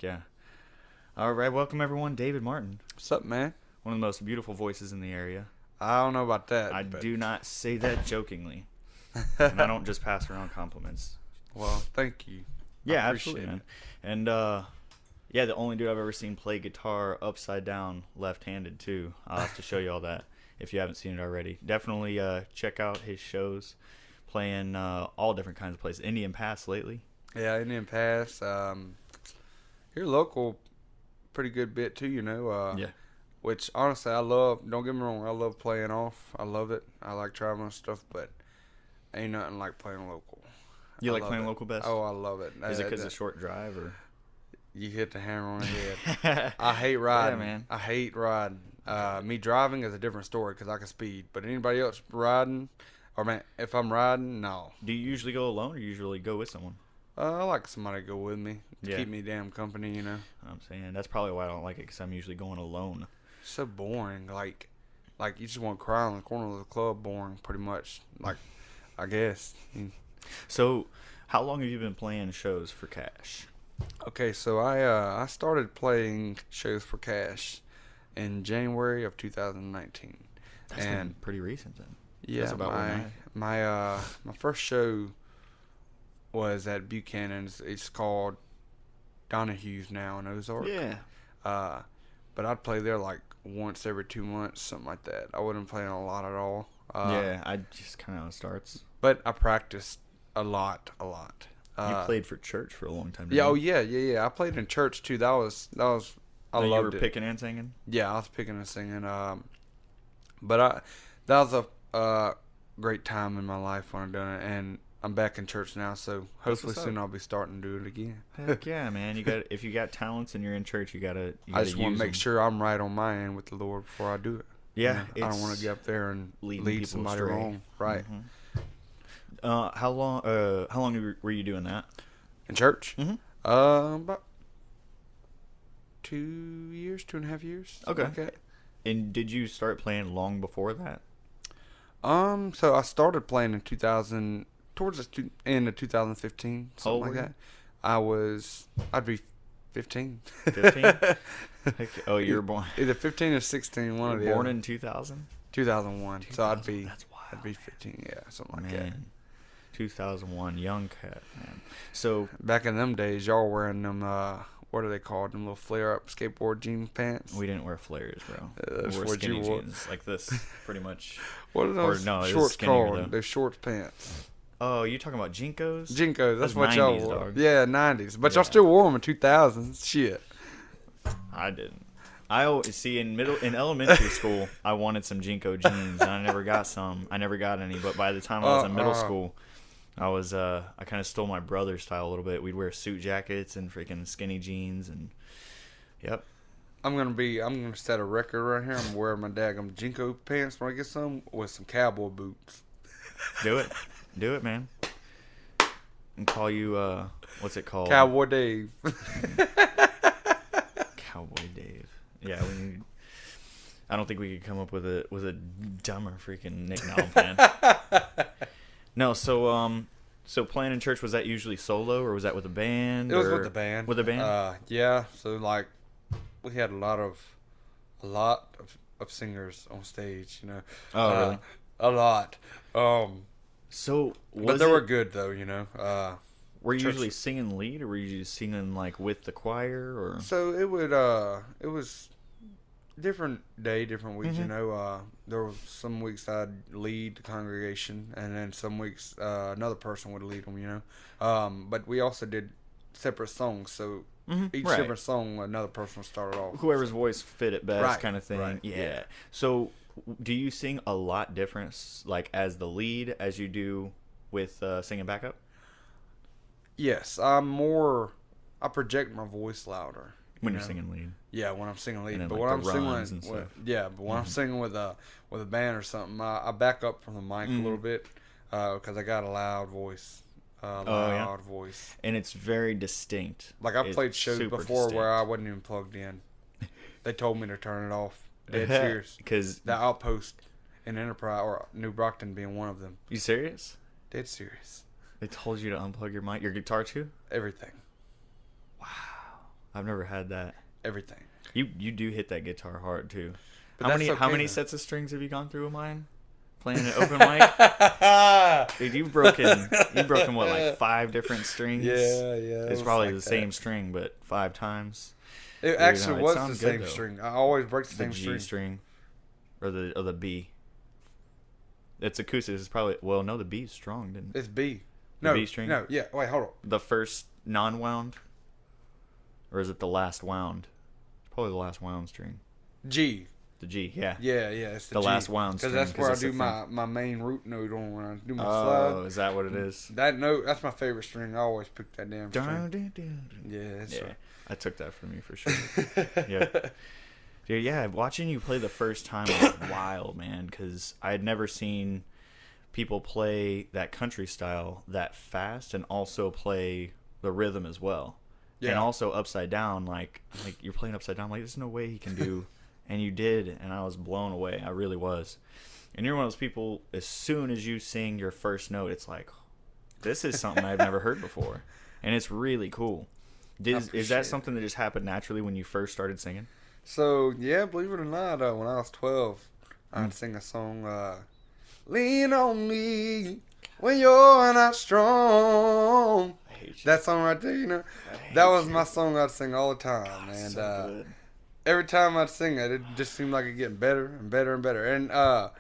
yeah. All right, welcome everyone. David Martin, What's up, man? one of the most beautiful voices in the area. I don't know about that. I but... do not say that jokingly, and I don't just pass around compliments. Well, thank you. Yeah, I absolutely, appreciate man. And yeah, the only dude I've ever seen play guitar upside down, left-handed too. I'll have to show you all that if you haven't seen it already. Definitely check out his shows, playing all different kinds of places. Indian Pass lately. Yeah, Indian Pass. Here local, pretty good bit too. Yeah. Which honestly, I love. Don't get me wrong, I love playing off. I love it. I like traveling and stuff, but ain't nothing like playing local. You I like love playing it. local best? Oh, I love it. Is it because it's a short drive or? You hit the hammer on the head. I hate riding. Yeah, man. I hate riding. Me driving is a different story because I can speed. But anybody else riding, or man, if I'm riding, no. Do you usually go alone or usually go with someone? I like somebody to go with me to Yeah. keep me damn company. I'm saying that's probably why I don't like it because I'm usually going alone. So boring. Like you just want to cry in the corner of the club. Boring, pretty much. Like, I guess. So, how long have you been playing shows for cash? Okay, so I started playing shows for cash in January of 2019. That's and been pretty recent then. yeah, That's about when my first show was at Buchanan's. It's called Donahue's now in Ozark. Yeah. But I'd play there like once every 2 months, something like that. I wasn't playing a lot at all. Yeah, I just kind of starts. But I practiced a lot. You played for church for a long time. Yeah. Didn't Oh you? yeah. I played in church too. That was. I That you loved were it. picking and singing. Yeah, I was picking and singing. That was a great time in my life when I done it, and I'm back in church now. So hopefully what's up. soon I'll be starting to do it again. Heck yeah, man! If you got talents and you're in church, you gotta. I just want use to make them. sure I'm right on my end with the Lord before I do it. Yeah, I don't want to get up there and leading lead people somebody astray. wrong. Right. Mhm. How long were you doing that? In church? Mhm. About 2 years, 2.5 years. something Okay. like that. And did you start playing long before that? So I started playing in 2000, towards the end of 2015, How old something like were that. I'd be 15. 15? Oh, you were born. Either 15 or 16, one You of were the born other. in 2000. 2001. So I'd 2000, be, that's wild, I'd be 15, yeah, something like Man, 2001, young cat, man. So that. Back in them days, y'all were wearing them, what are they called? Them little flare-up skateboard jean pants? we didn't wear flares, bro. That's We wore what you skinny wore. jeans like this, pretty much. What are those no, it was shorts skinnier, called? though. They're shorts pants. Oh, you talking about Jinkos? Jinkos, That's that's what y'all 90s, wore. dog. Yeah, 90s. But y'all Yeah. still wore them in 2000s. Shit. I didn't. I always see in elementary school, I wanted some Jinko jeans, and I never got some. I never got any. But by the time I was in middle school, I kind of stole my brother's style a little bit. We'd wear suit jackets and freaking skinny jeans, and yep. I'm gonna set a record right here. I'm gonna wear my daggum Jinko pants when I get some with some cowboy boots. Do it, man. And call you what's it called? Cowboy Dave. Cowboy Dave. Yeah, we need. I don't think we could come up with a dumber freaking nickname, man. No, so playing in church, was that usually solo or was that with a band? It was or- with the band. With a band? Yeah. So like, we had a lot of singers on stage. Oh, really? A lot. So, But they were good though. Were you church- usually singing lead, or were you just singing like with the choir, or? So it was different day, different weeks. Mhm. There was some weeks I'd lead the congregation, and then some weeks another person would lead them. But we also did separate songs, so Mhm, each right. separate song another person started off. Whoever's voice fit it best, Right, kind of thing. right, Yeah. yeah. So, do you sing a lot different, like as the lead, as you do with singing backup? Yes, I project my voice louder When you you're know? singing lead. Yeah, when I'm singing lead, And then, but like, when the I'm runs and singing, stuff. but when I'm Mhm. singing with a band or something, I back up from the mic a little Mhm. bit because I got a loud voice. Yeah. Voice. And it's very distinct. Like I've It's played shows super before where I distinct. wasn't even plugged in. They told me to turn it off. Dead serious. Because The Outpost in Enterprise or New Brockton being one of them. you serious? Dead serious. They told you to unplug your mic, your guitar too? Everything. I've never had that. Everything. You do hit that guitar hard too. But How that's many okay, though. sets of strings have you gone through of mine? Playing an open mic? Dude, you've broken what, like 5 different strings? Yeah. It's probably the same string, but 5 times. It Dude, actually no, it was the sounds same good, though. string. I always break the The same G string. or the B. It's acoustic. It's probably no, the B's strong, didn't it? It's B. The No, B string? no, yeah. Wait, hold on. The first non-wound, or is it the last wound? It's probably the last wound string. G. The G, yeah. Yeah, it's the The G. last wound Because string, that's where I that's do the my main root note on when I do my Oh, slide. is that what it is? That note, that's my favorite string. I always pick that damn string. Yeah, that's Yeah, right. I took that from you for sure. Yeah. Dude, yeah, watching you play the first time was wild, man, because I had never seen people play that country style that fast and also play the rhythm as well. Yeah. And also upside down, like you're playing upside down, like there's no way he can do, and you did, and I was blown away. I really was. And you're one of those people, as soon as you sing your first note, it's like, this is something I've never heard before, and it's really cool. Is that something that just happened naturally when you first started singing? So, yeah, believe it or not, when I was 12, I'd sing a song, Lean on me when you're not strong. I hate you. That song right there, you know, that was my song I'd sing all the time. And so good. every time I'd sing it just seemed like it getting better and better and better. And I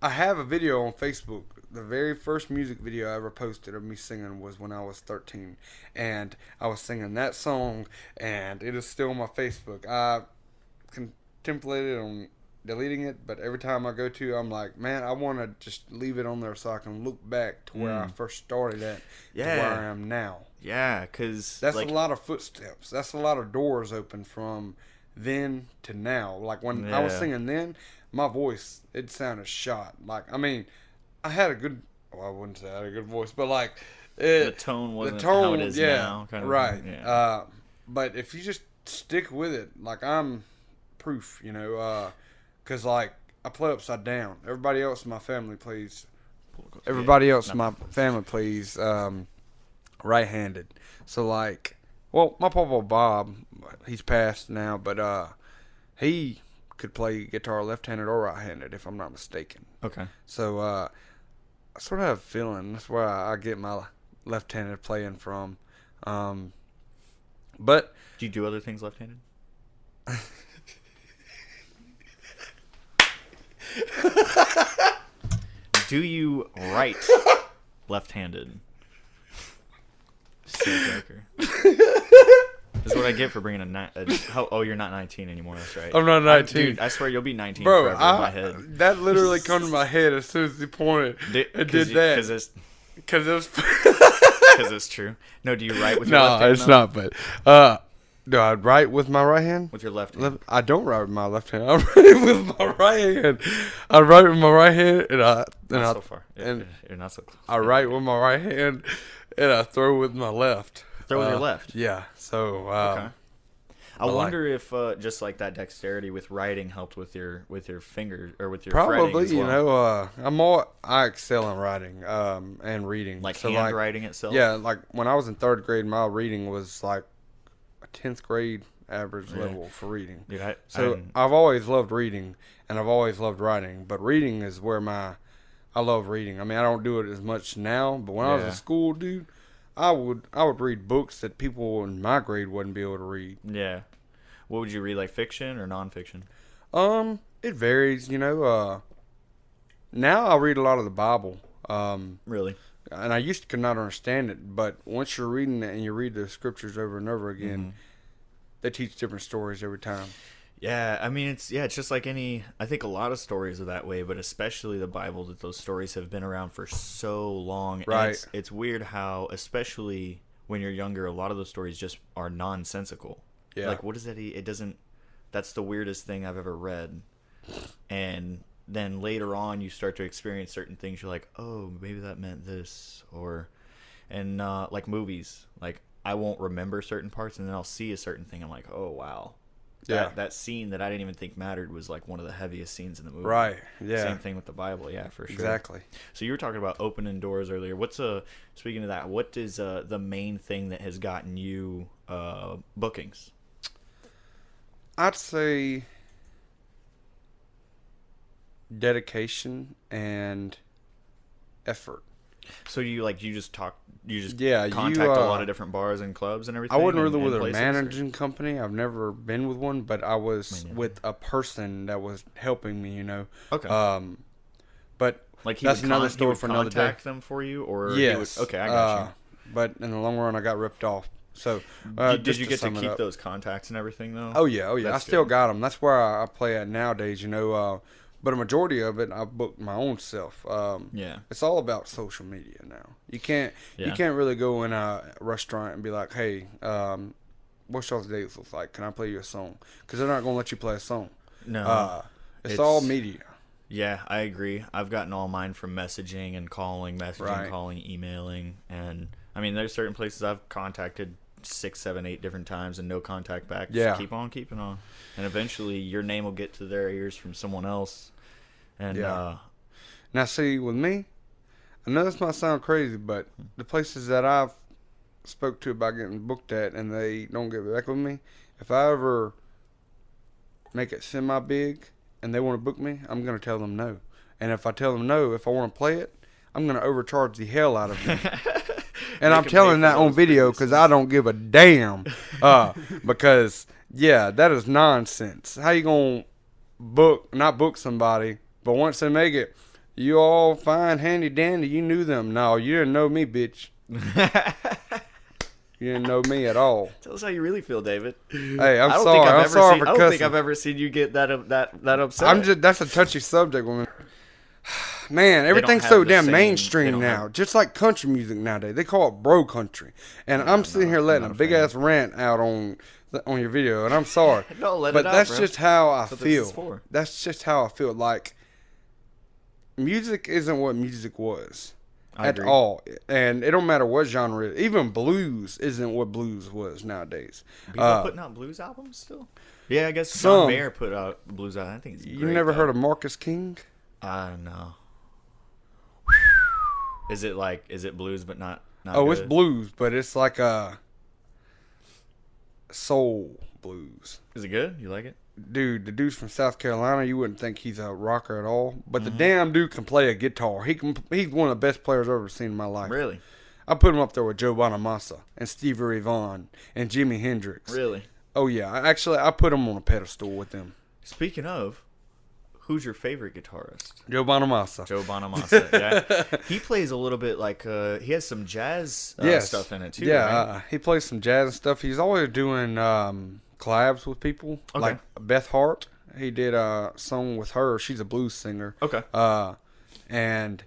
have a video on Facebook. The very first music video I ever posted of me singing was when I was 13. And I was singing that song, and it is still on my Facebook. I contemplated on deleting it, but every time I go to, I'm like, man, I want to just leave it on there so I can look back to where I first started at to where I am now. Yeah, because That's a lot of footsteps. That's a lot of doors open from then to now. Like when I was singing then, my voice, it sounded shot. Like, I mean, I had a good, well, I wouldn't say I had a good voice, but like, the tone wasn't how it is now. Kind of, right. Yeah. But if you just stick with it, like I'm proof, you know, because like I play upside down. Everybody else in my family plays. Everybody else in my family plays right-handed. So like, well, my papa Bob, he's passed now, but he could play guitar left-handed or right-handed if I'm not mistaken. Okay. So I sort of have a feeling that's where I get my left-handed playing from. But Do you do other things left-handed? Do you write left-handed? So joker. This is what I get for bringing oh, you're not 19 anymore. That's right. I'm not 19. Dude, I swear you'll be 19 bro, forever in my head. that literally come to my head as soon as he pointed. It did that. Because it was... Because it's true. No, do you write with your left hand? No, it's not, but... do I write with my right hand? With your left hand. I don't write with my left hand. I write with my right hand. I write with my right hand, Not so far. You're not so close. I write with my right hand, and I throw with my left. Throw with your left. Yeah. So. Okay. I like- wonder if just like that dexterity with writing helped with your fingers or with your Probably, fretting as you well. know, I excel in writing and reading. Like so handwriting itself. Yeah, like when I was in 3rd grade, my reading was like a 10th grade average level for reading. Dude, I've always loved reading, and I've always loved writing, but reading is where I love reading. I mean, I don't do it as much now, but when I was in school, dude, I would read books that people in my grade wouldn't be able to read. Yeah. What would you read, like fiction or nonfiction? It varies, you know. Now I read a lot of the Bible. Really? And I used to could not understand it, but once you're reading it and you read the scriptures over and over again, they teach different stories every time. Yeah, I mean, it's just like I think a lot of stories are that way, but especially the Bible, that those stories have been around for so long. Right. And it's weird how, especially when you're younger, a lot of those stories just are nonsensical. Yeah. Like, what is that? It doesn't, that's the weirdest thing I've ever read. And then later on, you start to experience certain things. You're like, oh, maybe that meant this. And like movies, like I won't remember certain parts, and then I'll see a certain thing. I'm like, oh, wow. That scene that I didn't even think mattered was like one of the heaviest scenes in the movie. Right. Yeah. Same thing with the Bible. Yeah, for sure. Exactly. So you were talking about opening doors earlier. Speaking of that, what is the main thing that has gotten you bookings? I'd say dedication and effort. So you just Yeah, contact a lot of different bars and clubs and everything? I wasn't really and with a places, managing company. I've never been with one, but I was Me neither. with a person that was helping me, Okay. But Like that's another story would for another day. contact them for you, or he Yes. would, okay, I got But in the long run, I got ripped off. So, you. Did just you get to sum it keep up. those contacts and everything though? Oh yeah, oh yeah. I That's still good. got them. That's where I play at nowadays. But a majority of it, I booked my own self. Yeah. It's all about social media now. You can't really go in a restaurant and be like, hey, what's y'all's dates look like? Can I play you a song? Because they're not gonna let you play a song. No. It's all media. Yeah, I agree. I've gotten all mine from messaging and calling, Right. emailing, and I mean, there's certain places I've contacted 6, 7, 8 different times and no contact back. Just Yeah. keep on keeping on, and eventually your name will get to their ears from someone else. And Yeah. Now, see, with me, I know this might sound crazy, but the places that I've spoke to about getting booked at and they don't get back with me, if I ever make it semi-big and they want to book me, I'm going to tell them no. And if I tell them no, if I want to play it, I'm going to overcharge the hell out of them. And I'm Make 'em telling pay that for on those video previews. because I don't give a damn. Because, yeah, that is nonsense. How you going to not book somebody, but once they make it, you all fine, handy dandy, you knew them. No, you didn't know me, bitch. You didn't know me at all. Tell us how you really feel, David. Hey, I'm I don't sorry. think I've I'm ever sorry seen, for I don't think cussing. I've ever seen you get that upset. That's a touchy subject, woman. Man, everything's have so the damn same- they mainstream don't now. have- Just like country music nowadays. They call it bro country. And I'm sitting here letting not a a big fan. ass rant out on your video, and I'm sorry. No, let but it out, that's bro. just how I That's what this is feel. for. That's just how I feel. Like, music isn't what music was. I At agree. all. And it don't matter what genre. Even blues isn't what blues was nowadays. People putting out blues albums still? Yeah, I guess Some. John Mayer put out blues album. I think it's You great, never though. heard of Marcus King? No. Is it blues but not Oh, it's good? blues, but it's like a soul blues. Is it good? You like it? Dude, the dude's from South Carolina. You wouldn't think he's a rocker at all, but Mm-hmm. the damn dude can play a guitar. He's one of the best players I've ever seen in my life. Really? I put him up there with Joe Bonamassa and Stevie Ray Vaughan and Jimi Hendrix. Really? Oh yeah, I put him on a pedestal with them. Speaking of, who's your favorite guitarist? Joe Bonamassa. Joe Bonamassa. Yeah. He plays a little bit like he has some jazz Yes. stuff in it too. Yeah, right? he plays some jazz and stuff. He's always doing collabs with people, Okay. like Beth Hart. He did a song with her. She's a blues singer. Okay. And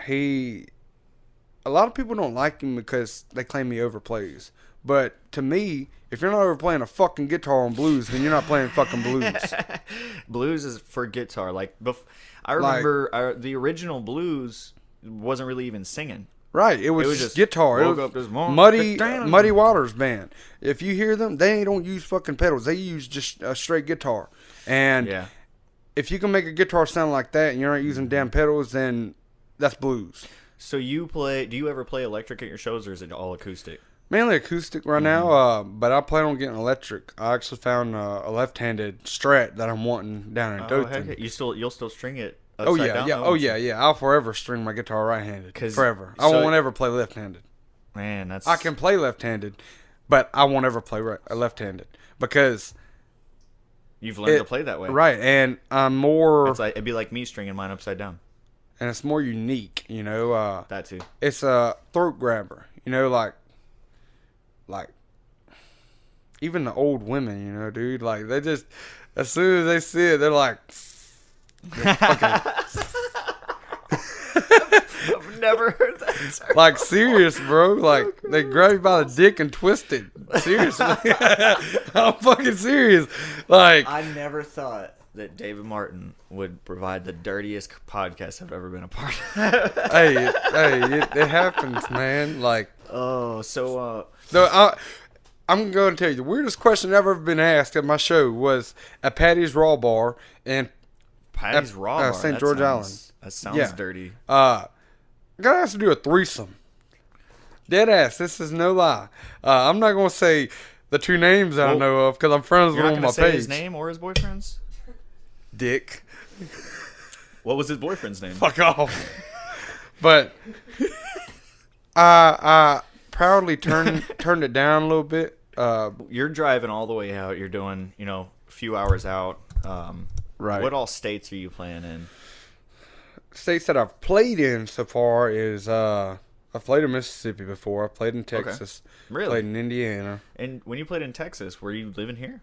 a lot of people don't like him because they claim he overplays. But to me, if you're not overplaying a fucking guitar on blues, then you're not playing fucking blues. Blues is for guitar. I remember the original blues wasn't really even singing. Right, it was just guitar. It woke was up this morning, Muddy Waters band. If you hear them, they don't use fucking pedals. They use just a straight guitar. And Yeah. if you can make a guitar sound like that and you're not using damn pedals, then that's blues. So do you ever play electric at your shows, or is it all acoustic? Mainly acoustic right now, but I plan on getting electric. I actually found a left-handed Strat that I'm wanting down in Oh, Dothan. heck, you'll still string it Oh upside yeah, down, yeah, though, oh won't you? yeah, yeah. I'll forever string my guitar right-handed. 'Cause- Forever. I so- won't ever play left-handed. Man, that's I can play left-handed, but I won't ever play left-handed because you've learned to play that way. right, and I'm more, It'd be like me stringing mine upside down. and it's more unique. That too. It's a throat grabber. Like even the old women, dude. Like they just as soon as they see it, they're like. I've never heard that term. Like serious, bro. Like they grab you by the dick and twist it. Seriously, I'm fucking serious. Like, I never thought that David Martin would provide the dirtiest podcast I've ever been a part of. hey, it happens, man. Like, Oh, so I'm going to tell you the weirdest question I've ever been asked at my show was at Patty's Raw Bar in Patty's Raw Bar. St. That George sounds- Island. That sounds Yeah. dirty. got asked to do a threesome. Dead ass. This is no lie. I'm not going to say The two names I Well, know of because I'm friends You're with not him on gonna my say page. his name or his boyfriend's. Dick. What was his boyfriend's name? Fuck off. But I proudly turned it down a little bit. You're driving all the way out. You're doing, a few hours out. Right. What all states are you playing in? States that I've played in so far is I've played in Mississippi before. I've played in Texas. Really? Played in Indiana. And when you played in Texas, were you living here?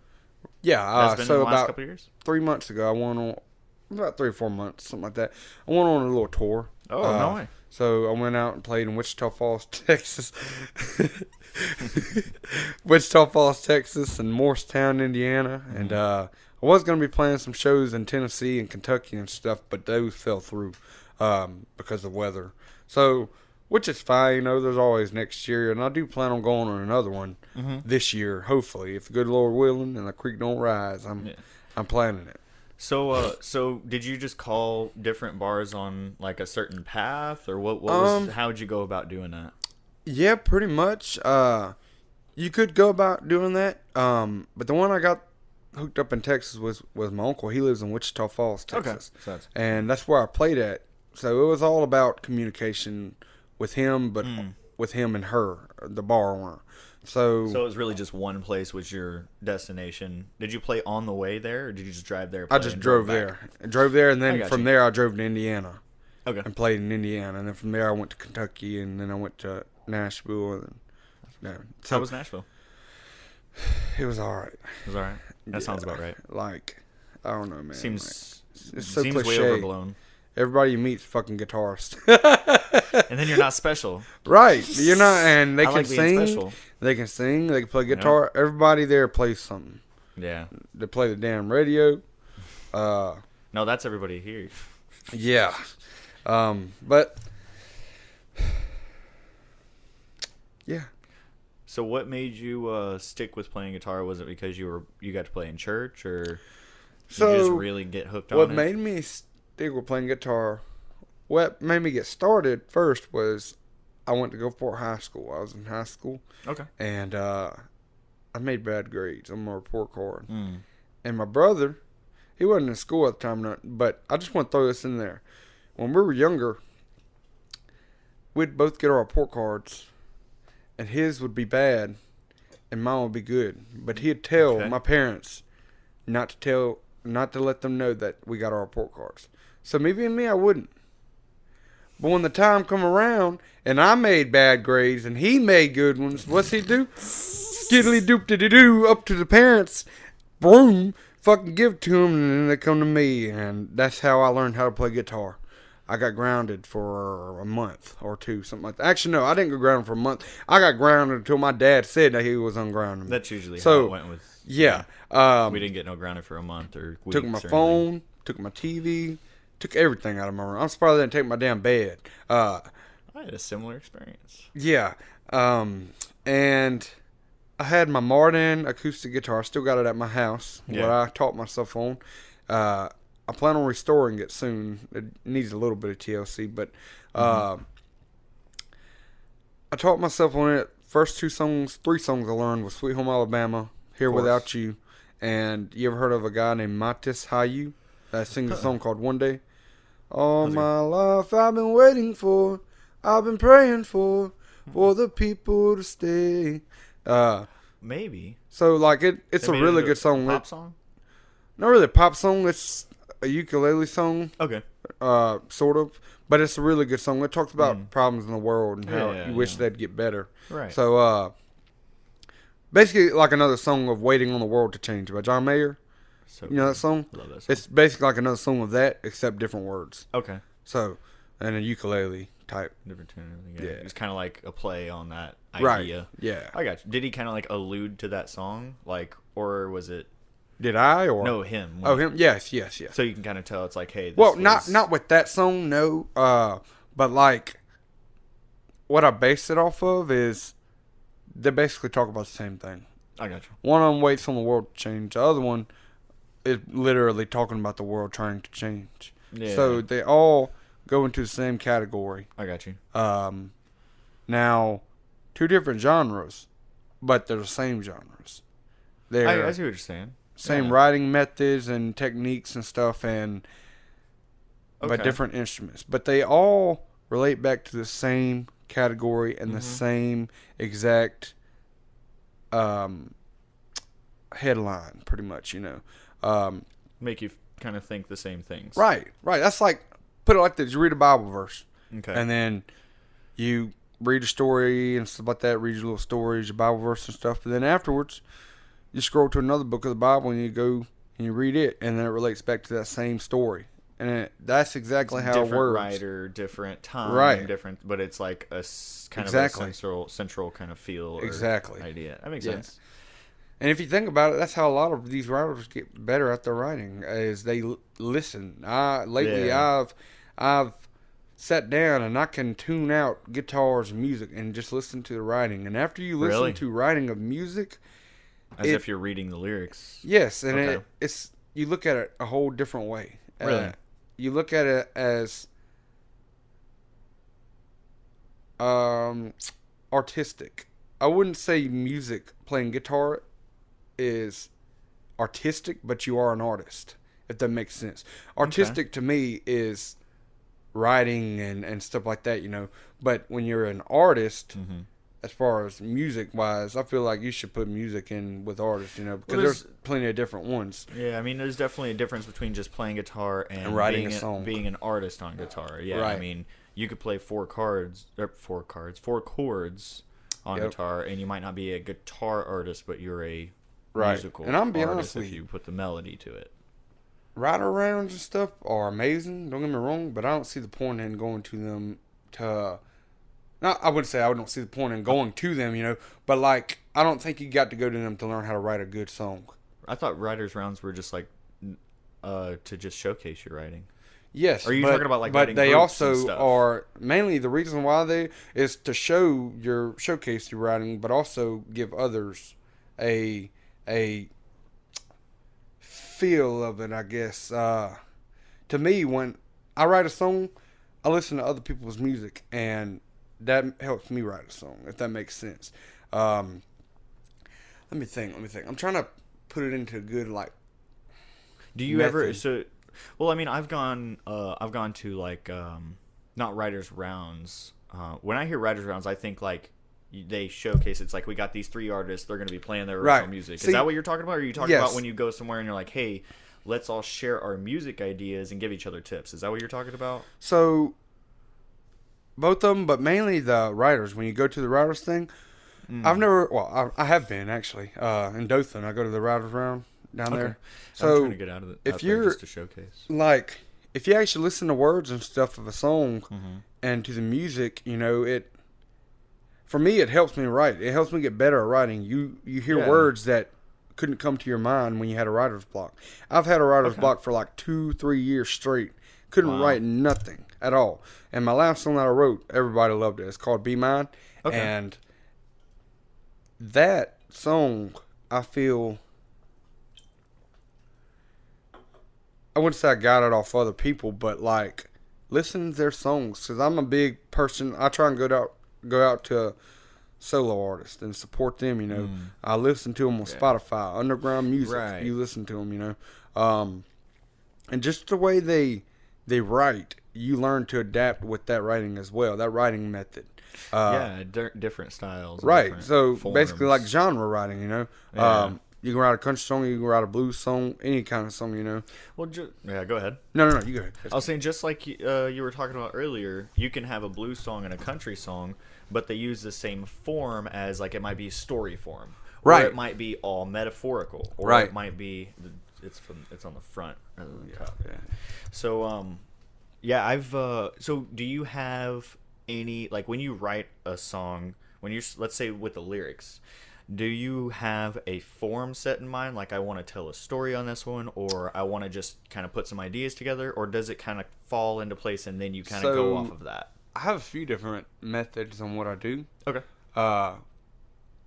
Yeah. That's been So in the last about couple of years? 3 months ago, I went on about 3 or 4 months, something like that. I went on a little tour. Oh, no way. So I went out and played in Wichita Falls, Texas. Wichita Falls, Texas, and Morristown, Indiana. And I was going to be playing some shows in Tennessee and Kentucky and stuff, but those fell through because of weather. So, which is fine, there's always next year. And I do plan on going on another one this year, hopefully. If the good Lord willing and the creek don't rise, I'm planning it. So did you just call different bars on like a certain path, or what was how'd you go about doing that? Yeah, pretty much. You could go about doing that. But the one I got hooked up in Texas was my uncle. He lives in Wichita Falls, Texas. Okay. And that's where I played at. So it was all about communication with him, but with him and her, the bar owner. So it was really just one place was your destination. Did you play on the way there, or did you just drive there? I just drove there. I drove there, and then from there I drove to Indiana. Okay. And played in Indiana. And then from there I went to Kentucky, and then I went to Nashville. How was Nashville? It was all right. It was all right. That sounds about right. Like, I don't know, man. Seems so seems way cliche. overblown. Everybody you meet's fucking guitarist. And then you're not special. Right. You're not, and they I can like being sing. special. They can sing. They can play guitar. Everybody there plays something. Yeah. They play the damn radio. No, that's everybody here. Yeah. But yeah. So what made you stick with playing guitar? Was it because you got to play in church, or did you just really get hooked on it? What made me stick with playing guitar, what made me get started first was I went to Gulfport High School. I was in high school. Okay. And I made bad grades on my report card. And my brother, he wasn't in school at the time, but I just want to throw this in there. When we were younger, we'd both get our report cards, and his would be bad, and mine would be good. But he'd tell my parents not to let them know that we got our report cards. So me being me, I wouldn't. But when the time come around, and I made bad grades, and he made good ones, what's he do? Skiddly doop diddy doo up to the parents, boom, fucking give it to them, and then they come to me, and that's how I learned how to play guitar. I got grounded for a month or two, something like that. Actually, no, I didn't go grounded for a month. I got grounded until my dad said that he was ungrounded. That's usually how it went with. Yeah. We didn't get no grounded for a month or weeks. Took my phone, took my TV, took everything out of my room. I'm surprised they didn't take my damn bed. I had a similar experience. Yeah. And I had my Martin acoustic guitar. I still got it at my house. What I taught myself on. I plan on restoring it soon. It needs a little bit of TLC, but I taught myself on it. First 3 songs I learned was Sweet Home Alabama, Here Without You, and you ever heard of a guy named Matis Hayu that sings a song called One Day? All my life I've been waiting for, I've been praying for the people to stay. Maybe. So like it's a really good song. Pop song? Not really a pop song. It's a ukulele song. Okay. Sort of. But it's a really good song. It talks about problems in the world and how you wish they'd get better. Right. So, basically like another song of Waiting on the World to Change by John Mayer. So you know that song? I love that song. It's basically like another song of that, except different words. Okay. So, and a ukulele type. Different tune and everything. Yeah. It's kind of like a play on that Right. idea. Yeah. I got you. Did he kind of like allude to that song? Like, or was it? Did I or No, him. Oh, him. Yes. So you can kind of tell it's like, hey. This Well, was... not with that song, no. But like, what I based it off of is they basically talk about the same thing. I got you. One of them waits on the world to change. The other one is literally talking about the world trying to change. Yeah. So they all go into the same category. I got you. Now, 2 different genres, but they're the same genres. I They're see what you're saying. same Yeah. writing methods and techniques and stuff, and but Okay. different instruments. But they all relate back to the same category and the same exact headline, pretty much. Make you kind of think the same things. Right. That's like, put it like this: you read a Bible verse, Okay. and then you read a story and stuff like that. Read your little stories, your Bible verse and stuff. But then afterwards, you scroll to another book of the Bible and you go and you read it, and then it relates back to that same story. And that's exactly how it Different works. writer, different time, Right. different, but it's like a kind Exactly. of a central kind of feel or Exactly. idea. That makes Yeah. sense. And if you think about it, that's how a lot of these writers get better at their writing, is they listen. Lately, Yeah. I've sat down and I can tune out guitars and music and just listen to the writing. And after you listen Really? to writing of music, As if you're reading the lyrics. yes, and Okay. it's you look at it a whole different way. Really? You look at it as artistic. I wouldn't say music, playing guitar, is artistic, but you are an artist, if that makes sense. Artistic to me is writing and stuff like that, But when you're an artist, as far as music wise, I feel like you should put music in with artists, because there's plenty of different ones. Yeah, I mean, there's definitely a difference between just playing guitar and writing being a song. being an artist on guitar. Yeah, I Right. mean, you could play four chords on Yep. guitar, and you might not be a guitar artist, but you're a Right. musical And I'm gonna be artist honest with if you put the melody to it. Rider rounds and stuff are amazing, don't get me wrong, but I don't see the point in going to them to. No, I wouldn't say I don't see the point in going to them, but like, I don't think you got to go to them to learn how to write a good song. I thought writers' rounds were just like to just showcase your writing. Yes, Are you talking about, like, but writing they groups and also stuff? are mainly the reason why they is to showcase your writing, but also give others a feel of it, I guess. To me, when I write a song, I listen to other people's music, and that helps me write a song, if that makes sense. Let me think. I'm trying to put it into a good, like, Do you ever method. well, I mean, I've gone to like not writers rounds. When I hear writers rounds, I think like they showcase. It's like we got these three artists. They're going to be playing their original Right. music. See- Is that what you're talking about? Or are you talking Yes. about when you go somewhere and you're like, hey, let's all share our music ideas and give each other tips? Is that what you're talking about? So, both of them, but mainly the writers. When you go to the writers thing, I've never. Well, I have been actually in Dothan. I go to the writers round down there. I'm So, trying to get out of it. if out there you're- just to showcase. like, if you actually listen to words and stuff of a song Mm-hmm. and to the music, it. For me, it helps me write. It helps me get better at writing. You hear Yeah. words that couldn't come to your mind when you had a writer's block. I've had a writer's block for like 2-3 years straight. Couldn't Wow. write nothing at all. And my last song that I wrote, everybody loved it. It's called Be Mine. Okay. And that song, I feel, I wouldn't say I got it off other people, but like, listen to their songs, because I'm a big person. I try and go out to solo artists and support them. I listen to them on Spotify, Underground Music. Right. You listen to them, and just the way they write, you learn to adapt with that writing as well. That writing method. Different styles. and Right. different So forms. basically, like genre writing. Yeah. You can write a country song, you can write a blues song, any kind of song. Well, yeah, go ahead. No, you go ahead. I was saying, just like you were talking about earlier, you can have a blues song and a country song, but they use the same form as, like, it might be story form, or Right. it might be all metaphorical, or Right. it might be it's on the front rather than the top. Yeah. So yeah, so do you have any, like, when you write a song, let's say with the lyrics, do you have a form set in mind? Like, I want to tell a story on this one, or I want to just kind of put some ideas together, or does it kind of fall into place and then you kind of go off of that? I have a few different methods on what I do. Okay.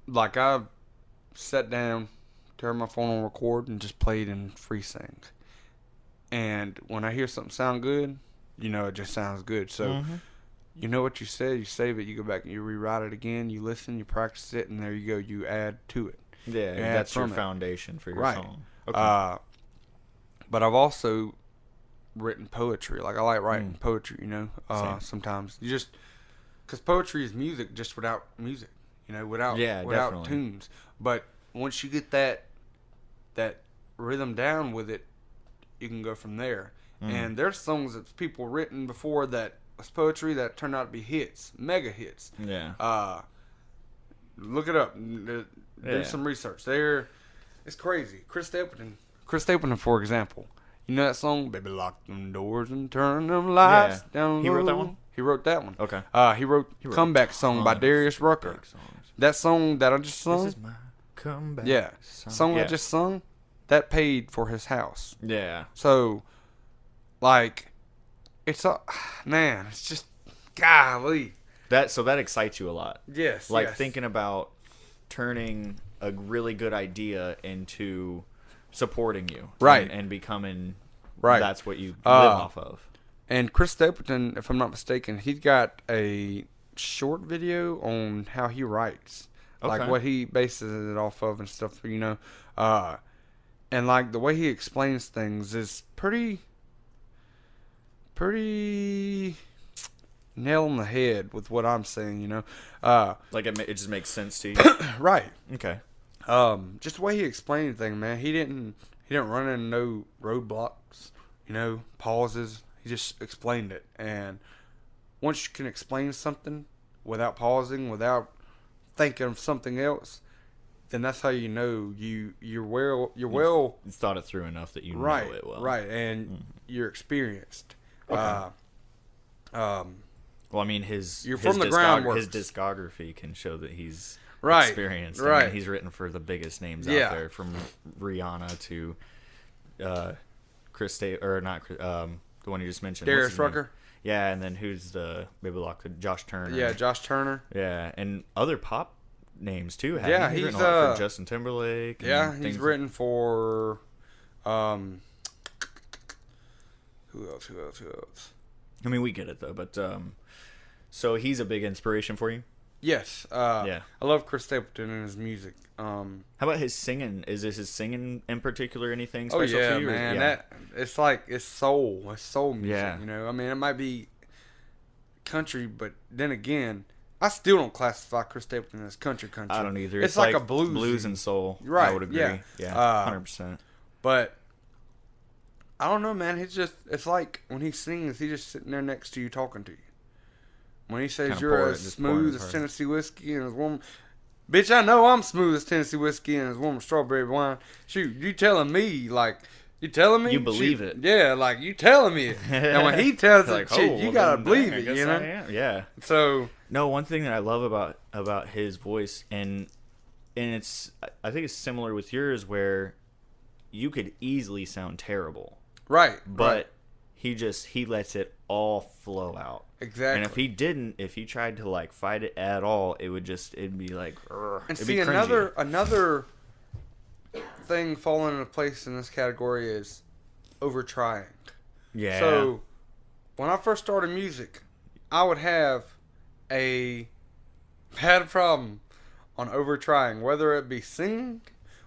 Like, I've sat down, turned my phone on record, and just played in free sync. And when I hear something sound good, it just sounds good. So you know what you said, you save it, you go back and you rewrite it again, you listen, you practice it, and there you go, you add to it. Yeah, that's your foundation for your song. Okay. But I've also written poetry. Like, I like writing poetry, you know. Sometimes you just, because poetry is music just without music, you know, without tunes. But once you get that rhythm down with it, you can go from there. And there's songs that people written before that was poetry that turned out to be hits, mega hits. Yeah. Look it up. Do some research. It's crazy. Chris Stapleton, for example. You know that song, "Baby Lock Them Doors and Turn Them Lights Down Low"? He wrote that one? He wrote that one. Okay. He wrote "Comeback Song" by Darius Rucker. That song that I just sung. This is my comeback song I just sung, that paid for his house. Yeah. So, like, it's just, golly. So that excites you a lot. Yes. Like thinking about turning a really good idea into supporting you. Right. And becoming, right. That's what you live off of. And Chris Stapleton, if I'm not mistaken, he's got a short video on how he writes. Okay. Like what he bases it off of and stuff, you know. And like the way he explains things is pretty nail on the head with what I'm saying, you know. Like it just makes sense to you. Right. Okay. Just the way he explained things, man. He didn't run into no roadblocks, you know, pauses. He just explained it. And once you can explain something without pausing, without thinking of something else, then that's how you know you're well. You've thought it through enough that you know it well. Right, and you're experienced. Okay. Well, I mean, you're from the groundwork. His discography can show that he's right, experienced. Right. I mean, he's written for the biggest names out there, from Rihanna to the one you just mentioned, Darius Rucker. Yeah, and then who's the Baby Lock? Josh Turner. Yeah, Josh Turner. Yeah, and other pop names too. Yeah, he's written a lot for Justin Timberlake. Yeah, he's written for who else? I mean, we get it though, but so he's a big inspiration for you. Yes. Yeah. I love Chris Stapleton and his music. How about his singing? Is this his singing in particular? Anything special to you? Man. Yeah. It's like it's soul music. Yeah. You know, I mean, it might be country, but then again, I still don't classify Chris Stapleton as country. I don't either. It's like a blues and soul. Right. I would agree. Yeah. 100%. But I don't know, man. It's like when he sings, he's just sitting there next to you talking to you. When he says you're as smooth as Tennessee whiskey and as warm, bitch, I know I'm smooth as Tennessee whiskey and as warm as strawberry wine. Shoot, you telling me like. You telling me? You believe it. Yeah, like you telling me it. And when he tells it, shit, you gotta believe it, you know? Yeah. So no, one thing that I love about his voice and it's I think it's similar with yours where you could easily sound terrible. Right. But he lets it all flow out. Exactly. And if he tried to like fight it at all, it'd be like and see another thing falling into place in this category is over trying. Yeah. So when I first started music, I would have a bad problem on over trying, whether it be singing,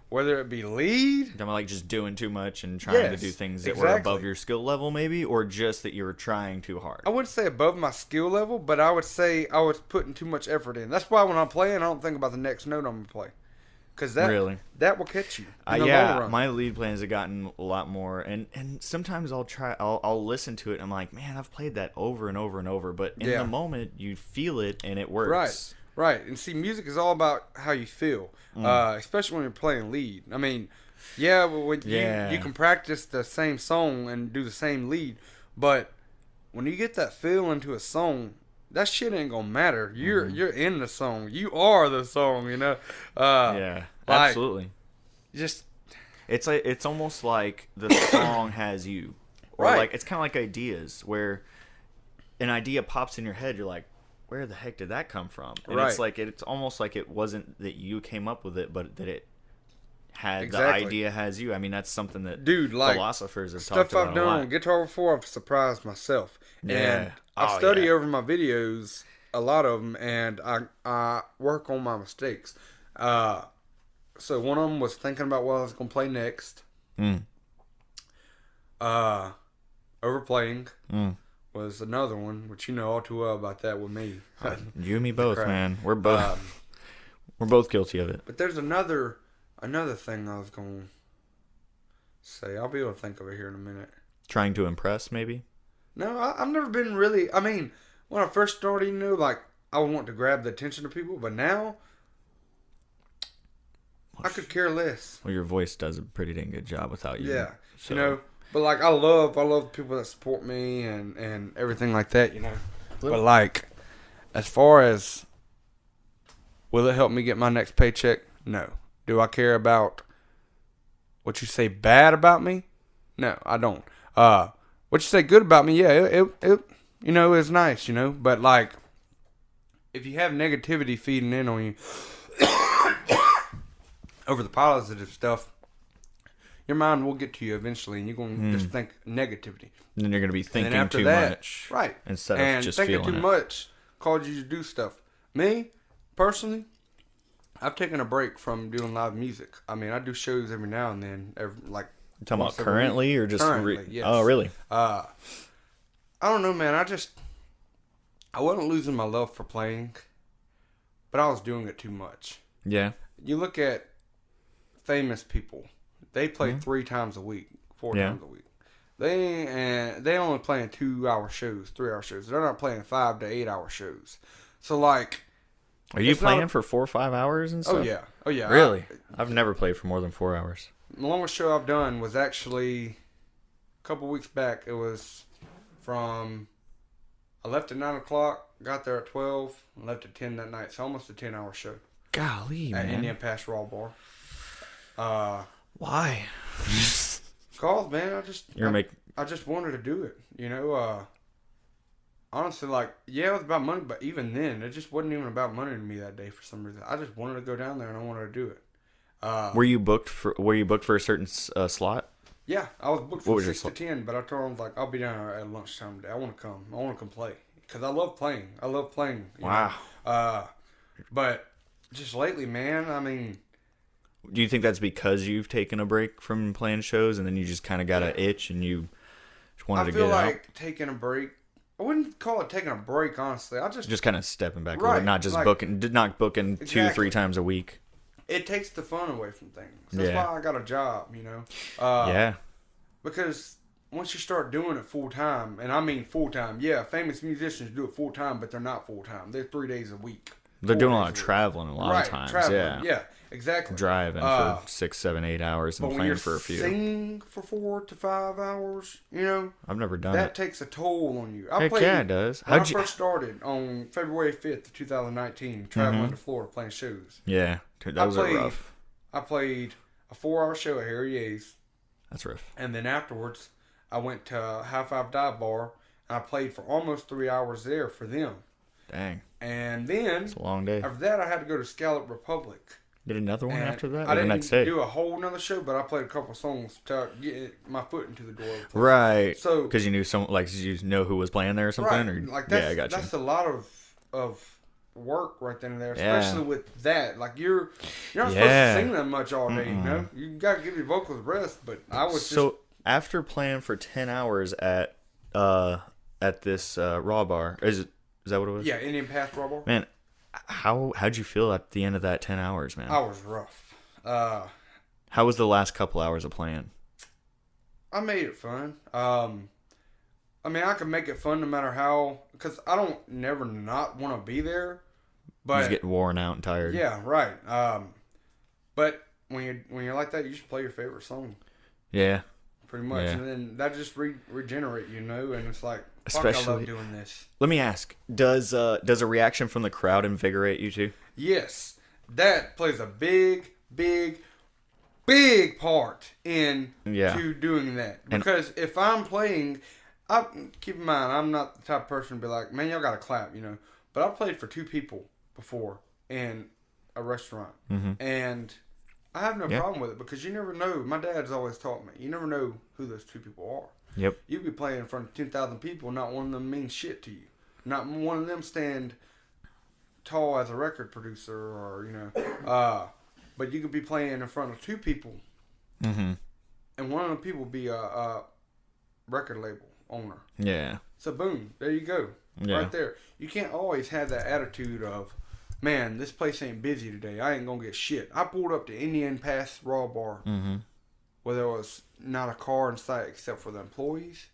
whether it be lead. I'm like just doing too much and trying to do things that were above your skill level, maybe, or just that you were trying too hard. I wouldn't say above my skill level, but I would say I was putting too much effort in. That's why when I'm playing, I don't think about the next note I'm gonna play. Because that will catch you. In the long run. My lead plans have gotten a lot more, and sometimes I'll listen to it and I'm like, man, I've played that over and over and over, but in the moment you feel it and it works. Right. And see, music is all about how you feel, especially when you're playing lead. I mean, you can practice the same song and do the same lead, but when you get that feel into a song, that shit ain't gonna matter. You're in the song. You are the song. You know. Absolutely. Just it's almost like the song has you, or like it's kind of like ideas where an idea pops in your head. You're like, where the heck did that come from? And it's like it's almost like it wasn't that you came up with it, but that the Exactly. idea has you. I mean, that's something that Dude, like philosophers have stuff talked about I've a done lot. on Guitar before, I've surprised myself. Yeah. And I Oh, study yeah. over my videos, a lot of them, and I work on my mistakes. So one of them was thinking about what I was going to play next. Mm. Overplaying Mm. was another one, which you know all too well about that with me. You and me both, crap. man. We're both we're both guilty of it. But there's another thing I was going to say. I'll be able to think of it here in a minute. Trying to impress, maybe. No, I've never been really. I mean, when I first started, you know, like I would want to grab the attention of people, but now I could care less. Well, your voice does a pretty dang good job without you. Yeah, So, you know. But like, I love the people that support me and everything like that, you know. But like, as far as will it help me get my next paycheck? No. Do I care about what you say bad about me? No, I don't. What you say good about me? Yeah, it you know, is nice, you know. But like, if you have negativity feeding in on you over the positive stuff, your mind will get to you eventually, and you're going to just think negativity. And then you're going to be And thinking then after too that, much. right? Instead and of just thinking feeling too it. much caused you to do stuff. Me, personally, I've taken a break from doing live music. I mean, I do shows every now and then, like. You're talking about once every currently week. or just Currently, yes. Oh, really? I don't know, man. I wasn't losing my love for playing, but I was doing it too much. Yeah. You look at famous people; they play 3 times a week, 4 times a week. They only playing 2-hour shows, 3-hour shows. They're not playing 5 to 8-hour shows. So like, Are you it's playing not- for 4 or 5 hours and stuff? oh yeah. Really? I've never played for more than 4 hours. The longest show I've done was actually a couple weeks back. It was from I left at 9 o'clock, got there at 12, and left at 10 that night. So almost a 10-hour show Golly, at man. Indian Pass Raw Bar. Why? Cause man, I just wanted to do it. You know, honestly, like, yeah, it was about money, but even then, it just wasn't even about money to me that day for some reason. I just wanted to go down there and I wanted to do it. Were you booked for a certain slot? Yeah, I was booked What from was your 6 to 10, but I told them, like, I'll be down there at lunchtime today. I want to come. I want to come play. Because I love playing. You Wow. know? But just lately, man, I mean, Do you think that's because you've taken a break from playing shows and then you just kind of got an itch and you just wanted I to feel get like out? taking a break. I wouldn't call it taking a break, honestly. I Just kind of stepping back a Right, little, not just like- not booking 2-3 Exactly. times a week. it takes the fun away from things. That's Yeah. why I got a job, you know? Yeah. Because once you start doing it full time, and I mean full time, yeah, famous musicians do it full time, but they're not full time. They're 3 days a week. They're 4 doing a days lot of week. traveling a lot of times. traveling, Yeah. exactly. Driving for 6, 7, 8 hours and But when playing you're for a few. singing for 4 to 5 hours, you know, I've never done that it. takes a toll on you. Heck yeah, it does. When I How'd you? first started on February 5th of 2019, traveling to Florida playing shows. Yeah, dude, those are rough. I played a 4-hour show at Harry A's, That's rough. and then afterwards, I went to High Five Dive Bar, and I played for almost 3 hours there for them. Dang, And then, it's a long day. after that, I had to go to Scallop Republic. Did another one And after that? I Or the didn't next day? do a whole nother show, but I played a couple songs to get my foot into the door. Right. So- because you knew you know who was playing there or something. Right, Or like that's, yeah, I got you. that's a lot of work right then and there, Yeah. especially with that. Like you're not supposed Yeah. to sing that much all day. You know, you got to give your vocals rest. But I was So after playing for 10 hours at this Raw Bar, is that what it was? just Indian Pass Raw Bar. Man, how'd you feel at the end of that 10 hours, man? I was rough. How was the last couple hours of playing? I made it fun. I mean, I can make it fun no matter how, because I don't never not want to be there. You But just get worn out and tired. yeah, right. But when you're like that, you should play your favorite song. Yeah. Pretty much, Yeah. and then that just regenerate, you know, and it's like, fuck, I Especially- love doing this. Let me ask: Does a reaction from the crowd invigorate you too? Yes, that plays a big part in Yeah. to doing that. And- Because if I'm playing, keep in mind, I'm not the type of person to be like, man, y'all got to clap, you know. But I played for 2 people before in a restaurant, Mm-hmm. and I have no problem with it because you never know. My dad's always taught me, you never know who those two people are. Yep. You be playing in front of 10,000 people, not one of them means shit to you. Not one of them stand tall as a record producer or, but you could be playing in front of two people. Mm-hmm. And one of the people be a record label owner. Yeah. So boom, there you go. Yeah. Right there. You can't always have that attitude of, man, this place ain't busy today. I ain't gonna get shit. I pulled up to Indian Pass Raw Bar where there was not a car in sight except for the employees.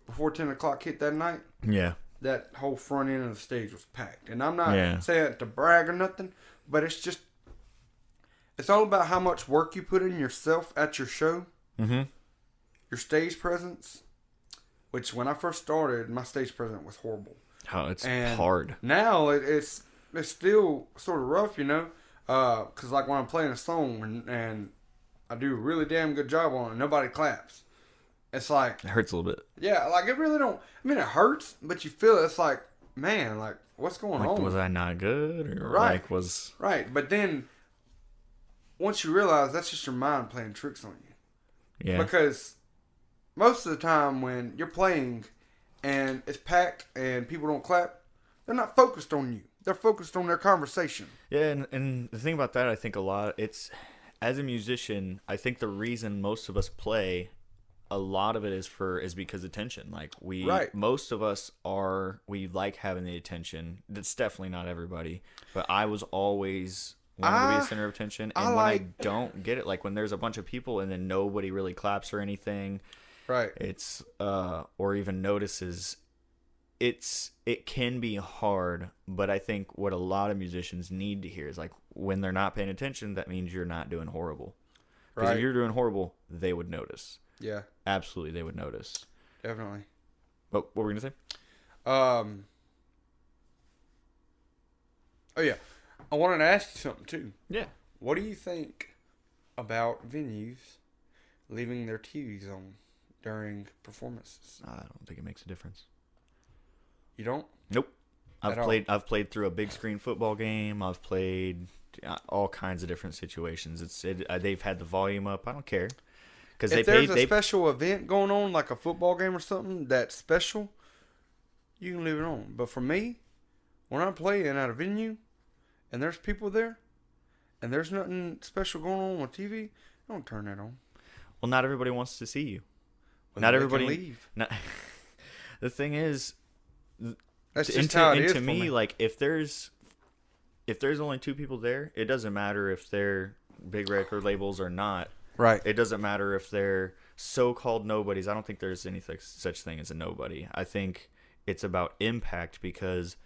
Before 10 o'clock hit that night, Yeah. that whole front end of the stage was packed. And I'm not saying it to brag or nothing, but it's all about how much work you put in yourself at your show. Mm-hmm. Your stage presence, which when I first started, my stage presence was horrible. Oh, it's And hard. now it's still sort of rough, because like when I'm playing a song and I do a really damn good job on it, nobody claps. It's like, It hurts a little bit. yeah, like it really don't. I mean, it hurts, but you feel it. It's like, man, like what's going Like, on? was I not good? Or Right. like, was... Right, but then once you realize that's just your mind playing tricks on you. Yeah. Because most of the time when you're playing and it's packed and people don't clap, they're not focused on you. They're focused on their conversation. Yeah, and the thing about that, I think a lot, it's, as a musician, I think the reason most of us play, a lot of it is because attention. Like, most of us we like having the attention. That's definitely not everybody, but I was always wanting to be a center of attention. And when I don't get it, like when there's a bunch of people and then nobody really claps or anything, right? It's or even notices. It can be hard, but I think what a lot of musicians need to hear is like when they're not paying attention, that means you're not doing horrible. Because if you're doing horrible, they would notice. Yeah, Absolutely, they would notice. definitely. But what were we gonna say? Oh yeah, I wanted to ask you something too. Yeah. What do you think about venues leaving their TVs on during performances? I don't think it makes a difference. You don't? Nope. At I've played through a big screen football game. I've played all kinds of different situations. They've had the volume up. I don't care. Because If there's a special event going on, like a football game or something that's special, you can leave it on. But for me, when I'm playing at a venue and there's people there and there's nothing special going on on TV, don't turn that on. Well, not everybody wants to see you. Well, Not they everybody. can leave. Not, the thing is, That's just how it is to for me, me. like if there's only two people there, it doesn't matter if they're big record labels or not. Right. It doesn't matter if they're so-called nobodies. I don't think there's any such thing as a nobody. I think it's about impact because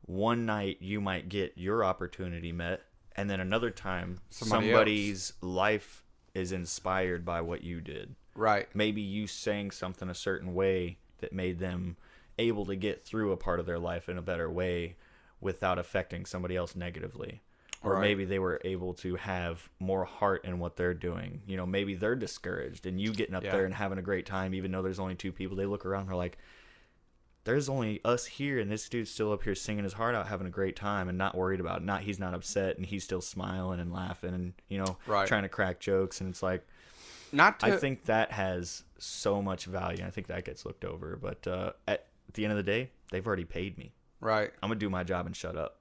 one night you might get your opportunity met, and then another time somebody's life is inspired by what you did. Right. Maybe you sang something a certain way that made them able to get through a part of their life in a better way without affecting somebody else negatively. Or Right. maybe they were able to have more heart in what they're doing. You know, maybe they're discouraged and you getting up there and having a great time, even though there's only two people. They look around and they're like, there's only us here and this dude's still up here singing his heart out, having a great time and not worried about it. He's not upset and he's still smiling and laughing and, trying to crack jokes. And it's like, I think that has so much value. I think that gets looked over. But at the end of the day, they've already paid me. Right. I'm going to do my job and shut up.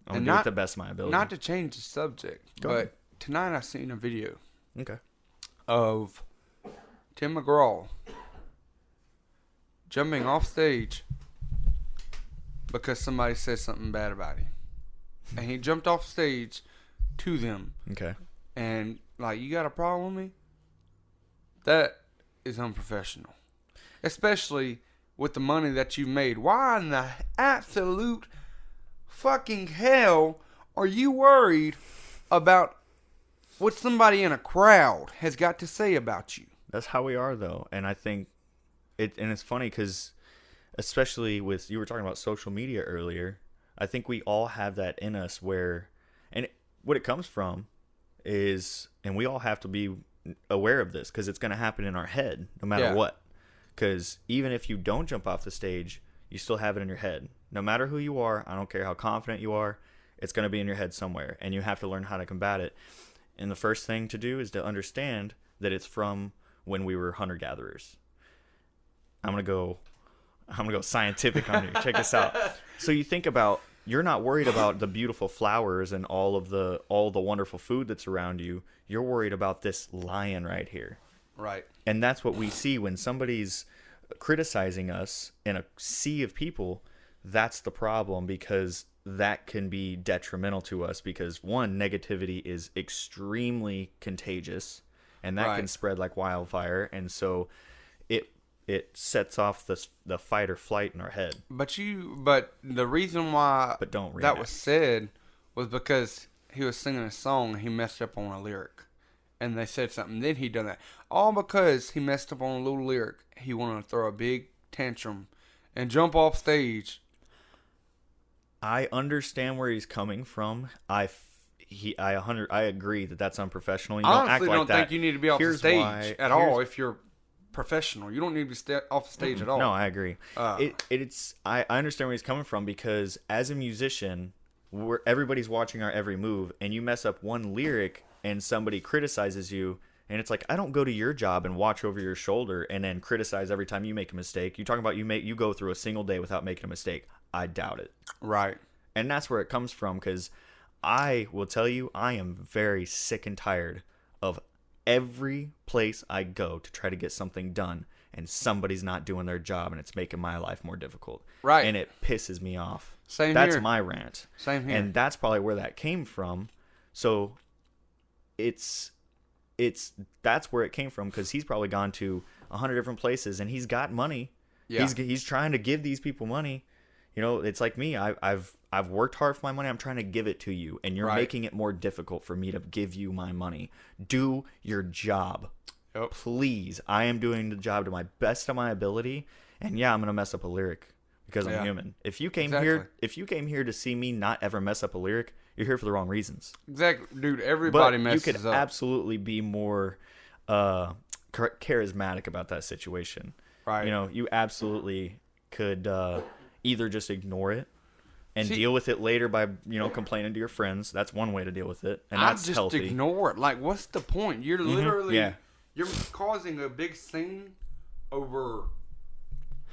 I'm And going to do not- it the best of my ability. Not to change the subject, Go but ahead. tonight I seen a video Okay. of Tim McGraw jumping off stage because somebody said something bad about him. And he jumped off stage to them. Okay. And, like, you got a problem with me? That is unprofessional. Especially with the money that you've made. Why in the absolute fucking hell are you worried about what somebody in a crowd has got to say about you? That's how we are, though. And I think it's funny because, especially with, you were talking about social media earlier, I think we all have that in us where, and what it comes from is, and we all have to be aware of this because it's going to happen in our head no matter what. Because even if you don't jump off the stage, you still have it in your head. No matter who you are, I don't care how confident you are, it's going to be in your head somewhere. And you have to learn how to combat it. And the first thing to do is to understand that it's from when we were hunter-gatherers. I'm gonna go scientific on you. Check this out. So you think about, you're not worried about the beautiful flowers and all the wonderful food that's around you. You're worried about this lion right here. Right. And that's what we see when somebody's criticizing us in a sea of people. That's the problem, because that can be detrimental to us, because one, negativity is extremely contagious, and that can spread like wildfire. And so it sets off the fight or flight in our head. But the reason why that was said was because he was singing a song and he messed up on a lyric. And they said something, then he done that. All because he messed up on a little lyric. He wanted to throw a big tantrum and jump off stage. I understand where he's coming from. I agree that that's unprofessional. You Honestly, don't think you need to be off the stage at all if you're professional. You don't need to be off the stage at all. No, I agree. I understand where he's coming from, because as a musician, everybody's watching our every move, and you mess up one lyric and somebody criticizes you, and it's like, I don't go to your job and watch over your shoulder and then criticize every time you make a mistake. You're talking about you go through a single day without making a mistake. I doubt it. Right. And that's where it comes from, because I will tell you, I am very sick and tired of every place I go to try to get something done, and somebody's not doing their job, and it's making my life more difficult. Right. And it pisses me off. Same That's here. my rant. Same here. And that's probably where that came from. So that's where it came from, because he's probably gone to 100 different places, and he's got money. Yeah. He's trying to give these people money. You know, it's like me. I've worked hard for my money. I'm trying to give it to you, and you're making it more difficult for me to give you my money. Do your job. Yep. Please. I am doing the job to my best of my ability, and yeah, I'm going to mess up a lyric because I'm human. If you came here to see me not ever mess up a lyric, you're here for the wrong reasons. Exactly. Dude, everybody messes up. You could absolutely be more charismatic about that situation. Right. You know, you absolutely could either just ignore it and deal with it later by, complaining to your friends. That's one way to deal with it, and that's healthy. I just ignore it. Like, what's the point? You're literally you're causing a big scene over.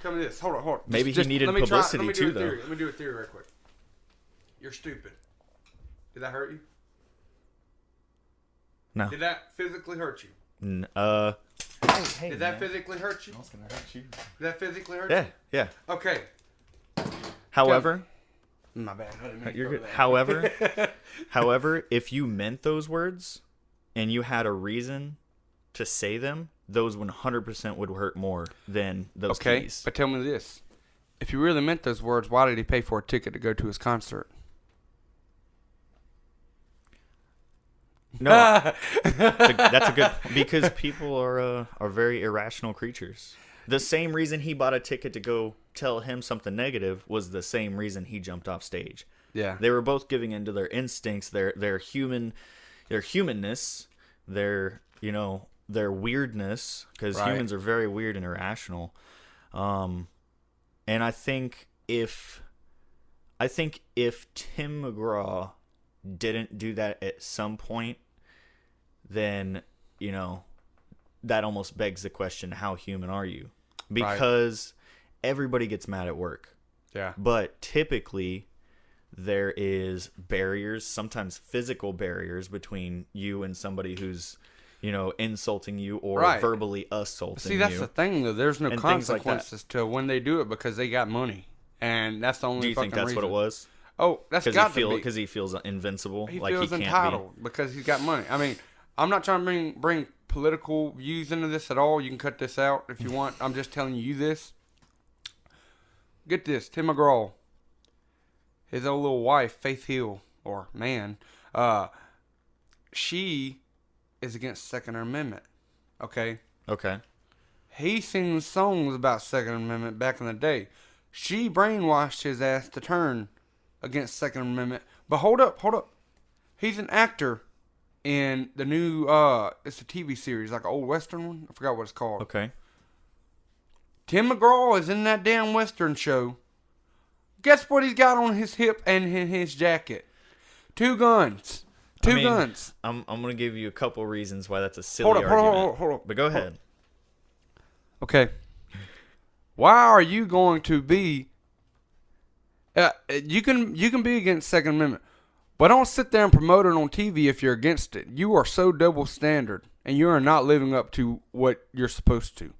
Tell me this. Hold on. Maybe he needed publicity too, though. Let me do a theory right quick. You're stupid. Did that hurt you? No. Did that physically hurt you? Hey, Did that physically hurt you? I was gonna hurt you. Did that physically hurt you? Yeah. Okay. However, my bad. You're good. However, if you meant those words and you had a reason to say them, those 100% would hurt more than those keys. But tell me this. If you really meant those words, why did he pay for a ticket to go to his concert? No, that's a good, because people are very irrational creatures. The same reason he bought a ticket to go tell him something negative was the same reason he jumped off stage. Yeah, they were both giving into their instincts, their humanness, their weirdness, because humans are very weird and irrational. And I think if Tim McGraw didn't do that at some point, then that almost begs the question, how human are you? Because everybody gets mad at work. Yeah. But typically there is barriers, sometimes physical barriers, between you and somebody who's insulting you or verbally assaulting you. See, that's the thing, though. There's no consequences to when they do it, because they got money, and that's the only. Do you think that's reason. What it was? Oh, that's got to be, because he feels invincible. He like feels he can't entitled because he's got money. I mean, I'm not trying to bring political views into this at all. You can cut this out if you want. I'm just telling you this. Get this, Tim McGraw, his old little wife, Faith Hill, or man, she is against Second Amendment. Okay. He sings songs about Second Amendment back in the day. She brainwashed his ass to turn against Second Amendment. But hold up. He's an actor in the new, it's a TV series, like an old Western one. I forgot what it's called. Okay. Tim McGraw is in that damn Western show. Guess what he's got on his hip and in his jacket? 2 guns. Two guns. I'm gonna give you a couple reasons why that's a silly argument. Hold on. But go ahead. Okay. Why are you going to be? You can be against Second Amendment, but don't sit there and promote it on TV if you're against it. You are so double standard, and you are not living up to what you're supposed to.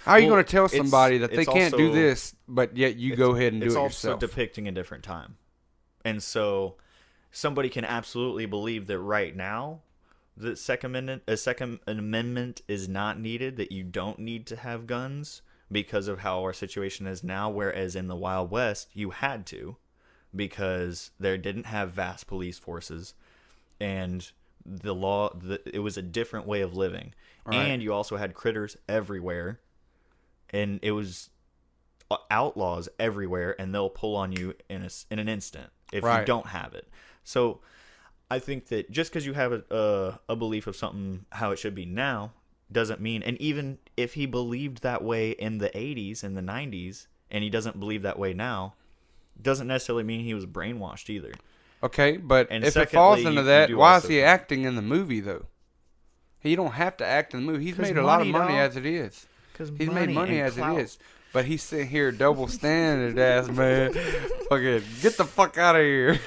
How are you going to tell somebody that they can't do this, but yet you go ahead and do it yourself? It's also depicting a different time. And so somebody can absolutely believe that right now the Second Amendment is not needed, that you don't need to have guns because of how our situation is now, whereas in the Wild West, you had to because there didn't have vast police forces and the law, it was a different way of living. Right. And you also had critters everywhere, and it was outlaws everywhere, and they'll pull on you in an instant if you don't have it. So I think that just because you have a belief of something how it should be now doesn't mean, and even if he believed that way in the 80s and the 90s and he doesn't believe that way now, doesn't necessarily mean he was brainwashed either. Okay, but if it falls into that, why is he acting in the movie though? He don't have to act in the movie. He's made a lot of money as it is. He's made money as it is. But he's sitting here double standard ass man. Fucking get the fuck out of here.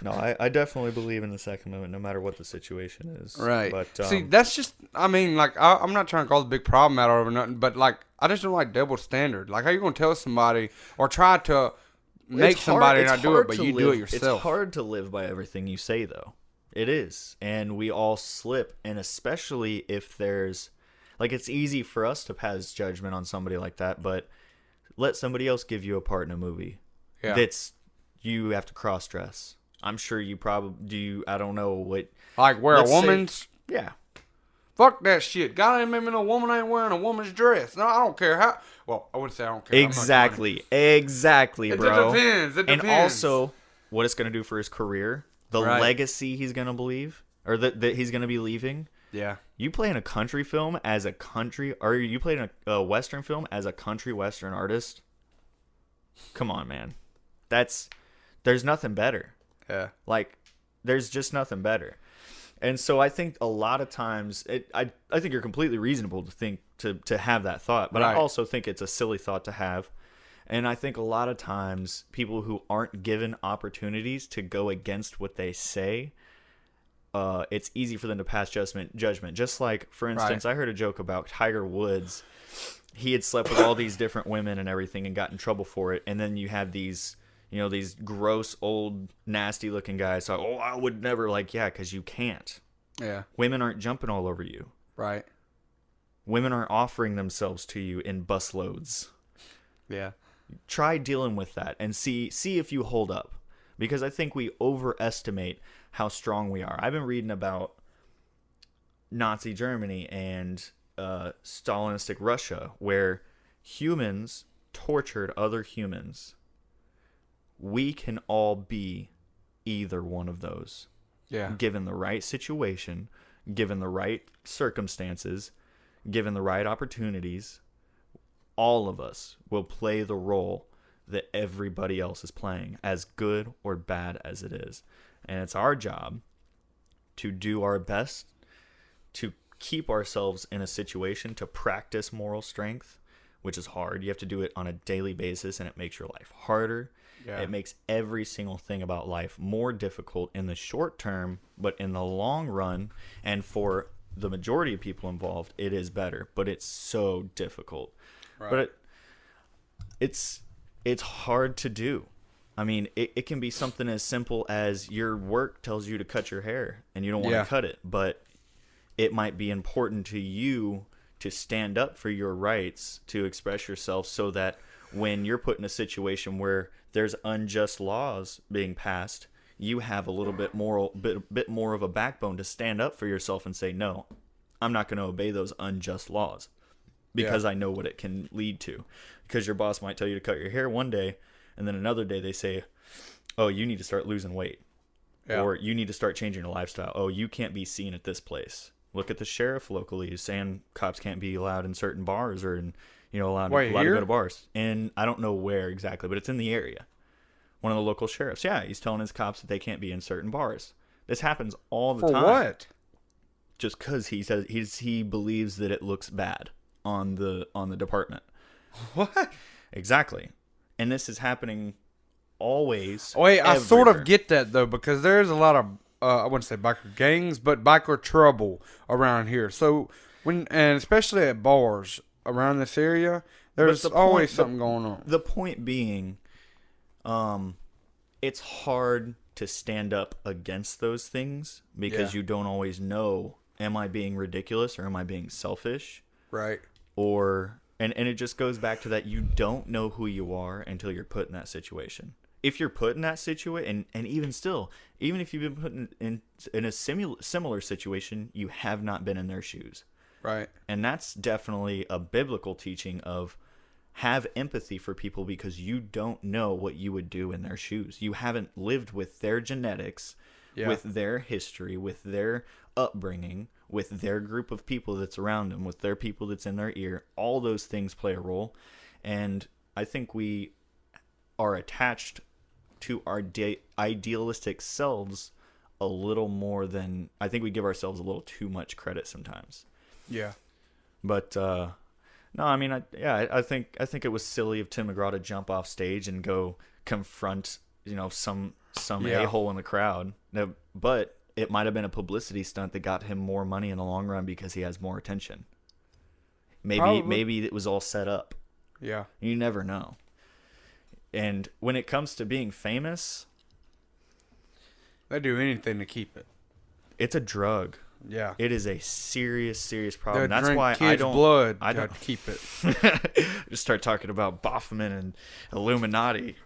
No, I definitely believe in the Second Amendment no matter what the situation is. Right. But see, that's just, I mean, like, I'm not trying to cause a big problem out of it or nothing, but like, I just don't like double standard. Like, how you going to tell somebody or try to make somebody not do it, but you do it yourself? It's hard to live by everything you say, though. It is. And we all slip. And especially if there's, like, it's easy for us to pass judgment on somebody like that, but let somebody else give you a part in a movie. Yeah. That's, you have to cross-dress. I'm sure you probably do. I don't know what. Like wear a woman's? Yeah. Fuck that shit. God ain't making a woman ain't wearing a woman's dress. No, I don't care how. Well, I wouldn't say I don't care. Exactly, bro. It depends. And also, what it's gonna do for his career, the legacy he's gonna believe, or that he's gonna be leaving. Yeah. You play in a country film as a country, or you play in a western film as a country western artist. Come on, man. There's nothing better. Yeah. Like, there's just nothing better. And so I think a lot of times, I think you're completely reasonable to think, to have that thought. But I also think it's a silly thought to have. And I think a lot of times, people who aren't given opportunities to go against what they say, it's easy for them to pass judgment. Just like, for instance, I heard a joke about Tiger Woods. He had slept with all these different women and everything and got in trouble for it. And then you have these gross, old, nasty-looking guys. So, I would never, because you can't. Yeah. Women aren't jumping all over you. Right. Women aren't offering themselves to you in busloads. Yeah. Try dealing with that and see if you hold up. Because I think we overestimate how strong we are. I've been reading about Nazi Germany and Stalinistic Russia, where humans tortured other humans. We can all be either one of those. Yeah. Given the right situation, given the right circumstances, given the right opportunities, all of us will play the role that everybody else is playing, as good or bad as it is. And it's our job to do our best to keep ourselves in a situation to practice moral strength, which is hard. You have to do it on a daily basis, and it makes your life harder. Yeah. It makes every single thing about life more difficult in the short term, but in the long run, and for the majority of people involved, it is better. But it's so difficult. Right. But it's hard to do. I mean, it can be something as simple as your work tells you to cut your hair, and you don't want to cut it. But it might be important to you to stand up for your rights, to express yourself, so that when you're put in a situation where there's unjust laws being passed, you have a little bit more of a backbone to stand up for yourself and say, no, I'm not going to obey those unjust laws because I know what it can lead to. Because your boss might tell you to cut your hair one day, and then another day they say, oh, you need to start losing weight. Yeah. Or you need to start changing your lifestyle. Oh, you can't be seen at this place. Look at the sheriff locally who's saying cops can't be allowed in certain bars or allowed to go to bars. And I don't know where exactly, but it's in the area. One of the local sheriffs, he's telling his cops that they can't be in certain bars. This happens all the For time. what? Just because he believes that it looks bad on the department. What? Exactly. And this is happening always. Wait, I sort everywhere. of get that though, because there's a lot of I wouldn't say biker gangs, but biker trouble around here. So and especially at bars around this area, there's always something going on. The point being, it's hard to stand up against those things because you don't always know, am I being ridiculous or am I being selfish? Right. Or and it just goes back to that you don't know who you are until you're put in that situation. If you're put in that situation, and even still, even if you've been put in a similar situation, you have not been in their shoes. Right. And that's definitely a biblical teaching of have empathy for people because you don't know what you would do in their shoes. You haven't lived with their genetics, with their history, with their upbringing, with their group of people that's around them, with their people that's in their ear. All those things play a role. And I think we are attached to our idealistic selves a little more than, I think we give ourselves a little too much credit sometimes. Yeah. But no, I mean, I think it was silly of Tim McGraw to jump off stage and go confront, some a-hole in the crowd. No, but it might have been a publicity stunt that got him more money in the long run because he has more attention. Maybe it was all set up. Yeah. You never know. And when it comes to being famous, They do anything to keep it. it's a drug. Yeah. It is a serious problem. They'll That's drink why kids' blood to keep it. Just start talking about Baughman and Illuminati.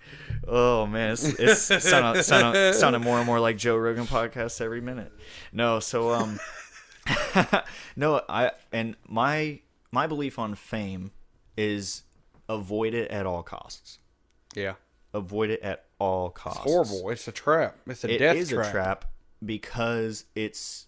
Oh man, it's sounding more and more like Joe Rogan podcast every minute. No, so no, my belief on fame is avoid it at all costs. Yeah. Avoid it at all costs. It's horrible. It's a trap. It's a death trap. It is a trap because it's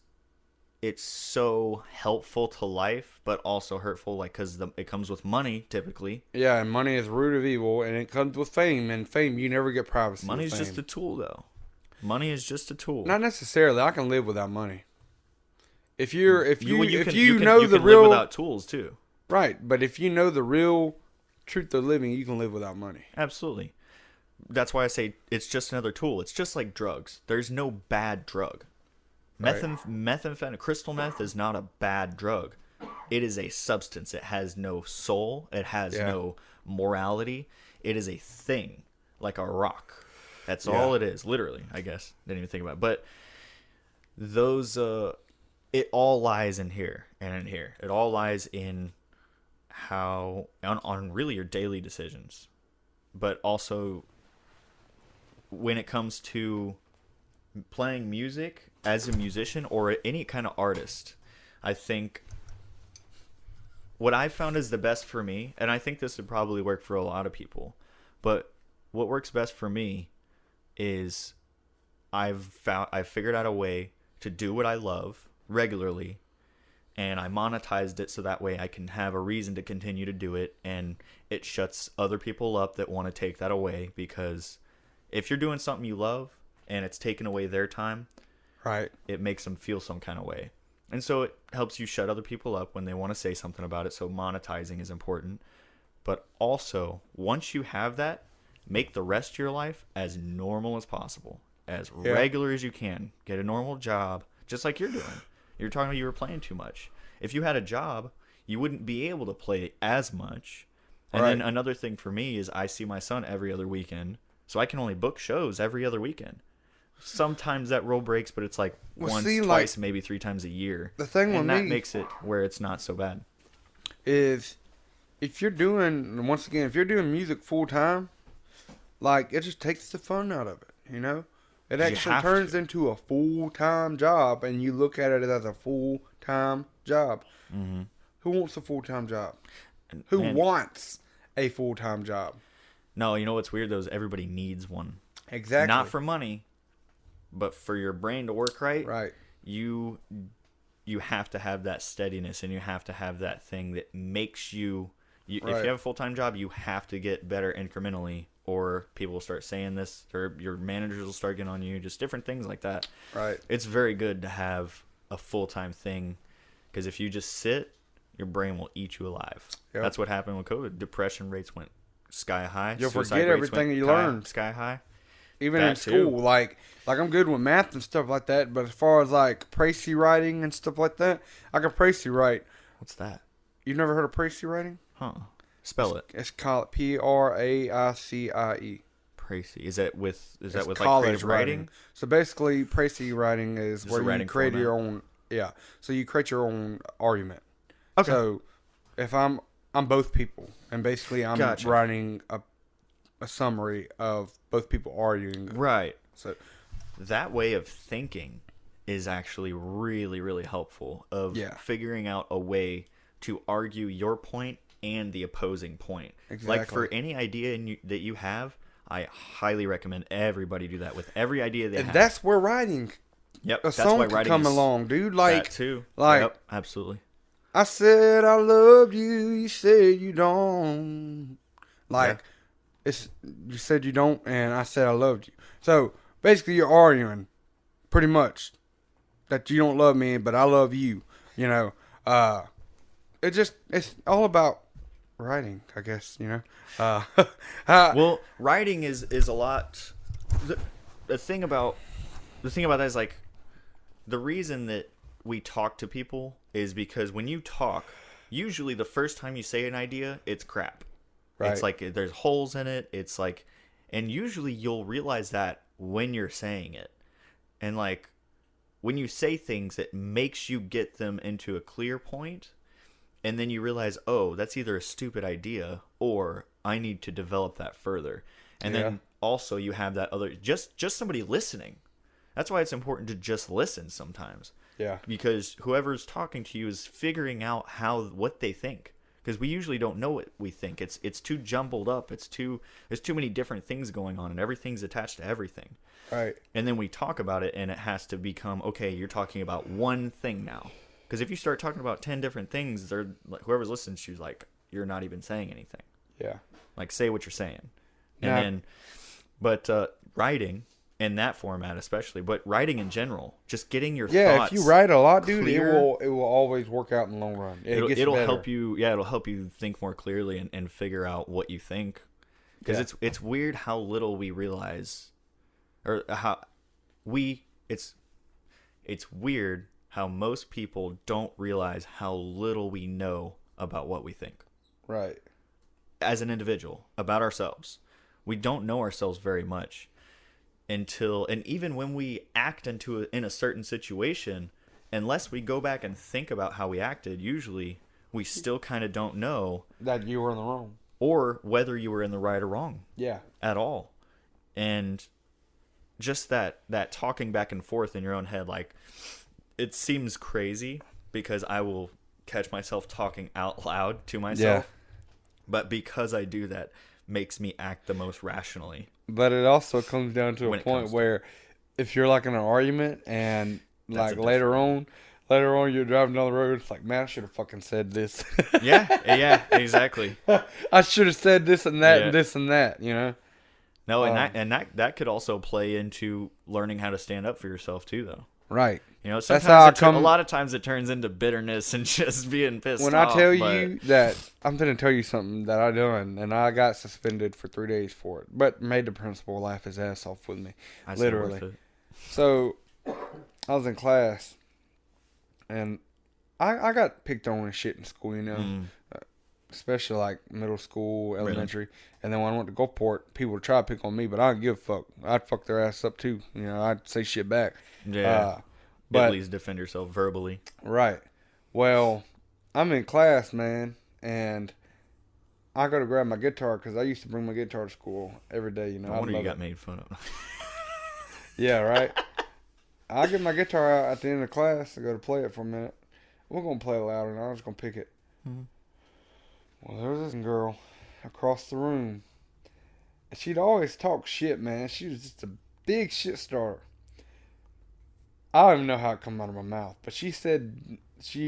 so helpful to life, but also hurtful, like because it comes with money typically. Yeah, and money is the root of evil, and it comes with fame. And fame, you never get privacy. Money's just a tool, though. Money is just a tool. Not necessarily. I can live without money. If you can know the live real without tools too. Right, but if you know the real truth of living, you can live without money. Absolutely. That's why I say it's just another tool. It's just like drugs. There's no bad drug. Methamphetamine, crystal meth is not a bad drug. It is a substance. It has no soul. It has no morality. It is a thing, like a rock. That's all it is, literally, I guess. Didn't even think about it. But those, it all lies in here and in here. It all lies in how, on really your daily decisions. But also, when it comes to playing music as a musician or any kind of artist, I think what I found is the best for me, and I think this would probably work for a lot of people, but what works best for me is I've figured out a way to do what I love regularly, and I monetized it so that way I can have a reason to continue to do it, and it shuts other people up that want to take that away, because if you're doing something you love and it's taking away their time, right, it makes them feel some kind of way. And so it helps you shut other people up when they want to say something about it. So monetizing is important. But also, once you have that, make the rest of your life as normal as possible, as regular as you can. Get a normal job, just like you're doing. You're talking about you were playing too much. If you had a job, you wouldn't be able to play as much. And then another thing for me is I see my son every other weekend, so I can only book shows every other weekend. Sometimes that rule breaks, but it's like twice, maybe 3 times a year. The thing with me, that makes it where it's not so bad. Is if you're doing, once again, if you're doing music full time, like, it just takes the fun out of it, you know? It actually turns into a full-time job, and you look at it as a full-time job. Mm-hmm. Who wants a full-time job? Who wants a full-time job? No, you know what's weird, though, is everybody needs one. Exactly. Not for money, but for your brain to work right. Right. You have to have that steadiness, and you have to have that thing that makes you... If you have a full-time job, you have to get better incrementally, or people will start saying this, or your managers will start getting on you, just different things like that. Right. It's very good to have a full-time thing, because if you just sit, your brain will eat you alive. Yep. That's what happened with COVID. Depression rates went sky high. You'll Suicide forget rates everything went you learned. sky high. Even That in school, too. like I'm good with math and stuff like that, but as far as like Précis writing and stuff like that, I can Précis write. What's that? You've never heard of Précis writing? Huh. Spell it. It's called Praicie. Précis. Is that with It's like college creative writing? So basically, Précis writing is Just where a you writing create format? your own. Yeah. So you create your own argument. Okay. So if I'm both people, and basically I'm Gotcha. writing a summary of both people arguing. Right. So That way of thinking is actually really, really helpful of Yeah. figuring out a way to argue your point and the opposing point. Like for Exactly. any idea that you have, I highly recommend everybody do that with every idea they and have. that's where writing Yep. a That's song why can writing come is along, dude. Like that too. like- Yep, absolutely. I said I loved you, you said you don't. Like it's you said you don't, and I said I loved you. So basically, you're arguing, pretty much, that you don't love me, but I love you. You know, it's all about writing, I guess. You know, Well, writing is a lot. The thing about that is like the reason that we talk to people is because when you talk, usually the first time you say an idea, it's crap. Right. It's like there's holes in it. It's like, and usually you'll realize that when you're saying it, and like when you say things, it makes you get them into a clear point, and then you realize, oh, that's either a stupid idea or I need to develop that further. And Yeah. then also you have that other just somebody listening. That's why it's important to just listen sometimes, yeah, because whoever's talking to you is figuring out what they think, because we usually don't know what we think. It's too jumbled up. There's too many different things going on, and everything's attached to everything. right, And then we talk about it, and it has to become, okay, you're talking about one thing now. Because if you start talking about 10 different things, they're like, whoever's listening to you is like, you're not even saying anything. yeah, Like, say what you're saying. And Yeah. then, but writing in that format especially, but writing in general, just getting your yeah. thoughts. If you write a lot, dude, clear. it will always work out in the long run. It gets It'll better. help you. Yeah, it'll help you think more clearly and figure out what you think. Because Yeah. it's weird how little we realize, or how it's weird how most people don't realize how little we know about what we think Right. as an individual about ourselves. We don't know ourselves very much and even when we act in a certain situation, unless we go back and think about how we acted, usually we still kind of don't know, That you were in the wrong. or whether you were in the right or wrong Yeah. at all. And just that talking back and forth in your own head, like, it seems crazy because I will catch myself talking out loud to myself. But because I do that, makes me act the most rationally. But it also comes down to When a it point comes to where if you're like in an argument and That's like a later on you're driving down the road, it's like, man, I should have fucking said this. Yeah, exactly. I should have said this and that Yeah. and this and that, you know? No, and that could also play into learning how to stand up for yourself too, though. Right. You know, That's sometimes how I a lot of times it turns into bitterness and just being pissed When off. I tell but- you that I'm going to tell you something that I done, and I got suspended for 3 days for it, but made the principal laugh his ass off with me. I say literally. worth it. So I was in class, and I got picked on and shit in school, you know, Mm. especially like middle school, elementary. And then when I went to Gulfport, people would try to pick on me, but I didn't give a fuck. I'd fuck their ass up too. You know, I'd say shit back. Yeah. But At least defend yourself verbally. right. Well, I'm in class, man, and I go to grab my guitar because I used to bring my guitar to school every day. You know, No I wonder you love got it. made fun of. Yeah, right. I get my guitar out at the end of class. I go to play it for a minute. We're gonna play it loud, and I'm just gonna pick it. Mhm. Well, there was this girl across the room. And she'd always talk shit, man. She was just a big shit starter. I don't even know how it come out of my mouth, but she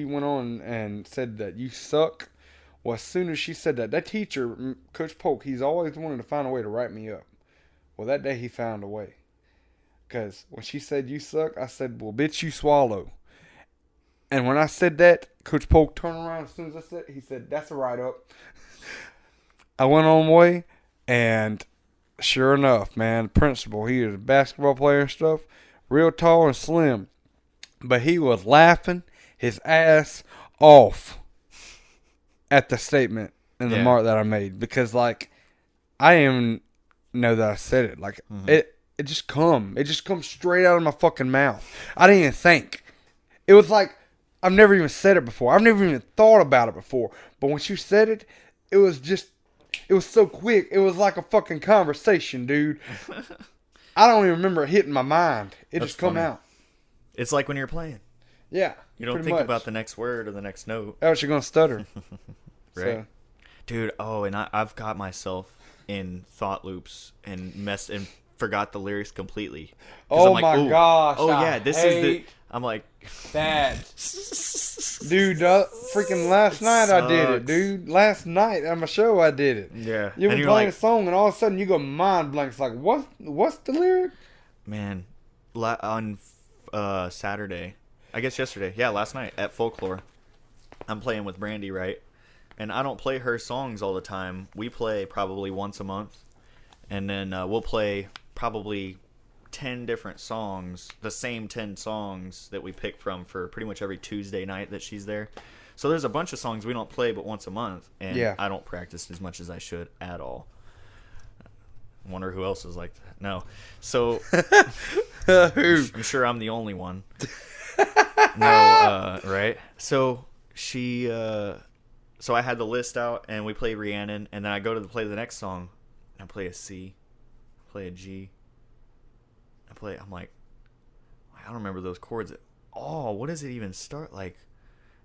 went on and said that you suck Well, as soon as she said that, that teacher, Coach Polk, he's always wanted to find a way to write me up. Well, that day he found a way. Because when she said, you suck, I said, well, bitch, you swallow. And when I said that, Coach Polk turned around as soon as I said it, he said, that's a write-up. I went on my way, and sure enough, man, the principal, he was a basketball player and stuff, real tall and slim. But he was laughing his ass off at the statement and the mark that I made. Because, like, I didn't even know that I said it. Like, it just comes straight out of my fucking mouth. I didn't even think. It was like, I've never even said it before. I've never even thought about it before. But when she said it, it was so quick. It was like a fucking conversation, dude. I don't even remember it hitting my mind. It just come out. It's like when you're playing. Yeah. You don't think about the next word or the next note. Else you're going to stutter. Right. So. Dude, and I've got myself in thought loops and forgot the lyrics completely. Oh, I'm like, my gosh. Oh, yeah, this is the... I'm like... That. Dude, freaking last night I did it, dude. Last night on my show I did it. Yeah. You were playing a song and all of a sudden you go mind blank. It's like, what's the lyric? Man, on Saturday, I guess yesterday, last night at Folklore, I'm playing with Brandy, right? And I don't play her songs all the time. We play probably once a month. And then we'll play probably 10 different songs, the same 10 songs that we pick from for pretty much every Tuesday night that she's there. So there's a bunch of songs we don't play but once a month. And I don't practice as much as I should at all. I wonder who else is like that. No. So I'm sure I'm the only one. No, right? So so I had the list out and we played Rhiannon, and then I go to play the next song and I play a C, play a G. I'm like, I don't remember those chords at all. What does it even start like?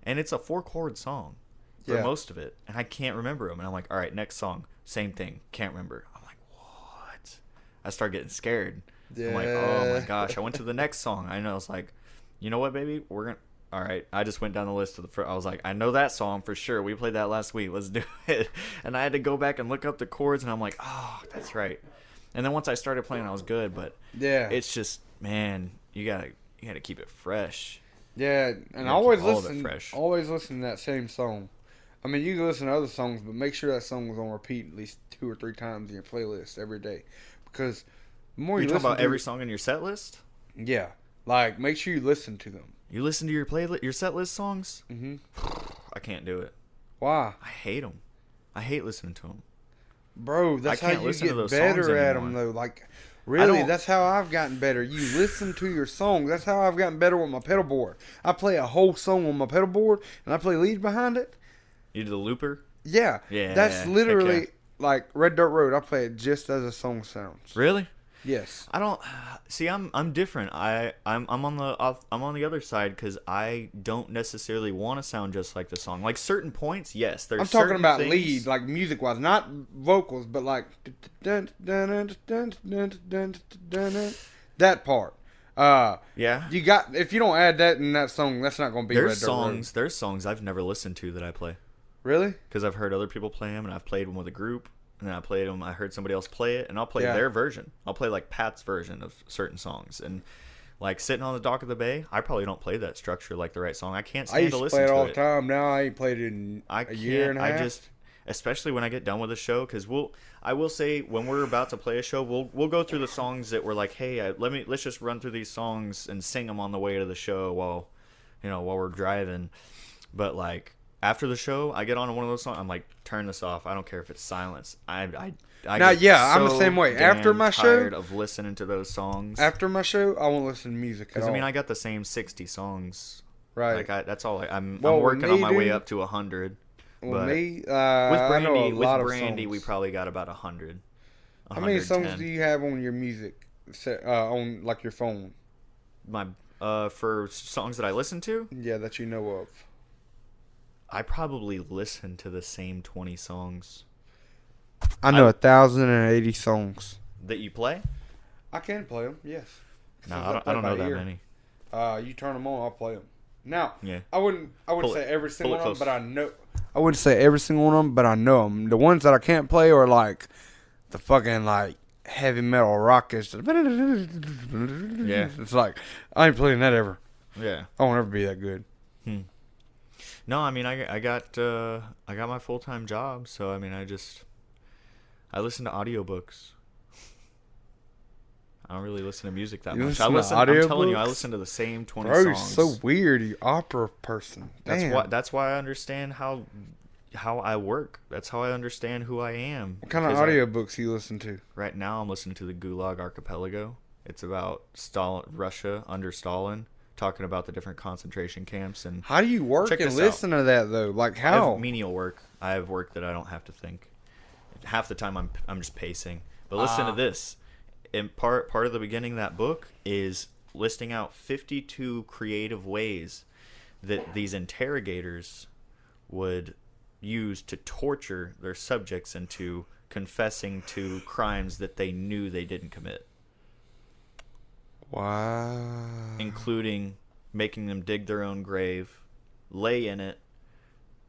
And it's a 4-chord song for most of it, and I can't remember them. And I'm like, all right, next song, same thing, can't remember. I'm like, what? I start getting scared. Yeah. I'm like, oh my gosh. I went to the next song. I was like, you know what, baby? All right. I just went down the list to the front. I was like, I know that song for sure. We played that last week. Let's do it. And I had to go back and look up the chords, and I'm like, oh, that's right. And then once I started playing, I was good. But it's just, man, you gotta keep it fresh. Yeah, and always listen to that same song. I mean, you can listen to other songs, but make sure that song was on repeat at least 2 or 3 times in your playlist every day, because the more you listen talking about every song in your set list. Yeah, like make sure you listen to them. You listen to your playlist, your set list songs. Mm-hmm. I can't do it. Why? I hate them. I hate listening to them. Bro, that's how you get better at them, though. Like, really, that's how I've gotten better. You listen to your songs. That's how I've gotten better with my pedal board. I play a whole song on my pedal board, and I play lead behind it. You do the looper? Yeah. Yeah. That's literally like Red Dirt Road. I play it just as a song sounds. Really? Yes. I don't see. I'm different. I'm on the other side because I don't necessarily want to sound just like the song. Like certain points, yes. I'm talking about lead, like music wise, not vocals, but like that part. Yeah. You got if you don't add that in that song, that's not going to be Red Dirt Road. There's songs I've never listened to that I play. Really? Because I've heard other people play them, and I've played them with a group. And then I played them. I heard somebody else play it, and I'll play their version. I'll play like Pat's version of certain songs, and like sitting on the dock of the bay, I probably don't play that structure like the right song. I can't stand to listen to it. I used to play it all the time. Now I ain't played it in a year and a half. Especially when I get done with the show, because I will say when we're about to play a show, we'll go through the songs that we're like, hey, let's just run through these songs and sing them on the way to the show while we're driving. But like. After the show, I get on one of those songs. I'm like, turn this off. I don't care if it's silence. I'm the same way. After my show, tired of listening to those songs. After my show, I won't listen to music at all. Because I got the same 60 songs. Right. Like that's all. I'm working on my way up to 100. Well, with Brandy, we probably got about 100. How many songs do you have on your music on like your phone? My for songs that I listen to? Yeah, that you know of. I probably listen to the same 20 songs. I know 1,080 songs. That you play? I can play them, yes. No, I don't know that many. You turn them on, I'll play them. Now, I wouldn't say every single one, but I wouldn't say every single one of them, but I know them. The ones that I can't play are like the fucking like heavy metal rockets. Yeah. It's like I ain't playing that ever. Yeah. I won't ever be that good. No, I mean I got my full-time job, so I mean I listen to audiobooks. I don't really listen to music that You much. listen to I'm telling you, I audiobooks? listen to the same 20 Bro, you're songs. so weird. You opera person. Damn. That's why I understand how I work. That's how I understand who I am. What kind of Because audiobooks you listen to? right now I'm listening to the Gulag Archipelago. It's about Russia under Stalin, talking about the different concentration camps and How do you work Check and this listen to that though? Like I how? have menial work. I have work that I don't have to think. Half the time I'm just pacing. But listen to this. In part of the beginning of that book is listing out 52 creative ways that these interrogators would use to torture their subjects into confessing to crimes that they knew they didn't commit, Wow. including making them dig their own grave, lay in it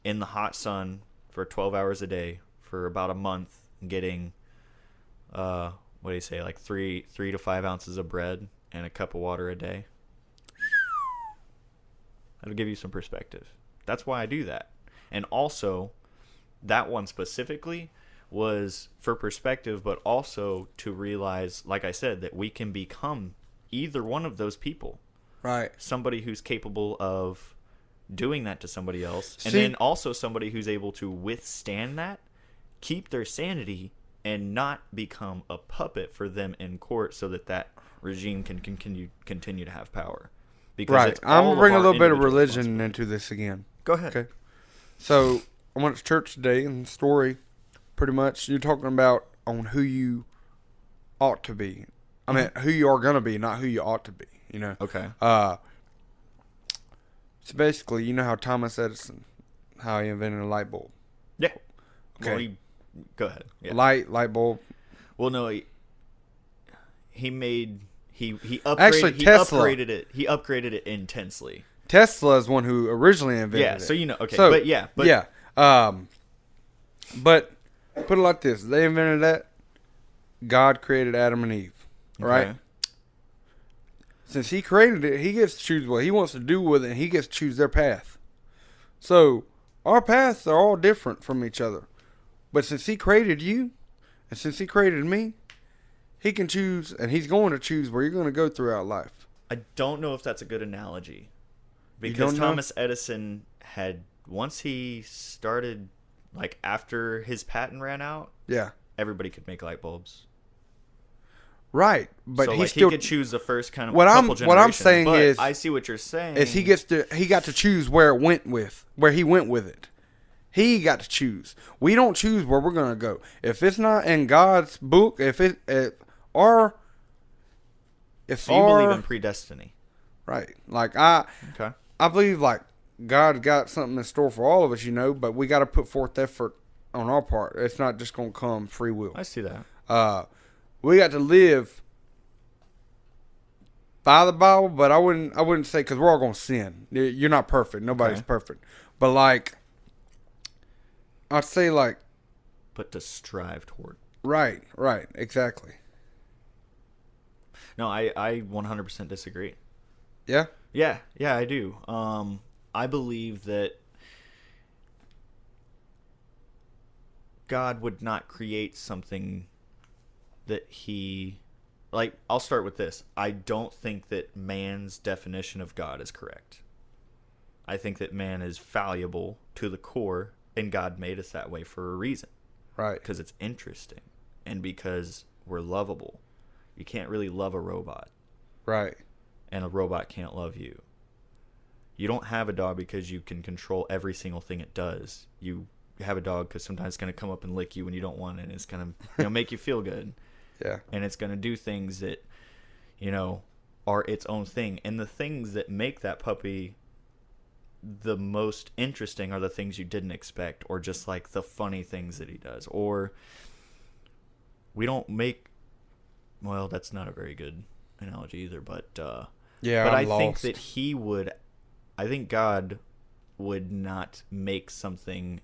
in the hot sun for 12 hours a day for about a month, getting what do you say, like 3 to 5 ounces of bread and a cup of water a day. That'll give you some perspective. That's why I do that. And also, that one specifically was for perspective, but also to realize, like I said, that we can become either one of those people. Right. Somebody who's capable of doing that to somebody else, and See- then also somebody who's able to withstand that, keep their sanity, and not become a puppet for them in court, so that regime can continue to have power. Because Right. it's I'm all gonna bring a our little bit of individual religion responsibility. into this again. Go ahead. Okay. So I went to church today, and the story, pretty much, you're talking about on who you ought to be. I mean, who you are gonna be, not who you ought to be. You know. Okay. So basically, you know how Thomas Edison, how he invented a light bulb. Yeah. Okay. Well, go ahead. Yeah. Light bulb. Well, no, he upgraded. Actually, Tesla. He upgraded it intensely. Tesla is one who originally invented Yeah. it. So you know. Okay. So, but yeah. But yeah. But put it like this: they invented that. God created Adam and Eve, right? Okay. Since He created it, He gets to choose what He wants to do with it, and He gets to choose their path. So our paths are all different from each other, but since He created you, and since He created me, He can choose, and He's going to choose where you're going to go throughout life. I don't know if that's a good analogy, You because don't know? Thomas Edison had, once he started, like after his patent ran out, Yeah, everybody could make light bulbs. right. But So he like still he could choose the first kind of What I'm- couple what I'm generations, saying but is- I see what you're saying. is he got to choose where it went with, where he went with it. He got to choose. We don't choose where we're gonna go. If it's not in God's book, if So you believe in predestiny? right, like I Okay. believe like God got something in store for all of us, you know, but we got to put forth effort on our part. It's not just gonna come free will. I see that. We got to live by the Bible, but I wouldn't say, because we're all gonna sin. You're not perfect. Nobody's Okay. perfect. But like, I'd say like, But to strive toward. right, exactly. No, I 100% disagree. Yeah, Yeah, I do. I believe that God would not create something that he, like, I'll start with this. I don't think that man's definition of God is correct. I think that man is fallible to the core, and God made us that way for a reason. right, Because it's interesting and because we're lovable. You can't really love a robot, right, and a robot can't love you. You don't have a dog because you can control every single thing it does. You have a dog because sometimes it's going to come up and lick you when you don't want it, and it's going to make you feel good. yeah, And it's going to do things that, are its own thing. And the things that make that puppy the most interesting are the things you didn't expect, or just like the funny things that he does. Or we don't make, well, that's not a very good analogy either, but yeah. but I'm I think lost. that I think God would not make something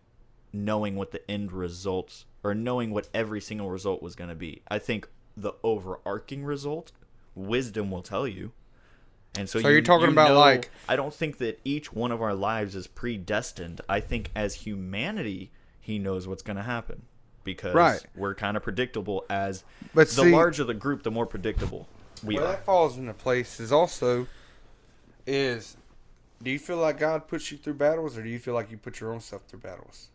knowing what the end results or knowing what every single result was going to be. I think the overarching result, wisdom will tell you. And so you're talking about like, I don't think that each one of our lives is predestined. I think as humanity, he knows what's going to happen because we're kind of predictable as the larger the group, the more predictable we are. That falls into place is do you feel like God puts you through battles, or do you feel like you put your own self through battles?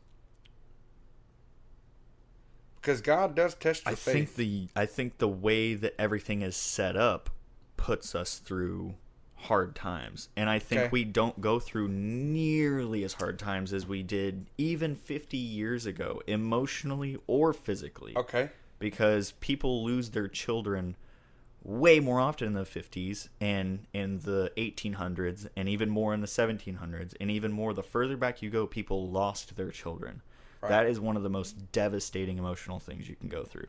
Because God does test your faith. I think the way that everything is set up puts us through hard times. And I think we don't go through nearly as hard times as we did even 50 years ago, emotionally or physically. Okay. Because people lose their children way more often in the 50s and in the 1800s and even more in the 1700s and even more the further back you go, people lost their children. Right. That is one of the most devastating emotional things you can go through.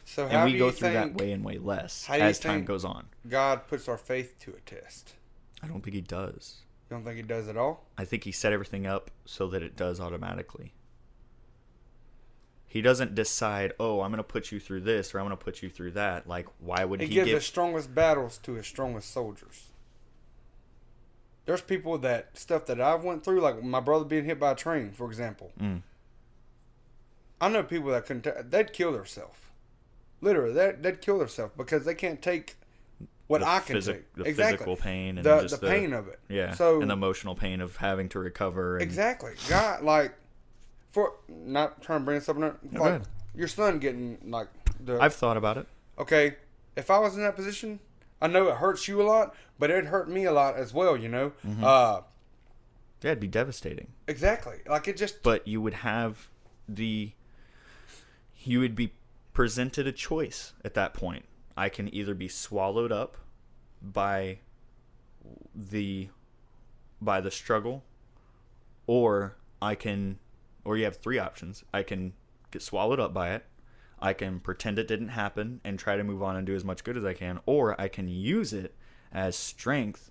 So and we go through that way and way less as time goes on. God puts our faith to a test. I don't think he does. You don't think he does at all? I think he set everything up so that it does automatically. He doesn't decide, oh, I'm going to put you through this or I'm going to put you through that. Like, why would he give the strongest battles to his strongest soldiers? There's people stuff that I've went through, like my brother being hit by a train, for example. I know people that they'd kill themselves. Literally, they'd kill themselves because they can't take what I can take. The physical pain and the pain of it. Yeah, so, and the emotional pain of having to recover. And, exactly. God, like, for not trying to bring this up, like your son getting like I've thought about it. Okay, if I was in that position, I know it hurts you a lot, but it hurt me a lot as well. You know. Mm-hmm. Yeah, it'd be devastating. Exactly. Like it just. But you would have you would be presented a choice at that point. I can either be swallowed up by the struggle, or you have three options. I can get swallowed up by it. I can pretend it didn't happen and try to move on and do as much good as I can, or I can use it as strength,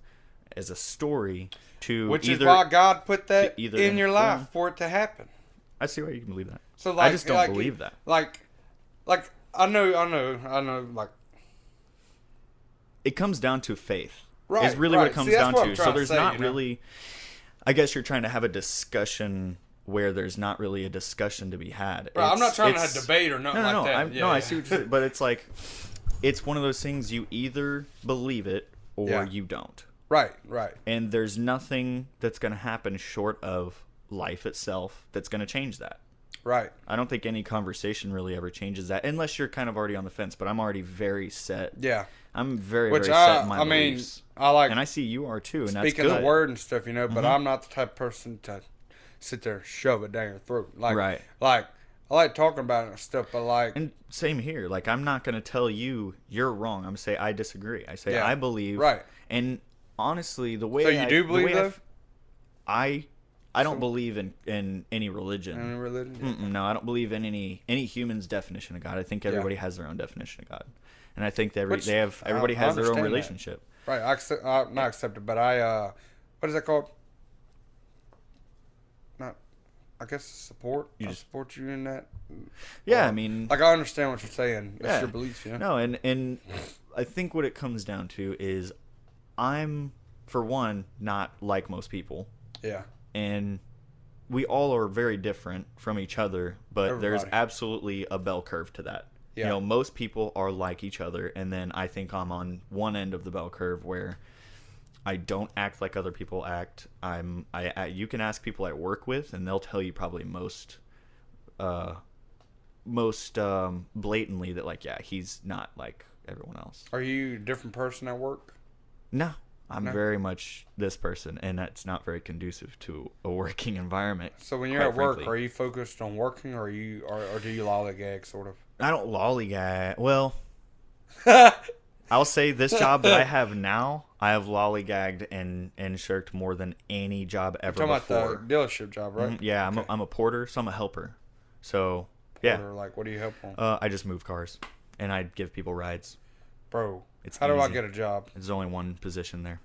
as a story to which is why God put that in your life for it to happen. I see why you can believe that. So like, I just don't believe that. Like I know. Like it comes down to faith. Right. Is really what it comes down to. So there's not really. You know? I guess you're trying to have a discussion where there's not really a discussion to be had. Right, I'm not trying to have debate or nothing like that. I see what you're saying. But it's like, it's one of those things you either believe it or you don't. Right. And there's nothing that's going to happen short of life itself that's going to change that. Right. I don't think any conversation really ever changes that unless you're kind of already on the fence, but I'm already very set. Yeah. I'm very set in my beliefs. I like. And I see you are too, and that's good. Speaking the word and stuff, you know, but I'm not the type of person to sit there and shove it down your throat. Like, right. Like, I like talking about it and stuff, but like. And same here. Like, I'm not going to tell you you're wrong. I'm going to say I disagree. I say I believe. Right. And honestly, the way So you do believe though? I don't believe in any religion. Any religion? Yeah. No, I don't believe in any human's definition of God. I think everybody has their own definition of God, and I think everybody has their own relationship. That. Right. Not accepted, but what is that called? Not, I guess support. I support you in that. Yeah, I mean, like I understand what you're saying. That's your beliefs, you know. No, and I think what it comes down to is, I'm for one not like most people. Yeah. And we all are very different from each other, but there's absolutely a bell curve to that. Yeah. You know, most people are like each other, and then I think I'm on one end of the bell curve where I don't act like other people act. You can ask people I work with, and they'll tell you probably most blatantly that, like, yeah, he's not like everyone else. Are you a different person at work? No. I'm very much this person, and that's not very conducive to a working environment. So when you're at work, are you focused on working, or do you lollygag sort of? I don't lollygag. Well, I'll say this job that I have now, I have lollygagged and shirked more than any job ever before. Talking about the dealership job, right? Mm-hmm. Yeah, okay. I'm a porter, so I'm a helper. So porter, like, what do you help on? I just move cars, and I give people rides. Bro. It's How do I easy. get a job? There's only one position there.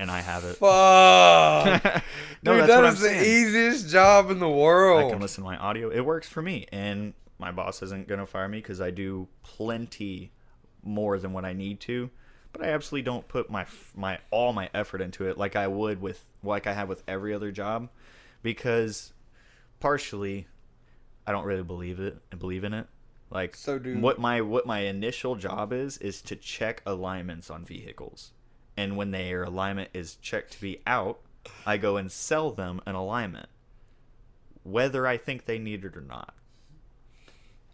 and I have it. Fuck. No, Dude, that's that what I'm is the saying. easiest job in the world. I can listen to my audio. It works for me, and my boss isn't gonna fire me because I do plenty more than what I need to. But I absolutely don't put my all my effort into it like I would with like I have with every other job, because partially I don't really believe in it. Like, So do what my initial job is to check alignments on vehicles, and when their alignment is checked to be out, I go and sell them an alignment, whether I think they need it or not.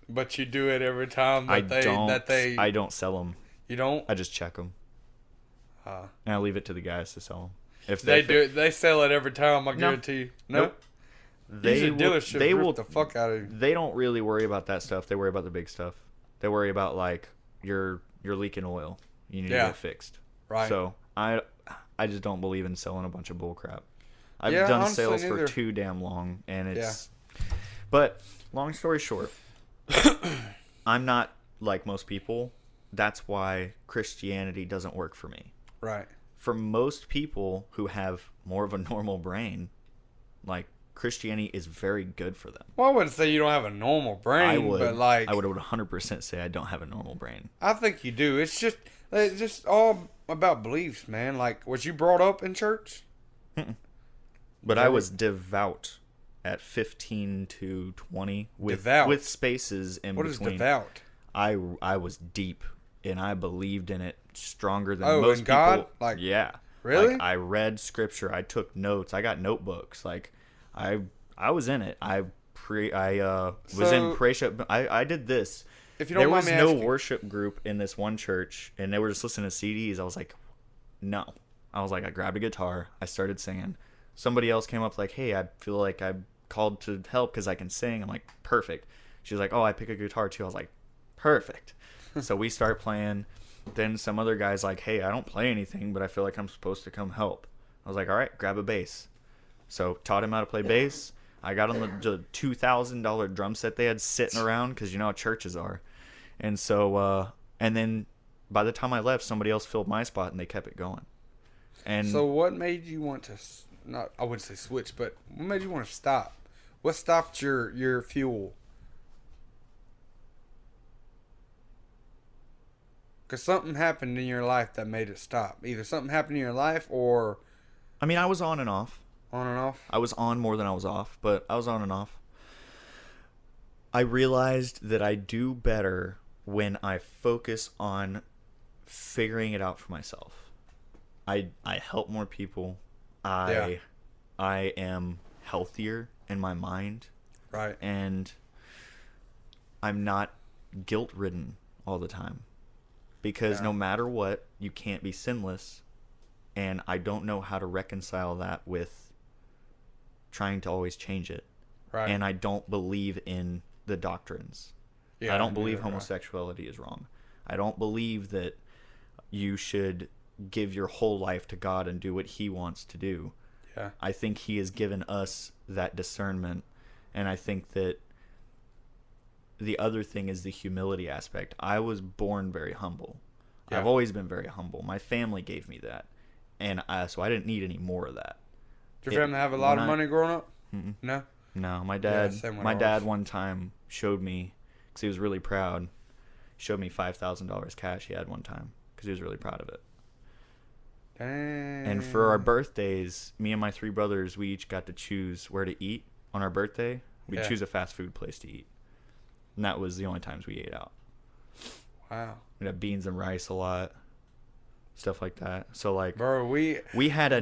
But you do it every time I that I don't sell them. you don't. I just check them, and I leave it to the guys to sell them. If They do it. They sell it every time. I guarantee you. No. Nope. They Usually will, dealerships they rip will the fuck out of you. They don't really worry about that stuff. They worry about the big stuff. They worry about, like, you're leaking oil. You need to get it fixed. Right. So I just don't believe in selling a bunch of bull crap. I've Yeah, done honestly, sales neither. for too damn long, and it's. But long story short, I'm not like most people. That's why Christianity doesn't work for me. Right. For most people who have more of a normal brain, like, Christianity is very good for them. Well, I wouldn't say you don't have a normal brain, but like I would 100% say I don't have a normal brain. I think you do. It's just all about beliefs, man. Like, was you brought up in church? But I was devout at 15 to 20 Devout? with spaces in What is between. devout? I was deep, and I believed in it stronger than Oh, most in people. God? Like, yeah. really? Like, I read scripture. I took notes. I got notebooks. Like, I was in it. was in praise. I did this. If you don't There mind was me no asking, worship group in this one church, and they were just listening to CDs. I was like, no. I was like, I grabbed a guitar. I started singing. Somebody else came up like, hey, I feel like I'm called to help because I can sing. I'm like, perfect. She was like, oh, I pick a guitar too. I was like, perfect. So we start playing. Then some other guy's like, hey, I don't play anything, but I feel like I'm supposed to come help. I was like, all right, grab a bass. So taught him how to play bass. I got on the $2,000 drum set they had sitting around, because you know how churches are. And so, and then by the time I left, somebody else filled my spot, and they kept it going. And so what made you want to not? I wouldn't say switch, but what made you want to stop? What stopped your fuel? Because something happened in your life that made it stop. Either something happened in your life or I mean, I was on and off. on and off. I was on more than I was off, but I was on and off. I realized that I do better when I focus on figuring it out for myself. I help more people. I am healthier in my mind, Right. and I'm not guilt-ridden all the time. Because no matter what, you can't be sinless, and I don't know how to reconcile that with trying to always change it. Right. And I don't believe in the doctrines. Yeah, I don't believe neither, homosexuality is wrong. I don't believe that you should give your whole life to God and do what he wants to do. Yeah. I think he has given us that discernment, and I think that the other thing is the humility aspect. I was born very humble. Yeah. I've always been very humble. My family gave me that, and so I didn't need any more of that. Did your family have a lot of when money growing up? Mm-mm. No. No, my dad. same with My dad ours. one time showed me, because he was really proud. Showed me $5,000 cash he had one time because he was really proud of it. Dang. And for our birthdays, me and my three brothers, we each got to choose where to eat on our birthday. We'd Yeah. choose a fast food place to eat, and that was the only times we ate out. Wow. We'd have beans and rice a lot, stuff like that. So like, Bro, we we had a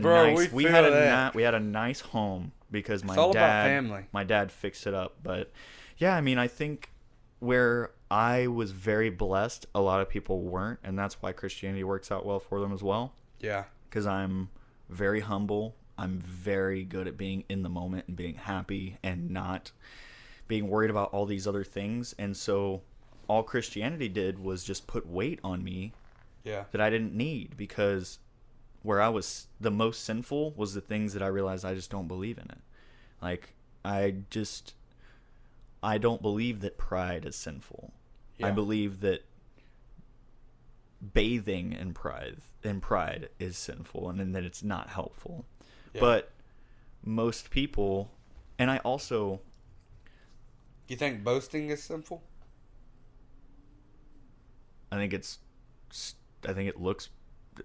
nice home because my all about dad family. my dad fixed it up. But yeah, I mean, I think where I was very blessed, a lot of people weren't, and that's why Christianity works out well for them as well. Yeah. Because I'm very humble. I'm very good at being in the moment and being happy and not being worried about all these other things. And so all Christianity did was just put weight on me Yeah. that I didn't need, because where I was the most sinful was the things that I realized I just don't believe in it. Like, I don't believe that pride is sinful. Yeah. I believe that bathing in pride is sinful, and that it's not helpful. Yeah. But most people, and I also, You think boasting is sinful? I think it looks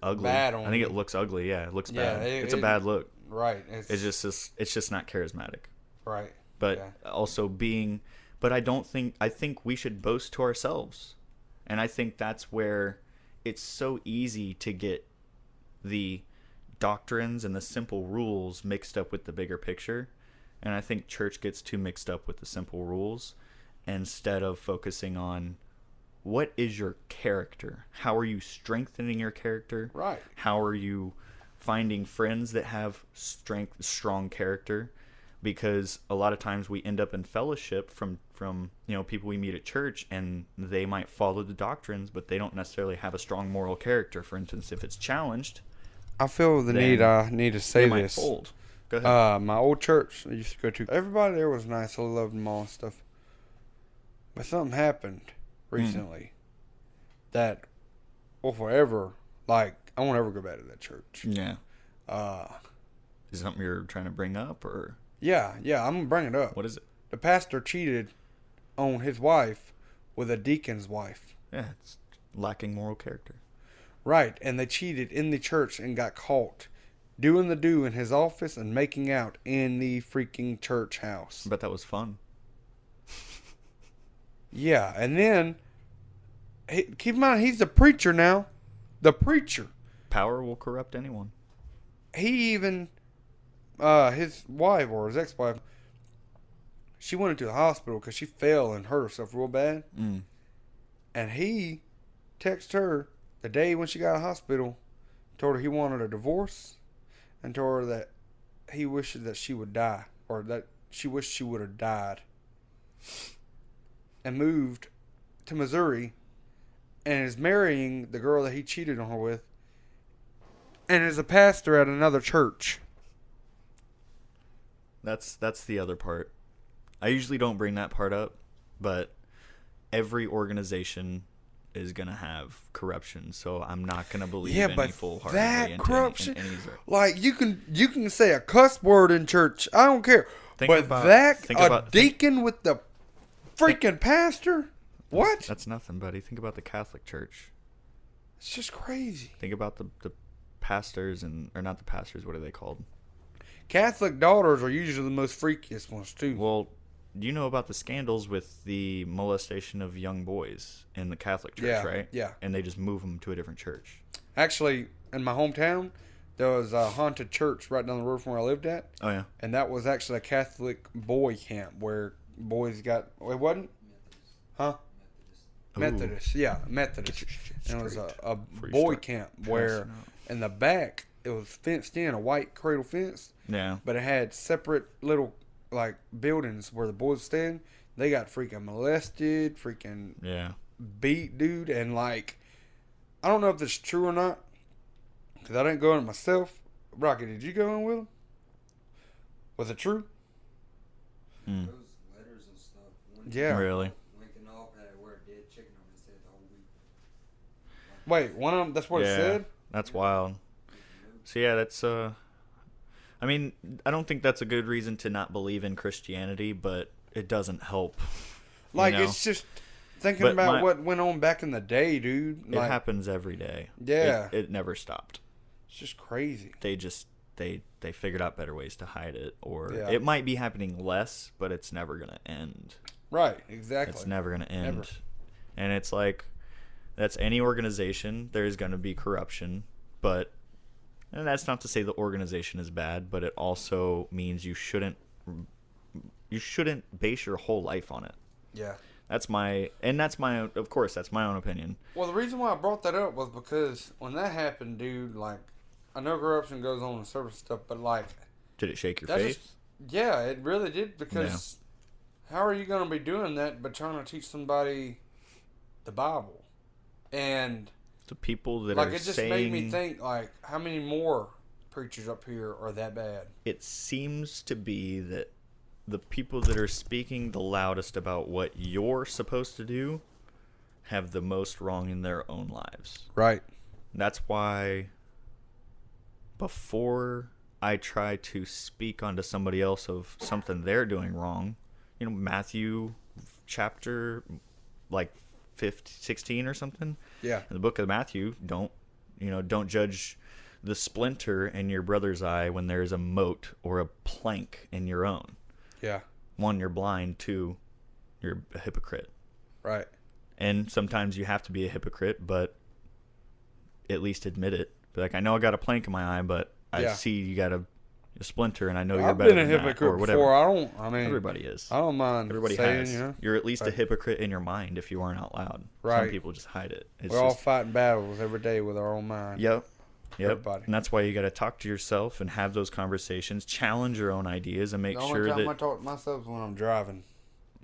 ugly. Bad I think it looks ugly. Yeah, it looks Yeah, bad. It's a bad look. Right. It's just not charismatic. right. But Yeah. also but I think we should boast to ourselves. And I think that's where it's so easy to get the doctrines and the simple rules mixed up with the bigger picture. And I think church gets too mixed up with the simple rules instead of focusing on what is your character? How are you strengthening your character? Right. How are you finding friends that have strong character? Because a lot of times we end up in fellowship from people we meet at church, and they might follow the doctrines, but they don't necessarily have a strong moral character. For instance, if it's challenged, I feel the need. I need to say they might this. fold. Go ahead. My old church I used to go to. Everybody there was nice. I loved them all and stuff. But something happened recently that will forever. Like I won't ever go back to that church. Yeah. Uh, Is it something you're trying to bring up, or yeah. I'm gonna bring it up. what is it? The pastor cheated on his wife with a deacon's wife. Yeah, it's lacking moral character. Right, and they cheated in the church and got caught doing the do in his office and making out in the freaking church house. I bet that was fun. Yeah, and then keep in mind he's the preacher now. The preacher. Power will corrupt anyone. He even his wife or his ex-wife, she went into the hospital because she fell and hurt herself real bad. And he texted her the day when she got out of hospital, told her he wanted a divorce, and told her that he wished that she would die, or that she wished she would have died, and moved to Missouri, and is marrying the girl that he cheated on her with, and is a pastor at another church. That's the other part. I usually don't bring that part up, but every organization is gonna have corruption, so I'm not gonna believe any full-heartedly that into corruption, any like you can say a cuss word in church, I don't care. Think But about- that think a about- deacon with the freaking pastor, what? That's nothing, buddy. Think about the Catholic Church. It's just crazy. Think about the pastors or not the pastors. What are they called? Catholic daughters are usually the most freakiest ones too. Well, do you know about the scandals with the molestation of young boys in the Catholic Church, Yeah, right? yeah. And they just move them to a different church. Actually, in my hometown, there was a haunted church right down the road from where I lived at, Oh yeah. and that was actually a Catholic boy camp where boys got. It wasn't? Huh? Ooh. Methodist, yeah, Methodist. And it was a Before you boy start camp where passing out. in the back it was fenced in, a white cradle fence, Yeah. but it had separate little like buildings where the boys stand. They got freaking molested, freaking Yeah. beat, dude, and like I don't know if this is true or not because I didn't go in myself. Rocky, did you go in with them? Was it true? Mm. Those letters and stuff. One Yeah. Really? Lincoln off had where a dead chicken on his head the whole week. Wait, one of them. That's what it Yeah. said. That's wild. So yeah, that's I mean, I don't think that's a good reason to not believe in Christianity, but it doesn't help. Like you know? it's just thinking But about my- what went on back in the day, dude. It Like, happens every day. Yeah. It never stopped. it's just crazy. They just they figured out better ways to hide it, or Yeah. it might be happening less, but it's never gonna end. Right, exactly. It's never gonna end. Never. And it's like that's any organization. There's gonna be corruption, but and that's not to say the organization is bad, but it also means you shouldn't base your whole life on it. Yeah. That's my own, of course, that's my own opinion. Well, the reason why I brought that up was because when that happened, dude, like, I know corruption goes on in service stuff, but like, Did it shake your That's faith? just- yeah, it really did because how are you going to be doing that but trying to teach somebody the Bible? And The people that like are it just saying, made me think like how many more preachers up here are that bad? it seems to be that the people that are speaking the loudest about what you're supposed to do have the most wrong in their own lives. Right. That's why before I try to speak onto somebody else of something they're doing wrong, Matthew chapter like 16 or something. Yeah. In the book of Matthew, don't judge the splinter in your brother's eye when there's a mote or a plank in your own. Yeah. 1, you're blind. 2, you're a hypocrite. Right. And sometimes you have to be a hypocrite, but at least admit it. Be like, I know I got a plank in my eye, but I see you got a splinter, and I know you're better than that, or I've been a hypocrite whatever. before. Everybody is. I don't mind. Everybody saying, has. You're at least a hypocrite in your mind if you aren't out loud. Right. Some people just hide it. We're all fighting battles every day with our own mind. Yep. Everybody. And that's why you got to talk to yourself and have those conversations, challenge your own ideas, and make sure that. The only time I talk to myself is when I'm driving.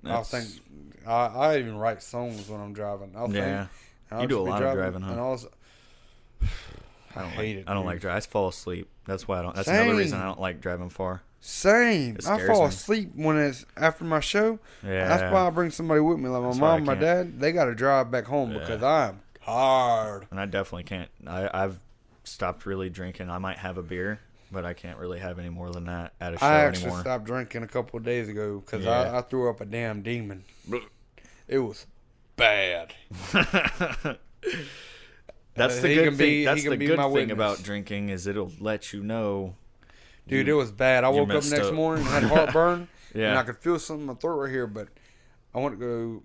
I even write songs when I'm driving. You do a lot of driving, huh? And also, I hate it. I don't like driving. I fall asleep. That's why I don't. That's Same. another reason I don't like driving far. Same. It I scares fall me. asleep when it's after my show. Yeah. That's why I bring somebody with me. Like my That's why I mom, my can't. dad, they got to drive back home because I'm tired. And I definitely can't. I've stopped really drinking. I might have a beer, but I can't really have any more than that at a show I actually anymore. stopped drinking a couple of days ago because Yeah. I threw up a damn demon. It was bad. That's the He good can thing. be- That's he can the be good my thing witness. about drinking is it'll let you know. Dude, it was bad. I you woke up messed next up. morning and had heartburn, Yeah. and I could feel something in my throat right here, but I want to go,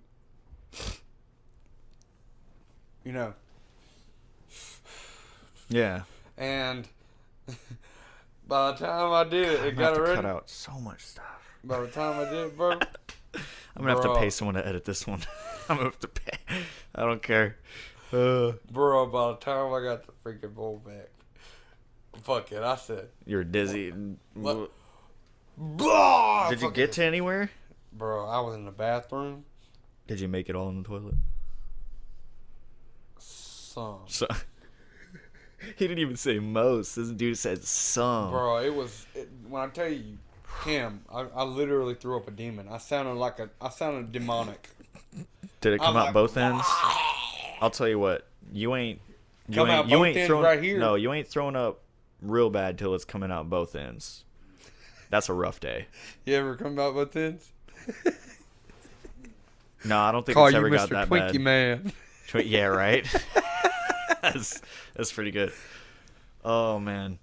Yeah. and by the time I did it, I'm it gonna got have it to ready. cut out so much stuff. By the time I did it, bro, I'm gonna have to Bro. pay someone to edit this one. I'm gonna have to pay. I don't care. bro, by the time I got the freaking bowl back, fuck it, I said, You're dizzy. What? Did you get to anywhere? Bro, I was in the bathroom. Did you make it all in the toilet? Some. So he didn't even say most. This dude said some. Bro, when I tell you, Cam, I literally threw up a demon. I sounded demonic. Did it come I'm out like, both ends? I'll tell you what. You ain't Come out both ends throwing right here. No, you ain't throwing up real bad till it's coming out both ends. That's a rough day. You ever come out both ends? No, I don't think Call it's you ever got Mr. that Twinkie bad. Man. Yeah, right. that's pretty good. Oh man,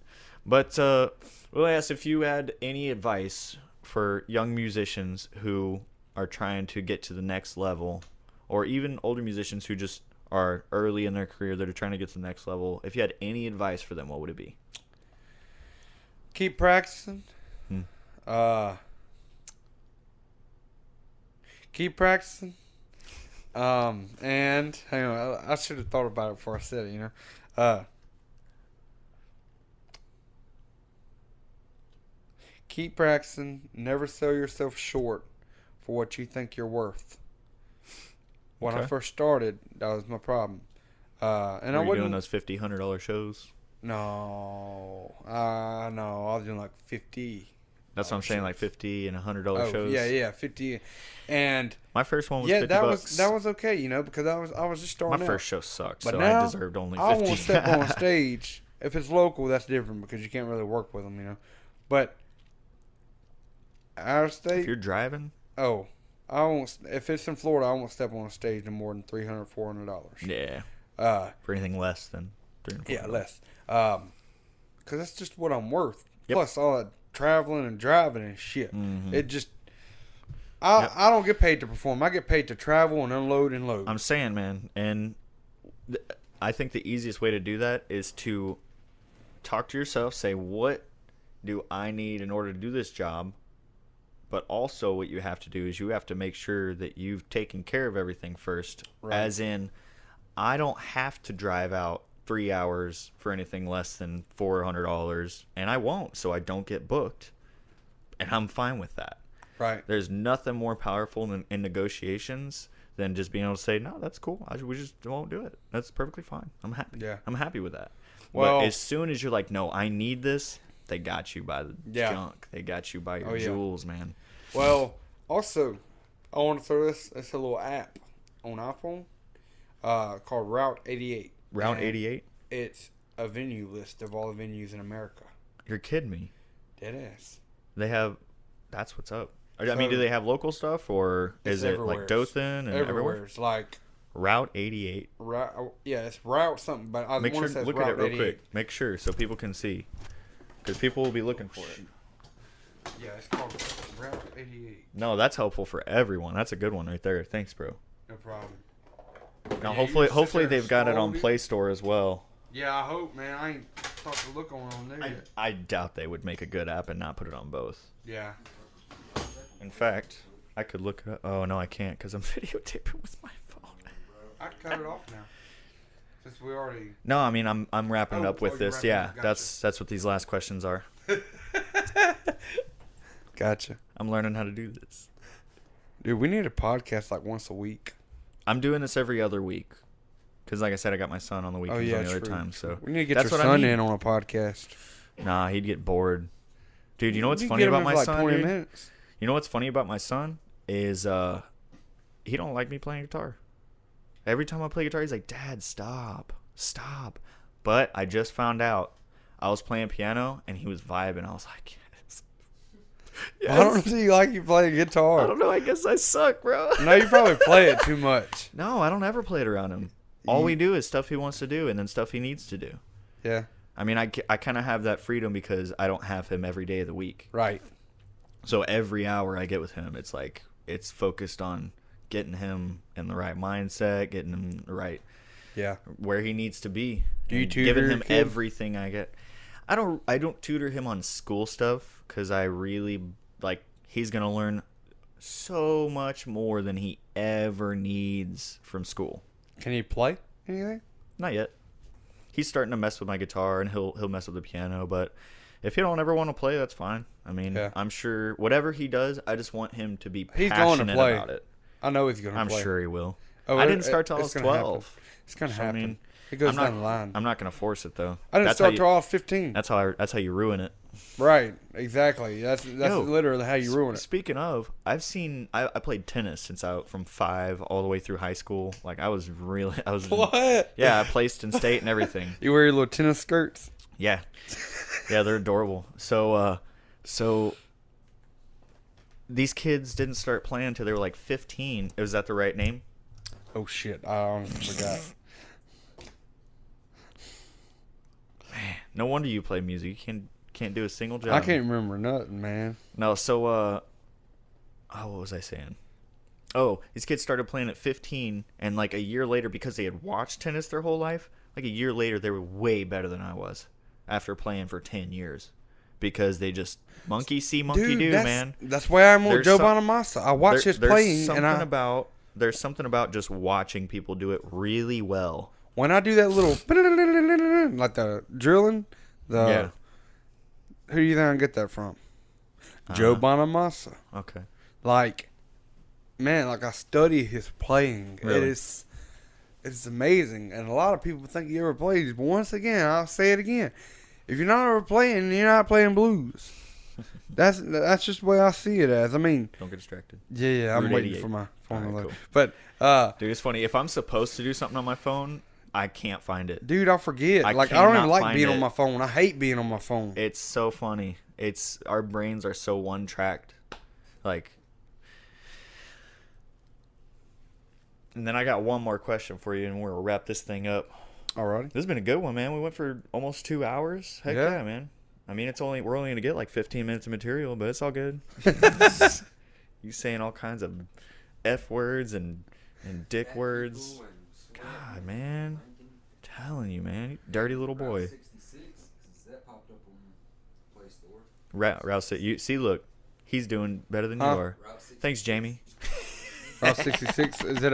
but we'll ask if you had any advice for young musicians who are trying to get to the next level, or even older musicians who just are early in their career that are trying to get to the next level. If you had any advice for them, what would it be? Keep practicing. Keep practicing. And hang on, I should have thought about it before I said it. Keep practicing. Never sell yourself short for what you think you're worth. When I Okay. first started, that was my problem. And I Were you wasn't doing those $50-$100 shows? No, no, I was doing like 50. That's what I'm saying, like $50 and $100 shows. Yeah, 50, and My first one was yeah, $50. that was okay, because I was just starting My out. first show sucked, But so now, I deserved only 50. I won't step on stage if it's local. That's different because you can't really work with them, But out of state, If you're driving, I won't. If it's in Florida, I won't step on a stage no more than $300, $400. yeah, for anything less than $300. Yeah, less. Because that's just what I'm worth. Yep. Plus all that traveling and driving and shit. Mhm. It just, I don't get paid to perform. I get paid to travel and unload and load. I'm saying, man, and I think the easiest way to do that is to talk to yourself, say, what do I need in order to do this job? But also what you have to do is you have to make sure that you've taken care of everything first. Right. As in, I don't have to drive out 3 hours for anything less than $400, and I won't, so I don't get booked. And I'm fine with that. Right. There's nothing more powerful in negotiations than just being able to say, no, that's cool. We just won't do it. That's perfectly fine. I'm happy. Yeah. I'm happy with that. Well- but as soon as you're like, no, I need this, they got you by the Yeah. junk. They got you by your Oh, yeah. jewels, man. Well, also, I want to throw this. It's a little app on iPhone. called Route 88. Route And 88? It's a venue list of all the venues in America. You're kidding me. Deadass. They have. That's what's up. I So, mean, do they have local stuff, or is it everywhere. like Dothan and Everywhere. It's like Route 88. route. Yeah, it's Route something, but I Make want sure to say it's look Route at it real 88. quick. Make sure so people can see, because people will be looking for it. Yeah, it's called Route 88. No, that's helpful for everyone. That's a good one right there. Thanks, bro. No problem. Now, Yeah, you hopefully, just sit hopefully there and they've got it on scroll, Play Store as well. Yeah, I hope, man. I ain't thought to look on there yet. I doubt they would make a good app and not put it on both. Yeah. In fact, I could look it up. Oh no, I can't because I'm videotaping with my phone. I'd cut it off now. Since we already. No, I mean I'm wrapping it Oh, up with you're this. wrapping Yeah, up. Gotcha. that's what these last questions are. Gotcha. I'm learning how to do this. Dude, we need a podcast like once a week. I'm doing this every other week. Because like I said, I got my son on the weekends on the other true. time. So We need to get that's your what I son need. in on a podcast. Nah, he'd get bored. Dude, you know what's You funny get him about in my for like son, 20 dude? minutes. You know what's funny about my son is he don't like me playing guitar. Every time I play guitar, he's like, "Dad, stop. But I just found out I was playing piano and he was vibing. I was like, yes. I don't see like you playing guitar. I don't know. I guess I suck, bro. No, you probably play it too much. No, I don't ever play it around him. All we do is stuff he wants to do and then stuff he needs to do. Yeah. I mean, I kind of have that freedom because I don't have him every day of the week. Right. So every hour I get with him, it's like it's focused on getting him in the right mindset, getting him the right Yeah. where he needs to be. Do you and tutor giving your him kid? everything I get. I don't tutor him on school stuff because I really like he's gonna learn so much more than he ever needs from school. Can you play anything? Not yet. He's starting to mess with my guitar and he'll mess with the piano, but if he don't ever want to play, that's fine. I mean, Yeah. I'm sure whatever he does, I just want him to be He's passionate going to play. about it. I know he's gonna I'm play. sure he will. Oh, I didn't start till I it's was gonna happen. 12. It's gonna So, I happen. mean, it goes I'm not, down the line. I'm not gonna force it though. I didn't That's start how till I was 15. That's how you ruin it. Right. Exactly. That's Yo, literally how you ruin it. Speaking of, I played tennis since from 5 all the way through high school. Like I was What? Yeah, I placed in state and everything. You wear your little tennis skirts? Yeah, they're adorable. So these kids didn't start playing until they were like 15. Was that the right name? Oh shit! I honestly forgot. No wonder you play music. You can't do a single job. I can't remember nothing, man. No, so what was I saying? Oh, these kids started playing at 15, and like a year later, because they had watched tennis their whole life, like a year later, they were way better than I was after playing for 10 years, because they just monkey see, monkey do, man. That's why I'm on There's Joe some- Bonamassa. I watch his There's playing, something and there's something about just watching people do it really well. when I do that little like the drilling, Yeah. who do you think I get that from? Joe Bonamassa. Okay. Like, man, like I study his playing. Really? It's amazing, and a lot of people think he ever plays. But once again, I'll say it again: if you're not ever playing, you're not playing blues. That's just the way I see it as. I mean, Don't get distracted. yeah, I'm Route waiting 88. for my phone to Alright, load. cool. But Dude, it's funny. If I'm supposed to do something on my phone, I can't find it. dude, I forget. I I don't even cannot like find being it. on my phone. I hate being on my phone. It's so funny. Our brains are so one-tracked. Like, and then I got one more question for you, and we'll wrap this thing up. Alrighty. This has been a good one, man. We went for almost 2 hours. Heck Yeah. yeah, man. I mean, we're only gonna get like 15 minutes of material, but it's all good. You saying all kinds of F words and dick words. God, man. Telling you, man. You dirty little boy. 66, since that popped up on Play Store. Route 6. You see, look, he's doing better than you Huh? are. Route 66. Thanks, Jamie. Route 66. Is it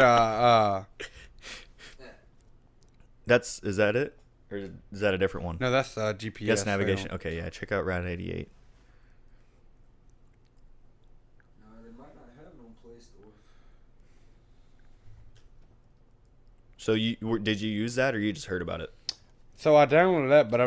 Is that it? Or is that a different one? No, that's GPS. Yes, navigation. They Okay, yeah. Check out Route 88. No, they might not have it on Play Store. So did you use that, or you just heard about it? So I downloaded that, but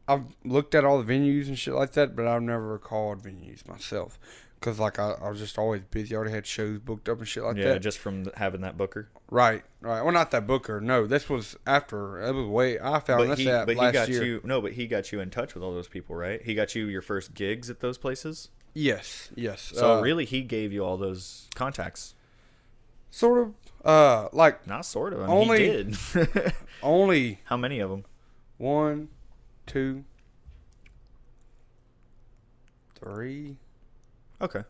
I've looked at all the venues and shit like that, but I've never called venues myself. Because, like, I was just always busy. I already had shows booked up and shit like Yeah, that. just from having that booker. Right. Well, not that Booker. No, this was after. It was way. I found this app But he last got year. you. No, but he got you in touch with all those people, right? He got you your first gigs at those places. Yes. So really, he gave you all those contacts. Sort of. Like, Not sort of. I mean, Only- he did. only How many of them? 1, 2, 3. Okay.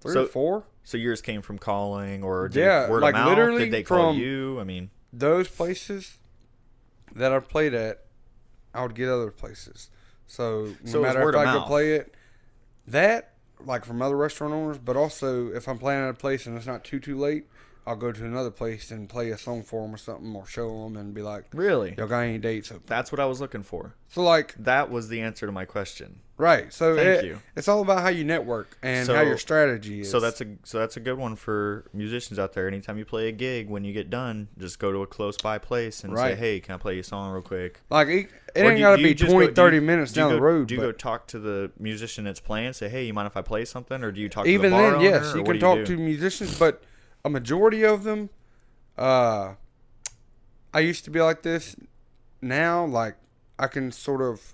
3 So- or 4. So yours came from calling, or did Yeah, it word like of mouth? literally Did they call from- you? I mean, Those places that I played at, I would get other places. So So it no was matter word if of I go mouth. play it, that like from other restaurant owners, but also if I'm playing at a place and it's not too late, I'll go to another place and play a song for them or something, or show them and be like, really, "Y'all got any dates open?" that's what I was looking for. So like, That was the answer to my question. right? So Thank you. it's all about how you network and how So- your strategy is. So that's a good one for musicians out there. Anytime you play a gig, when you get done, just go to a close by place and say, Right. "Hey, can I play you a song real quick?" like it Or ain't do- gotta do you be just 20, go- do 30 you- minutes do you down the go- road. Do you but go talk to the musician that's playing? Say, "Hey, you mind if I play something?" Or do you talk even to the bar then, owner? yes, or you what can do you talk do? to musicians, but a majority of them, I used to be like this. Now, like, I can sort of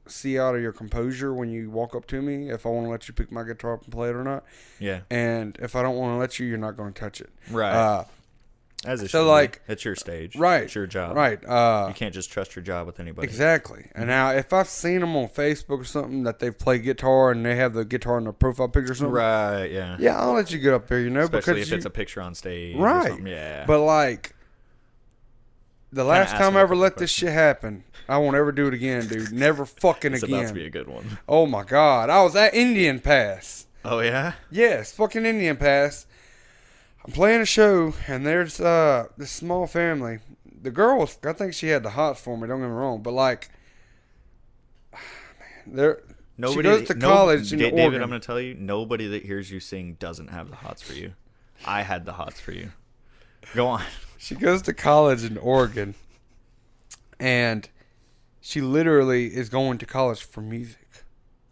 see out of your composure when you walk up to me if I want to let you pick my guitar up and play it or not. Yeah, And if I don't want to let you, you're not going to touch it. right. As it so, should be. like- It's your stage. Right. It's your job. Right. You can't just trust your job with anybody. Exactly. And now, if I've seen them on Facebook or something that they've played guitar and they have the guitar in their profile picture or something, Right. Yeah. yeah, I'll let you get up there, Especially because if you, it's a picture on stage. Or Right. something. Yeah. But like, the last asking time a I ever couple let this shit happen, I won't ever do it again, dude. Never fucking it's about to be again. a good one. Oh my god, I was at Indian Pass. Oh yeah. Yes, fucking Indian Pass. I'm playing a show, and there's this small family. The girl was, I think she had the hots for me. Don't get me wrong, but like, man, she goes to college in David, Oregon. I'm going to tell you, nobody that hears you sing doesn't have the hots for you. I had the hots for you. Go on. She goes to college in Oregon, and she literally is going to college for music.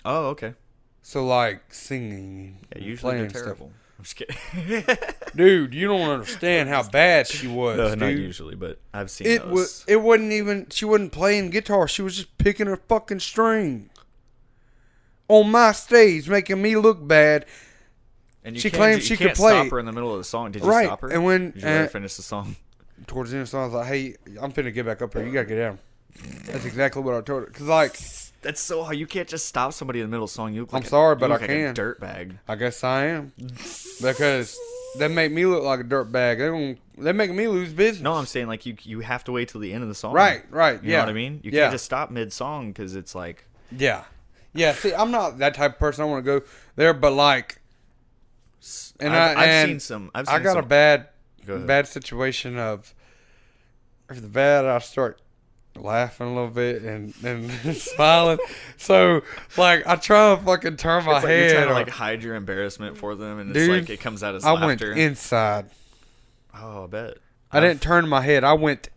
Oh, okay. So like singing, Yeah, and usually they're playing stuff. terrible. I'm just kidding. Dude, you don't understand how bad she was, No, dude. not usually, but I've seen It those. was. It wasn't even. She wasn't playing guitar. She was just picking her fucking string on my stage, making me look bad. And you she can't, claimed you she can't could play. stop her in the middle of the song. Did you Right, stop her? and when- Did you let her finish the song? Towards the end of the song, I was like, "Hey, I'm finna get back up here. You gotta get down." That's exactly what I told her. Cause like, That's so hard. You can't just stop somebody in the middle of the song. You look like I'm sorry, but you look I like can. a dirtbag. I guess I am, because they make me look like a dirtbag. They make me lose business. No, I'm saying like you have to wait till the end of the song. Right. You Yeah. know what I mean? You Yeah. can't just stop mid song because it's like Yeah. Yeah. See, I'm not that type of person. I want to go there, but like, and I've seen some. I've seen I got some, a bad Go ahead. bad situation of if the bad I start laughing a little bit and smiling. So like I try to fucking turn my It's like you're head. trying to or- like hide your embarrassment for them, and it's Dude, like it comes out as I went laughter. inside. Oh, I bet. I didn't turn my head. I went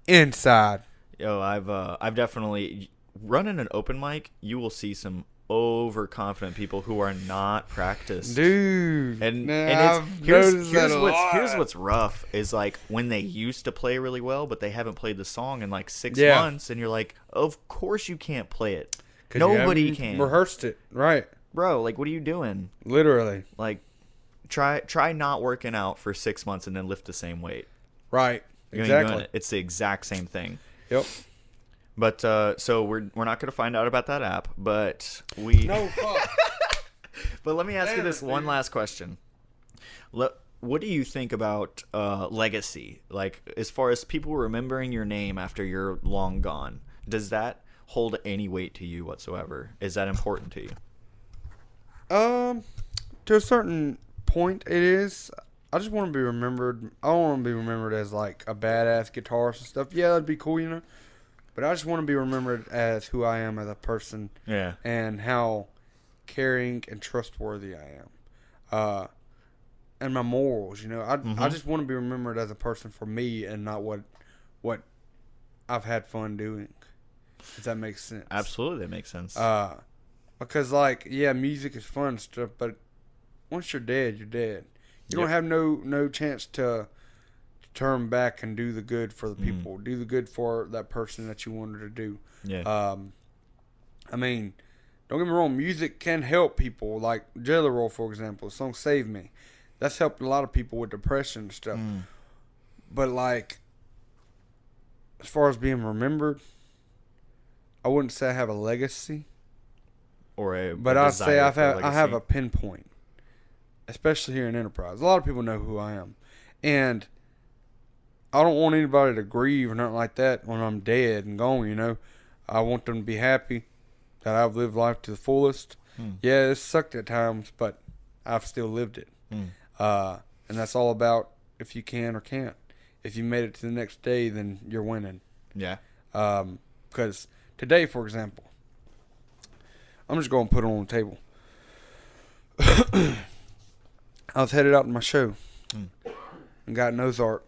inside. I've definitely running an open mic. You will see some overconfident people who are not practiced. Dude. And, nah, and I've it's, noticed that a here's lot. what's rough is like when they used to play really well, but they haven't played the song in like 6 Yeah. months, and you're like, of course you can't play it. 'Cause you Nobody haven't can, rehearsed it. Right. bro. Like, what are you doing? Literally. Like, try not working out for 6 months and then lift the same weight. Right. You ain't doing Exactly. it. It's the exact same thing. Yep. But so we're not gonna find out about that app, but we. No fuck. But let me ask you Damn this it, one dude. last question. What do you think about legacy? Like, as far as people remembering your name after you're long gone, does that hold any weight to you whatsoever? Is that important to you? To a certain point, it is. I just want to be remembered. I don't want to be remembered as like a badass guitarist and stuff. Yeah, that'd be cool, you know. But I just want to be remembered as who I am as a person Yeah. and how caring and trustworthy I am. And my morals, you know. I just want to be remembered as a person for me and not what I've had fun doing. If that makes sense. Absolutely, that makes sense. Because, like, yeah, music is fun and stuff, but once you're dead, you're dead. You don't Yep. have no chance to turn back and do the good for the Mhm. people, do the good for that person that you wanted to do. Yeah. I mean, don't get me wrong, music can help people. Like Jelly Roll, for example, the song "Save Me," that's helped a lot of people with depression and stuff. Mm. But like, as far as being remembered, I wouldn't say I have a legacy, Or a but a I'd say desire for I have a legacy. pinpoint, especially here in Enterprise. A lot of people know who I am, and I don't want anybody to grieve or nothing like that when I'm dead and gone. I want them to be happy that I've lived life to the fullest. Mm. Yeah, it sucked at times, but I've still lived it. Mm. And that's all about if you can or can't. If you made it to the next day, then you're winning. Yeah. Because today, for example, I'm just going to put it on the table. I was headed out to my show Mm. and got in Ozark,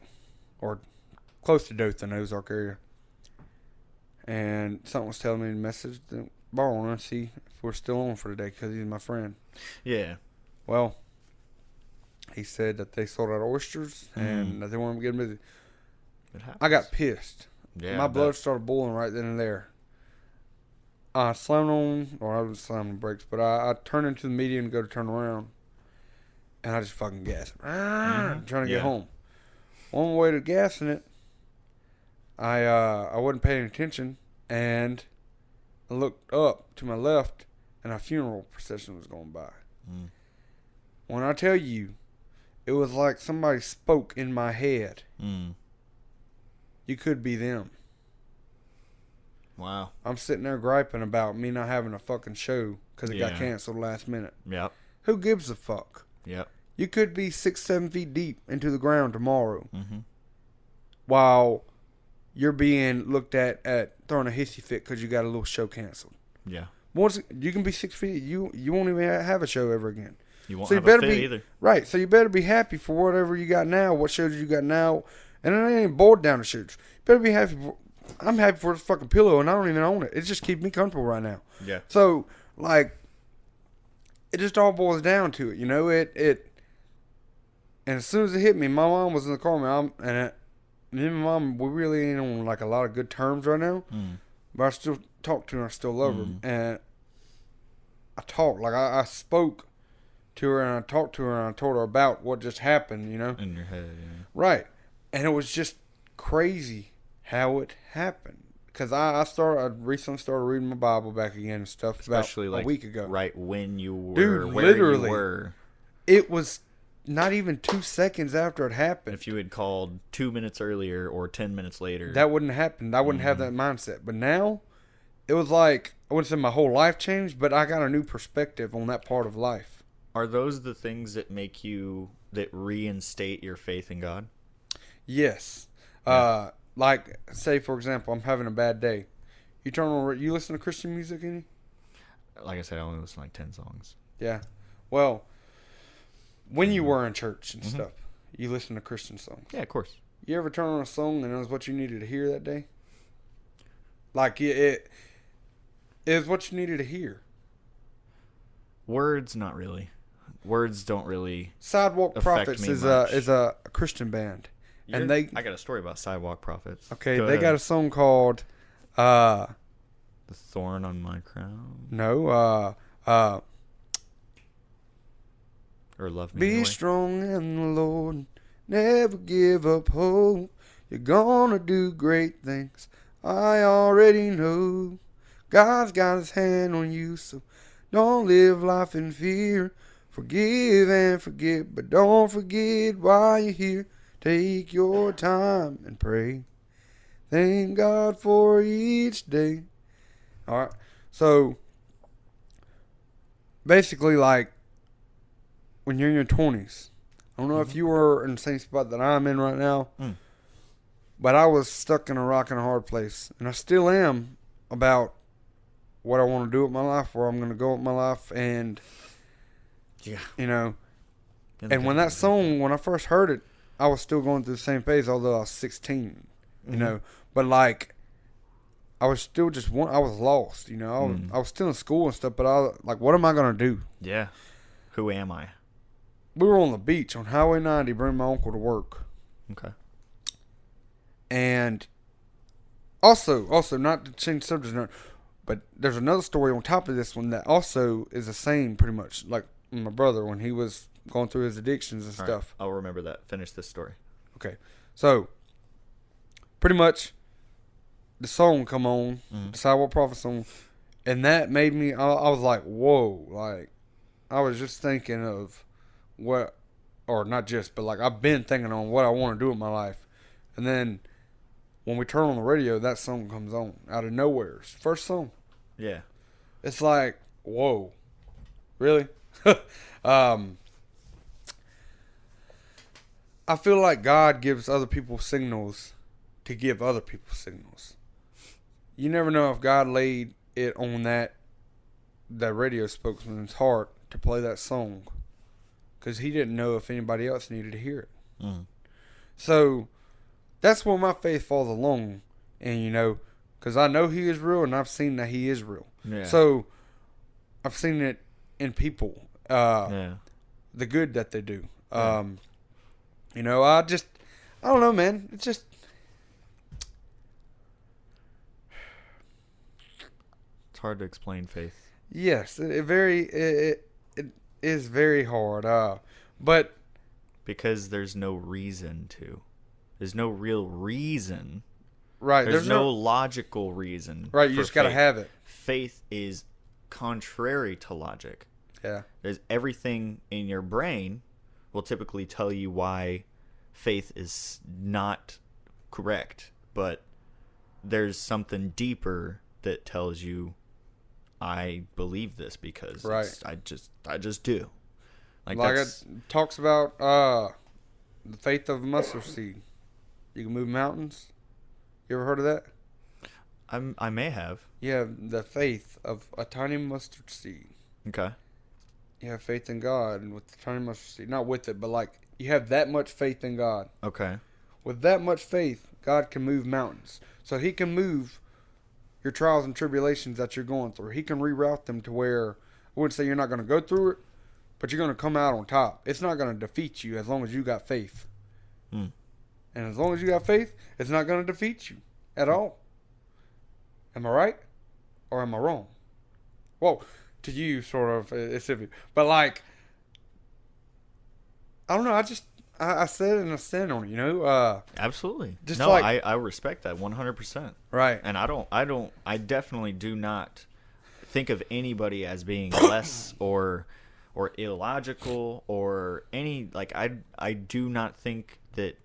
or close to Dothan, Ozark area. And something was telling me to message the bar owner and see if we're still on for today because he's my friend. Yeah. Well, he said that they sold out oysters and that they wanted to get busy. It happens. I got pissed. Yeah. My I blood bet. started boiling right then and there. I slammed on, or I was slamming the brakes, but I turned into the median to go to turn around. And I just fucking gasped. Trying to get Yeah. home. On the way to gassing it, I wasn't paying attention, and I looked up to my left, and a funeral procession was going by. Mm. When I tell you, it was like somebody spoke in my head. Mm. You could be them. Wow. I'm sitting there griping about me not having a fucking show because it got Yeah. canceled last minute. Yep. Who gives a fuck? Yep. You could be 6-7 feet deep into the ground tomorrow Mm-hmm. while you're being looked at throwing a hissy fit because you got a little show canceled. Yeah. Once you can be 6 feet, you won't even have a show ever again. You won't So you have better a fit be- either. Right, so you better be happy for whatever you got now, what shows you got now, and it ain't bored down the shoots. You better be happy for. I'm happy for this fucking pillow, and I don't even own it. It just keeps me comfortable right now. Yeah. So, like, it just all boils down to it, And as soon as it hit me, my mom was in the car, me and my mom, we really ain't on like a lot of good terms right now. Mm. But I still talk to her, I still love her, and I talked like I spoke to her, and I talked to her, and I told her about what just happened, In your head. Yeah. Right, and it was just crazy how it happened. Because I recently started reading my Bible back again and stuff. Especially about like a week ago. right when you were, Dude, where literally. you were. It was not even 2 seconds after it happened. If you had called 2 minutes earlier or 10 minutes later, That wouldn't happen. I wouldn't have that mindset. But now, it was like, I wouldn't say my whole life changed, but I got a new perspective on that part of life. are those the things that make you that reinstate your faith in God? Yes. Yeah. Like, say, for example, I'm having a bad day. You listen to Christian music any? Like I said, I only listen to like 10 songs. Yeah. Well, when you were in church and stuff, you listen to Christian songs. Yeah, of course. You ever turn on a song and it was what you needed to hear that day? Like, it is what you needed to hear. Words, not really. Words don't really. Sidewalk Affect Prophets me is much. a Christian band. And I got a story about Sidewalk Prophets. Okay, Go they ahead. got a song called The Thorn on My Crown. Or Love Me Be Anyway. strong in the Lord, never give up hope. You're gonna do great things, I already know. God's got his hand on you, so don't live life in fear. Forgive and forget, but don't forget why you're here. Take your time and pray. Thank God for each day. Alright, so basically, like, when you're in your 20s, I don't know if you were in the same spot that I'm in right now, but I was stuck in a rock and a hard place, and I still am about what I want to do with my life, where I'm going to go with my life, and Yeah. and when that song, when I first heard it, I was still going through the same phase, although I was 16, but like, I was still just I was lost, you know. I was still in school and stuff, but what am I gonna do? Yeah. Who am I? We were on the beach on Highway 90, bringing my uncle to work, Okay. and also not to change subject, but there's another story on top of this one that also is the same, pretty much like my brother when he was going through his addictions and All stuff. right. I'll remember that. Finish this story. Okay, so pretty much the song come on, the Sidewalk Prophet song, and that made me. I was like, whoa! Like I was just thinking of what, or not just, but like I've been thinking on what I want to do with my life, and then when we turn on the radio, that song comes on out of nowhere. It's the first song. Yeah. It's like, whoa, really? I feel like God gives other people signals to give other people signals. You never know if God laid it on that radio spokesman's heart to play that song, because he didn't know if anybody else needed to hear it. Mm. So that's where my faith falls along, and you know, because I know he is real, and I've seen that he is real. Yeah. So I've seen it in people, Yeah. the good that they do. Yeah. You know, I don't know, man. It's just, It's hard to explain faith. yes, it is very hard. But Because there's no reason to. There's no real reason. right, There's no logical reason. right. You for just gotta faith. have it. Faith is contrary to logic. Yeah, There's everything in your brain will typically tell you why faith is not correct, but there's something deeper that tells you I believe this because Right. I just do. like that's it talks about the faith of a mustard seed. You can move mountains. You ever heard of that? I may have. Yeah, the faith of a tiny mustard seed. Okay. You have faith in God, and with the tiny mustard seed, not with it, but like you have that much faith in God. Okay. With that much faith, God can move mountains. So He can move your trials and tribulations that you're going through. He can reroute them to where, I wouldn't say you're not going to go through it, but you're going to come out on top. It's not going to defeat you as long as you got faith. Hmm. And as long as you got faith, it's not going to defeat you at all. Am I right? Or am I wrong? Well, to you, sort of, it's iffy. But like, I don't know. I said it and I stand on it, you know? Absolutely. Just no, like- I respect that 100%. Right. And I definitely do not think of anybody as being less or illogical or any, like, I do not think that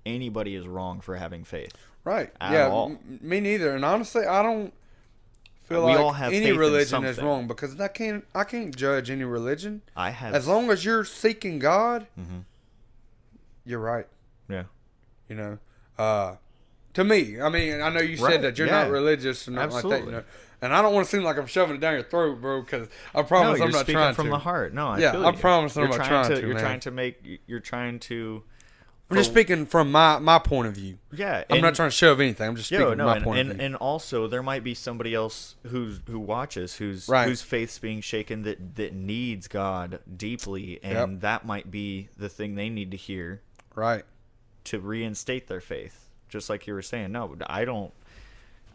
anybody is wrong for having faith. Right. At yeah. all. Me neither. And honestly, I don't feel We like all have any faith in religion is something. wrong, because I can't judge any religion. I have. As long as you're seeking God, Mhm. you're right. Yeah. You know. To me, I mean, I know you Right, said that you're yeah. not religious or nothing like that. You Absolutely. know. And I don't want to seem like I'm shoving it down your throat, bro, because I promise No, I'm you're not speaking trying from to. the heart. No, I Yeah, feel I you. promise I'm You're not trying to, You're man. trying to make. You're trying to. I'm just speaking from my point of view. Yeah. I'm not trying to shove anything. I'm just speaking from my point of view. And also there might be somebody else who watches whose Right. whose faith's being shaken that needs God deeply, and Yep. that might be the thing they need to hear Right. to reinstate their faith. Just like you were saying. No,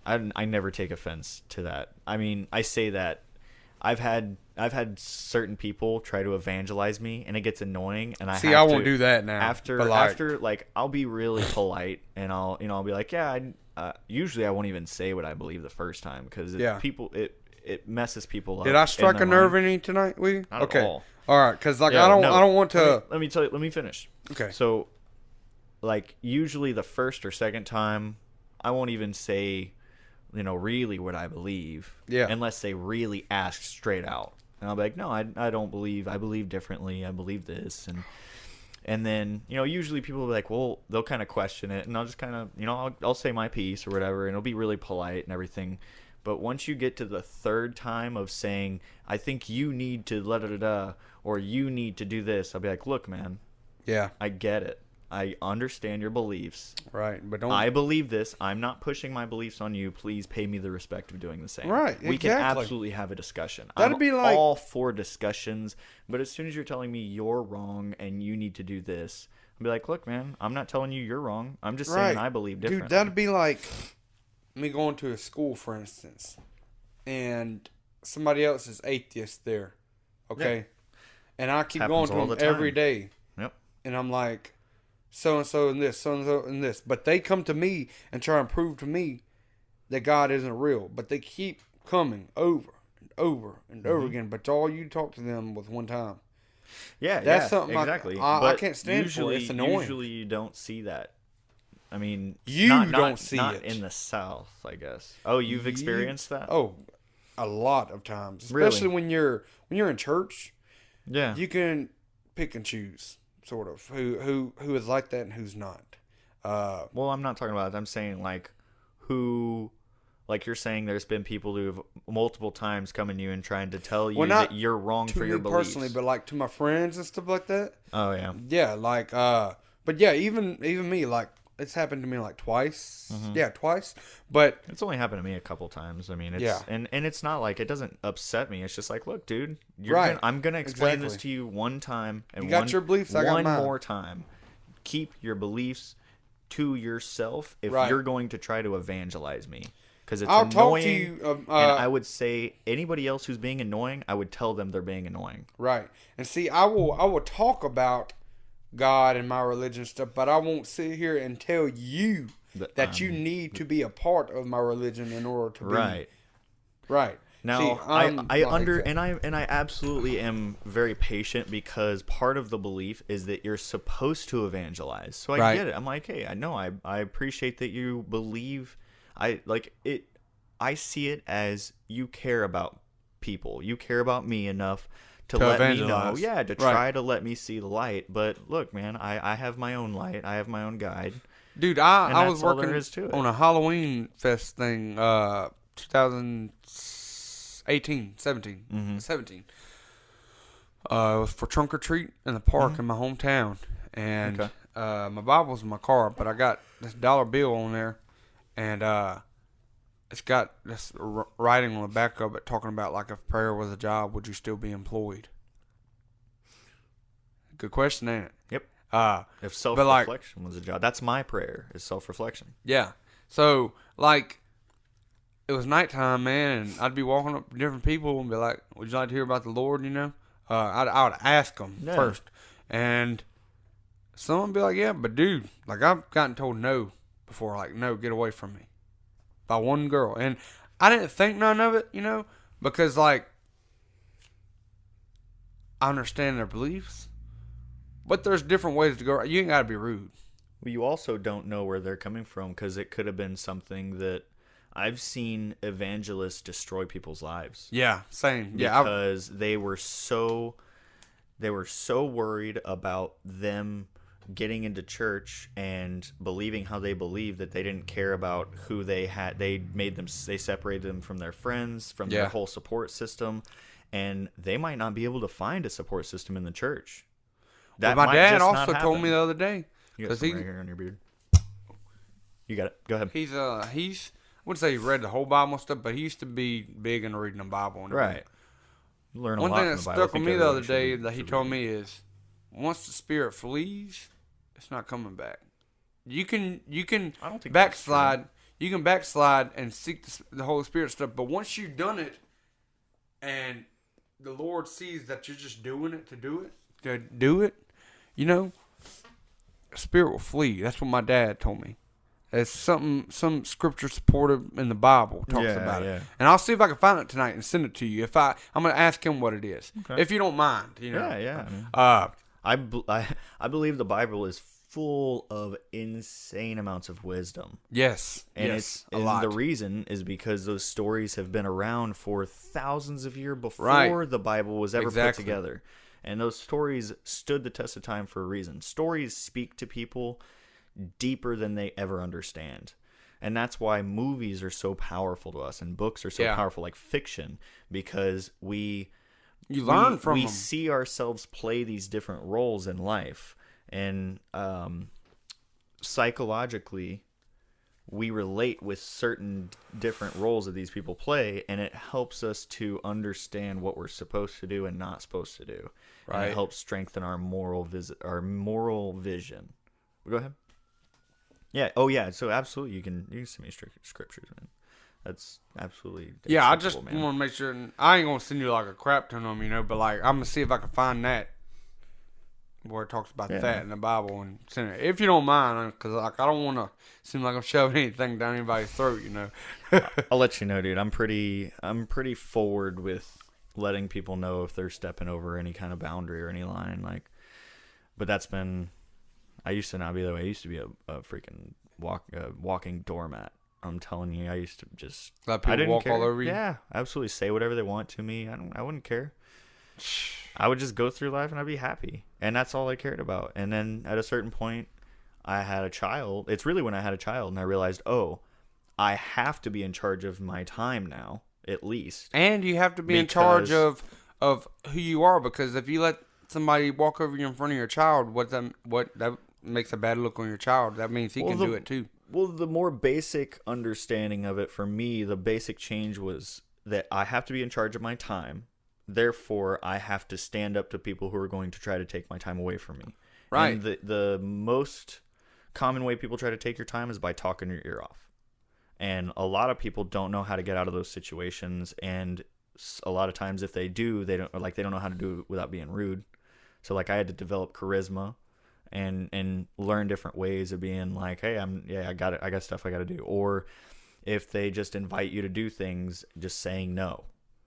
I never take offense to that. I mean, I say that I've had certain people try to evangelize me, and it gets annoying. And See, I won't do that now. After but like, after like I'll be really polite, and I'll be like, yeah. Usually I won't even say what I believe the first time, because Yeah. it messes people up. did I in strike a their nerve mind. any tonight, Will? Not Okay. at all. All right, because like Yeah, I no. don't want to. Let me tell you. Let me finish. Okay. So, like, usually the first or second time, I won't even say, really what I believe. Yeah. Unless they really ask straight out, and I'll be like, no, I don't believe. I believe differently. I believe this, and then usually people will be like, well, they'll kind of question it, and I'll just kind of I'll say my piece or whatever, and it'll be really polite and everything. But once you get to the third time of saying, I think you need to or you need to do this, I'll be like, look, man, Yeah. I get it. I understand your beliefs. Right, but don't. I believe this. I'm not pushing my beliefs on you. Please pay me the respect of doing the same. Right, We can exactly. absolutely have a discussion. That'd I'm be like- all for discussions, but as soon as you're telling me you're wrong and you need to do this, I'll be like, look, man, I'm not telling you you're wrong. I'm just saying I believe differently. Dude, that'd be like me going to a school, for instance, and somebody else is atheist there, okay? And I keep Happens going all to the them every time. day, Yep. and I'm like, so-and-so and this, so-and-so and this. But they come to me and try and prove to me that God isn't real. But they keep coming over and over and over again. But all you talk to them with one time. Yeah, That's yeah, something exactly. I But can't stand for. It's annoying. Usually you don't see that. I mean, You don't see not it. in the South, I guess. Oh, you've experienced that? Oh, a lot of times. Really? Especially when you're in church. yeah. You can pick and choose, sort of, who is like that and who's not. Well, I'm not talking about that. I'm saying like who, like you're saying, there's been people who have multiple times come to you and trying to tell you Well, not that you're wrong to for me your beliefs. personally, but like to my friends and stuff like that. Oh yeah. Yeah, like but yeah, even me, like it's happened to me like twice. Mm-hmm. Yeah, twice. But It's only happened to me a couple times. I mean, it's Yeah. and it's not like it doesn't upset me. It's just like, look, dude, Right. I'm gonna explain this Exactly. to you one time and You got one, your beliefs, I got one mine. more time. Keep your beliefs to yourself if Right. you're going to try to evangelize me, because it's I'll annoying. talk to you. And I would say anybody else who's being annoying, I would tell them they're being annoying. Right. And see, I will talk about God and my religion stuff, but I won't sit here and tell you that you need to be a part of my religion in order to be Right. right. Now, See, I'm I like under that. and I absolutely am very patient, because part of the belief is that you're supposed to evangelize. So I Right. get it. I'm like, hey, I know, I appreciate that you believe. I like it. I see it as you care about people. You care about me enough to let me know. evangelize. Yeah, to Right. try to let me see the light. But look, man, I have my own light. I have my own guide. Dude, And I was that's all there working is to it. on a Halloween fest thing, 2018, 17, Mm-hmm. 17. It was for trunk or treat in the park in my hometown, and Okay. my Bible's in my car, but I got this dollar bill on there, and it's got this writing on the back of it talking about like if prayer was a job, would you still be employed? Good question, ain't it? Yep. If like- self-reflection was a job, that's my prayer, is self-reflection. Yeah. So, like, it was nighttime, man, and I'd be walking up to different people and be like, would you like to hear about the Lord, you know? I would ask them Yeah. first. And someone would be like, yeah, but dude, like, I've gotten told no before, like, no, get away from me. By one girl. And I didn't think none of it, you know, because, like, I understand their beliefs, but there's different ways to go. You ain't got to be rude. Well, you also don't know where they're coming from, because it could have been something that I've seen evangelists destroy people's lives. Yeah, same. Yeah, Because they were so worried about them getting into church and believing how they believe that they didn't care about who they had. They separated them from their friends, from their Yeah. whole support system, and they might not be able to find a support system in the church. Well, my might dad just not also told me happen. the other day, You got because some he right here on your beard. You got it. Go ahead. he's I wouldn't say he read the whole Bible and stuff, but he used to be big into reading the Bible. And Right. You learn a One lot thing from that the Bible. I stuck with think me the everybody other day should that he read told it. me is, once the spirit flees, it's not coming back. You can I don't think that's backslide. You can backslide and seek the Holy Spirit stuff, but once you've done it, and the Lord sees that you're just doing it, you know, spirit will flee. That's what my dad told me. It's some scripture supportive in the Bible talks about yeah. it. And I'll see if I can find it tonight and send it to you. I'm gonna ask him what it is, Okay. if you don't mind. You know. Yeah, yeah. I mean, Uh, I believe the Bible is full of insane amounts of wisdom. yes. And yes. it's a lot. the reason is because those stories have been around for thousands of years before Right. the Bible was ever put Exactly. together. And those stories stood the test of time for a reason. Stories speak to people deeper than they ever understand. And that's why movies are so powerful to us and books are so Yeah. powerful, like fiction, because you learn from we them. see ourselves play these different roles in life. And psychologically, we relate with certain different roles that these people play, and it helps us to understand what we're supposed to do and not supposed to do. And Right. it helps strengthen our moral vision. Go ahead. Yeah. Oh, yeah. So absolutely, you can send me scriptures, man. That's absolutely. Yeah, I just acceptable, man. want to make sure. I ain't gonna send you like a crap ton of them, but like I'm gonna see if I can find that where it talks about Yeah. that in the Bible and send it if you don't mind, because like I don't want to seem like I'm shoving anything down anybody's throat, I'll let you know, dude. I'm pretty forward with letting people know if they're stepping over any kind of boundary or any line. Like, but that's been. I used to not be that way. I used to be a freaking walking doormat. I'm telling you, I used to just Let people I didn't walk care. all over you? Yeah, absolutely. Say whatever they want to me. I wouldn't care. I would just go through life and I'd be happy, and that's all I cared about. And then at a certain point, I had a child. It's really when I had a child, and I realized, oh, I have to be in charge of my time now, at least. And you have to be in charge Because- of who you are, because if you let somebody walk over you in front of your child, what that makes a bad look on your child. That means he Well, can the- do it too. Well, the more basic understanding of it for me, the basic change was that I have to be in charge of my time. Therefore, I have to stand up to people who are going to try to take my time away from me. Right. And the most common way people try to take your time is by talking your ear off. And a lot of people don't know how to get out of those situations. And a lot of times, if they do, they don't know how to do it without being rude. So, like, I had to develop charisma and learn different ways of being like, hey, I got stuff I got to do. Or if they just invite you to do things, just saying no.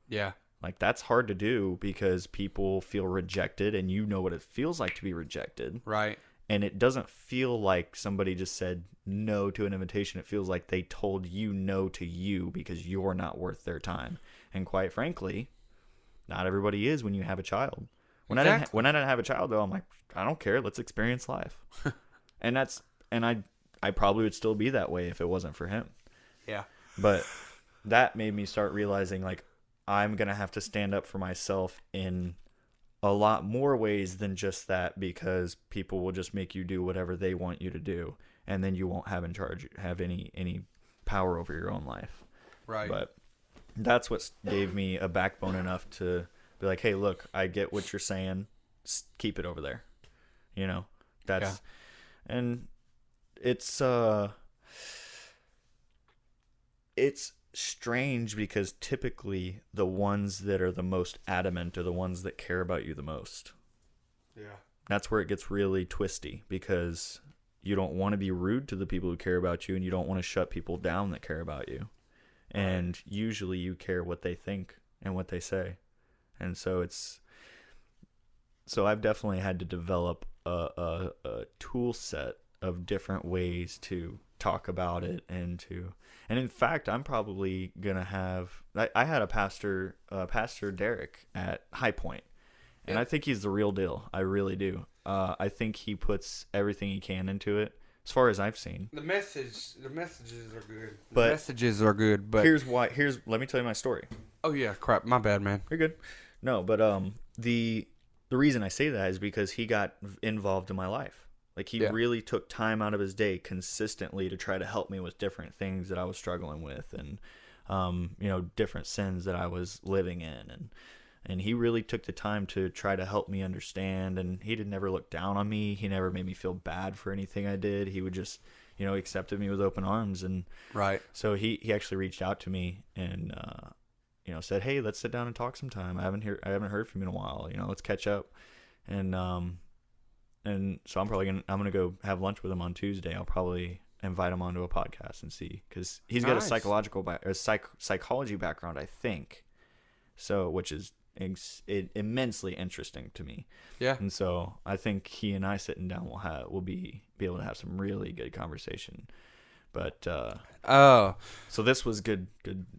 Yeah. Like, that's hard to do because people feel rejected, and you know what it feels like to be rejected. Right. And it doesn't feel like somebody just said no to an invitation. It feels like they told you no to you because you're not worth their time. And quite frankly, not everybody is when you have a child. When Exactly. I didn't have a child, though, I'm like, I don't care. Let's experience life. and I probably would still be that way if it wasn't for him. Yeah. But that made me start realizing, like, I'm going to have to stand up for myself in a lot more ways than just that, because people will just make you do whatever they want you to do, and then you won't have any power over your own life. Right. But that's what gave me a backbone enough to be like, hey, look, I get what you're saying. Keep it over there. That's and it's strange because typically the ones that are the most adamant are the ones that care about you the most. Yeah. That's where it gets really twisty, because you don't want to be rude to the people who care about you, and you don't want to shut people down that care about you. And usually you care what they think and what they say. And so I've definitely had to develop a tool set of different ways to talk about it, and in fact, I'm probably gonna have. I had a Pastor Derek at High Point, and Yeah. I think he's the real deal. I really do. I think he puts everything he can into it, as far as I've seen. The messages are good. But- the messages are good, but Let me tell you my story. oh yeah, crap, my bad, man. You're good. No, but the reason I say that is because he got involved in my life. Like, he Yeah. really took time out of his day consistently to try to help me with different things that I was struggling with, and different sins that I was living in, and he really took the time to try to help me understand. And he did never look down on me. He never made me feel bad for anything I did. He would just, accepted me with open arms. And Right. so he actually reached out to me and said, hey, let's sit down and talk sometime. I haven't heard from you in a while. Let's catch up. And so I'm gonna go have lunch with him on Tuesday. I'll probably invite him onto a podcast and see, because he's got a Nice. psychology background, I think. So, which is immensely interesting to me. Yeah. And so I think he and I sitting down will be able to have some really good conversation. But Oh, so this was good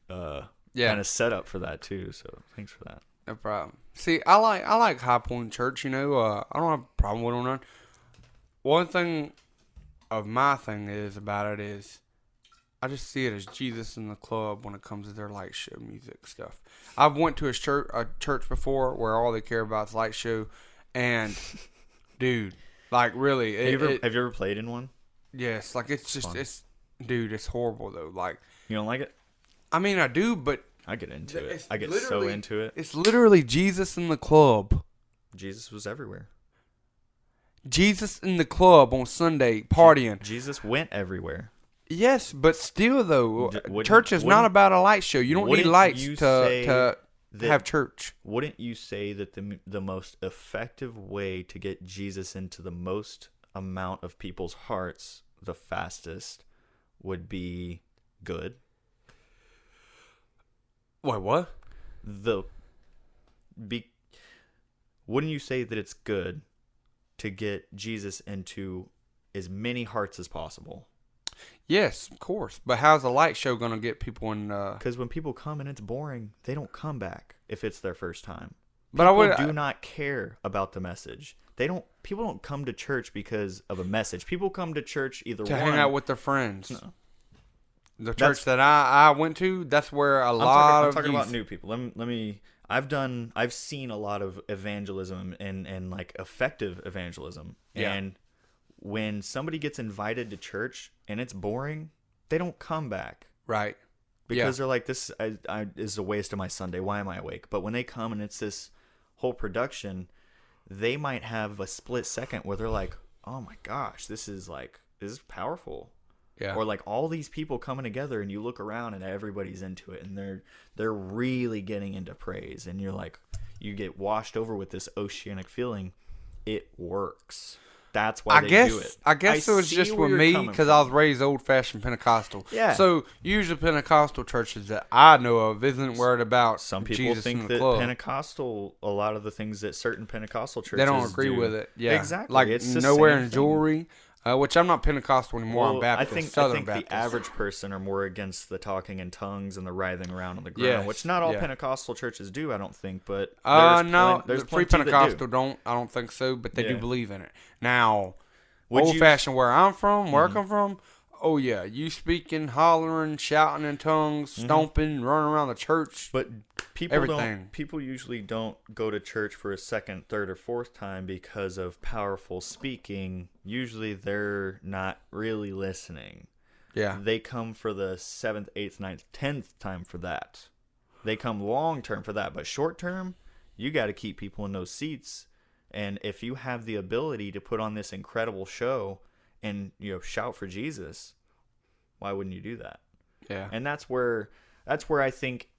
yeah. kind of setup for that too. So thanks for that. No problem. See, I like High Point Church. I don't have a problem with them. One thing of my thing about it is, I just see it as Jesus in the club when it comes to their light show music stuff. I've went to a church before where all they care about is light show, and dude, like really, Have you ever played in one? Yes, like it's just Fun. dude, it's horrible though. Like, You don't like it? I mean, I do, but I get into it. it's I get so literally- into it. it's literally Jesus in the club. Jesus was everywhere. Jesus in the club on Sunday partying. Jesus went everywhere. Yes, but still though, Wouldn't- church is not wouldn't- about a light show. You don't need wouldn't lights you to say that- have church. Wouldn't you say that the most effective way to get Jesus into the most amount of people's hearts the fastest would be good? Wait, what? Wouldn't you say that it's good to get Jesus into as many hearts as possible? Yes, of course. But how's a light show gonna get people in? Because when people come and it's boring, they don't come back if it's their first time. But I would. People do not care about the message. People don't come to church because of a message. People come to church either to hang out with their friends. No. The church that I went to, that's where I'm talking about new people. Let me. I've seen a lot of evangelism and like effective evangelism. Yeah. And when somebody gets invited to church and it's boring, they don't come back. Right. Because they're like, this is a waste of my Sunday. Why am I awake? But when they come and it's this whole production, they might have a split second where they're like, oh my gosh, this is powerful. Yeah. Or like all these people coming together and you look around and everybody's into it and they're really getting into praise. And you're like, you get washed over with this oceanic feeling. It works. That's why they do it. I guess it was just with me because I was raised old-fashioned Pentecostal. Yeah. So usually Pentecostal churches that I know of isn't worried about Some people Jesus think in the that club. a lot of the things that certain Pentecostal churches They don't agree do. with it. Yeah. Exactly. Like It's the nowhere same in thing. jewelry, which I'm not Pentecostal anymore. I'm Well, Baptist, Southern I think Baptist. the average person are more against the talking in tongues and the writhing around on the ground, Yes, which not all yeah. Pentecostal churches do, I don't think. But No, there's the free plenty that do. Pentecostal don't. I don't think so, but they do Yeah. believe in it. Now, Would you- old-fashioned where I'm from, where I come from, oh yeah, you speaking, hollering, shouting in tongues, stomping, running around the church. But Everything. people usually don't go to church for a second, third, or fourth time because of powerful speaking. Usually they're not really listening. Yeah. They come for the 7th, 8th, 9th, 10th time for that. They come long term for that. But short term, you got to keep people in those seats. And if you have the ability to put on this incredible show and shout for Jesus, why wouldn't you do that? Yeah. And that's where I think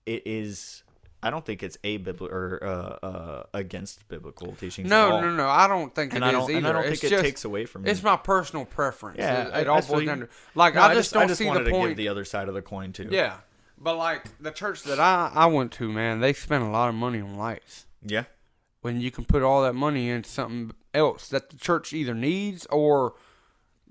it is. I don't think it's abiblical or against biblical teachings. at all. No. I don't think And it I is don't. either. And I don't It's think it just, takes away from it. It's my personal preference. Yeah, It all I feel boils you. down to like No, I just don't see wanted the to point. give the other side of the coin too. Yeah, but like the church that I went to, man, they spent a lot of money on lights. Yeah. When you can put all that money into something else that the church either needs or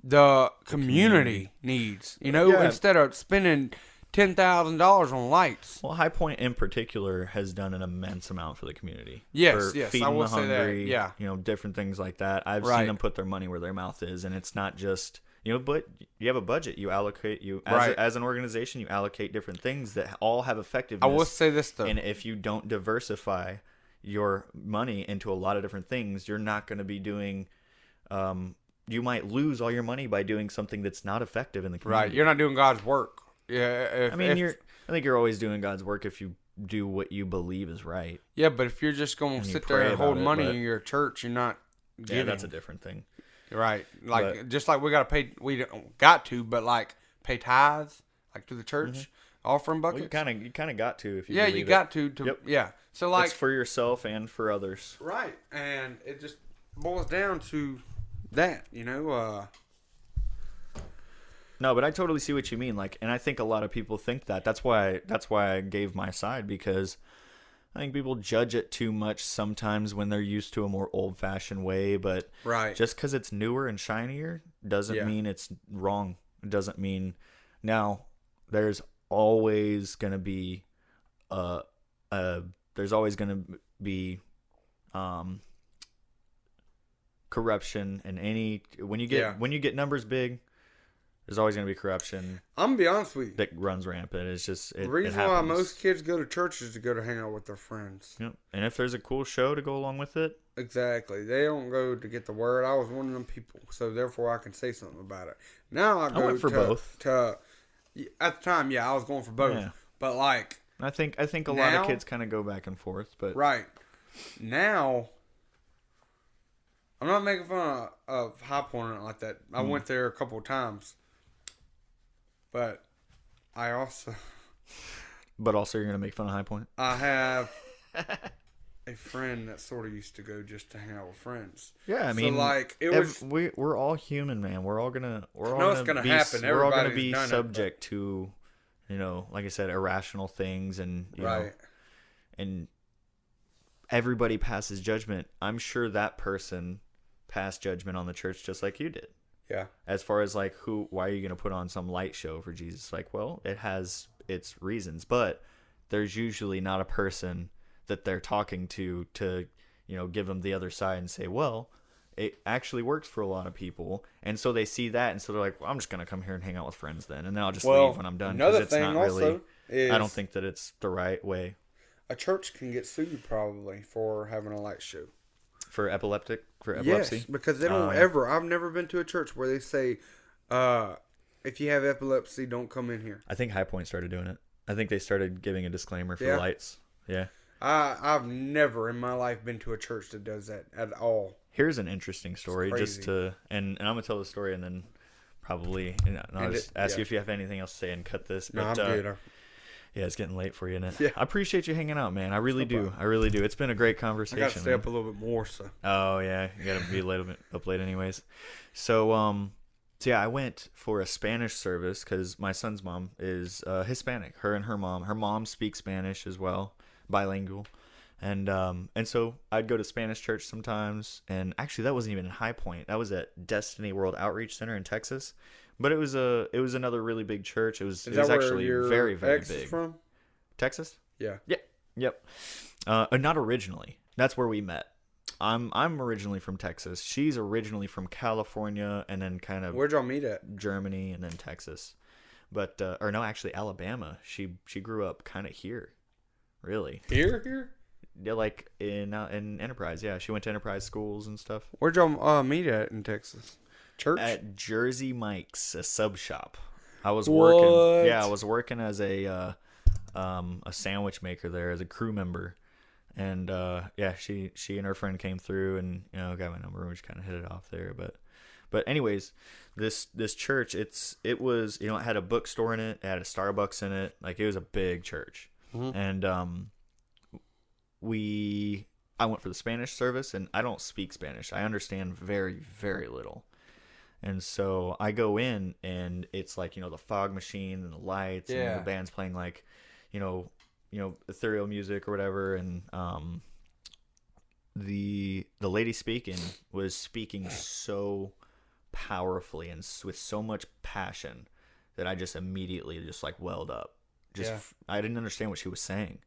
the community needs, Yeah. instead of spending $10,000 on lights. Well, High Point in particular has done an immense amount for the community. Yes, for yes, feeding I will the say that, hungry, yeah. different things like that. I've Right. seen them put their money where their mouth is, and it's not just but you have a budget. You allocate Right. as an organization, you allocate different things that all have effectiveness. I will say this though. And if you don't diversify your money into a lot of different things, you're not going to be doing. You might lose all your money by doing something that's not effective in the community. Right, you're not doing God's work. Yeah, I think you're always doing God's work if you do what you believe is right. Yeah, but if you're just going And to you sit there pray and hold about it, money but- in your church, you're not giving. Yeah, that's a different thing. Right, like But- just like we got to pay. We don't got to, but like pay tithes, like to the church, offering Well, buckets. you kind of got to if you. Yeah, you believe got it. to. Yep. Yeah. So like It's for yourself and for others. right, and it just boils down to that, No, but I totally see what you mean. Like, and I think a lot of people think that. That's why I gave my side, because I think people judge it too much sometimes when they're used to a more old-fashioned way. But Right. just because it's newer and shinier doesn't Yeah. mean it's wrong. It doesn't mean now there's always going to be corruption in any when you get numbers big. There's always going to be corruption I'm gonna be honest with you. that runs rampant. It's just The reason why most kids go to church is to go to hang out with their friends. Yep. And if there's a cool show to go along with it, Exactly. They don't go to get the word. I was one of them people, so therefore I can say something about it. Now I go went for both. At the time, yeah, I was going for both. Yeah. But like I think a lot of kids kind of go back and forth, but right now, I'm not making fun of High Point or anything like that. I went there a couple of times, but I also also you're gonna make fun of High Point. I have a friend that sort of used to go just to hang out with friends. Yeah, I mean, so like it was. We're all human, man. We're all gonna it's gonna happen. We're all gonna Everybody's be done it, subject to, like I said, irrational things, and you know, and everybody passes judgment. I'm sure that person passed judgment on the church just like you did. Yeah. As far as like why are you gonna put on some light show for Jesus? Like, well, it has its reasons, but there's usually not a person that they're talking to give them the other side and say, well, it actually works for a lot of people. And so they see that, and so they're like, well, I'm just going to come here and hang out with friends then. And then I'll just leave when I'm done. Another it's thing not also really, is I don't think that it's the right way. A church can get sued probably for having a light show. For epilepsy? Yes, because they don't I've never been to a church where they say, if you have epilepsy, don't come in here. I think High Point started doing it. I think they started giving a disclaimer for the lights. Yeah. I've never in my life been to a church that does that at all. Here's an interesting story, and I'm gonna tell the story and then probably I'll just ask you if you have anything else to say and cut this. No, but, I'm good. Yeah, it's getting late for you, isn't it? Yeah. I appreciate you hanging out, man. I really do. I really do. It's been a great conversation. I got to stay up a little bit more, so. Oh yeah, you gotta be a little bit up late, anyways. So yeah, I went for a Spanish service because my son's mom is Hispanic. Her mom speaks Spanish as well, bilingual. And so I'd go to Spanish church sometimes, and actually that wasn't even in High Point. That was at Destiny World Outreach Center in Texas, but it was another really big church. It was actually very, very big. From? Texas? Yeah. Yeah. Yep. Not originally. That's where we met. I'm originally from Texas. She's originally from California, and then kind of where'd y'all meet at? Germany, and then Texas. But or no, actually Alabama. She grew up kind of here, really. Here? Yeah, like in Enterprise. Yeah, she went to Enterprise schools and stuff. Where'd y'all meet at in Texas? Church? At Jersey Mike's, a sub shop. I was working. Yeah, I was working as a sandwich maker there as a crew member, and yeah, she and her friend came through and got my number and we just kind of hit it off there. But anyways, this church it was it had a bookstore in it, it had a Starbucks in it, like it was a big church, and I went for the Spanish service, and I don't speak Spanish. I understand very, very little. And so I go in, and it's like, the fog machine and the lights, and the band's playing like, ethereal music or whatever. And the lady speaking was speaking so powerfully and with so much passion that I just immediately just like welled up. I didn't understand what she was saying,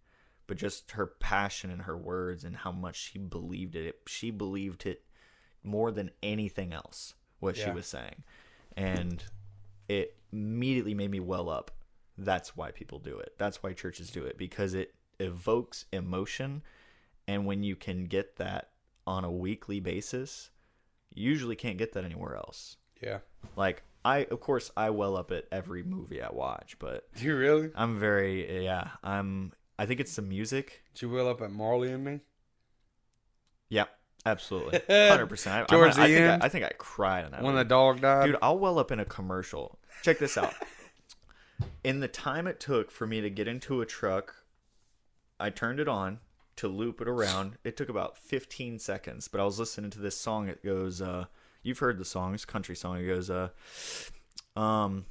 but just her passion and her words and how much she believed it. She believed it more than anything else, what she was saying. And it immediately made me well up. That's why people do it. That's why churches do it, because it evokes emotion. And when you can get that on a weekly basis, you usually can't get that anywhere else. Yeah. Like, of course, I well up at every movie I watch, but... Do you really? I think it's the music. Did you well up at Marley and Me? Yeah, absolutely. 100%. I think I cried on that when movie. The dog died? Dude, I'll well up in a commercial. Check this out. In the time it took for me to get into a truck, I turned it on to loop it around. It took about 15 seconds, but I was listening to this song. It goes, you've heard the song, it's a country song. It goes, and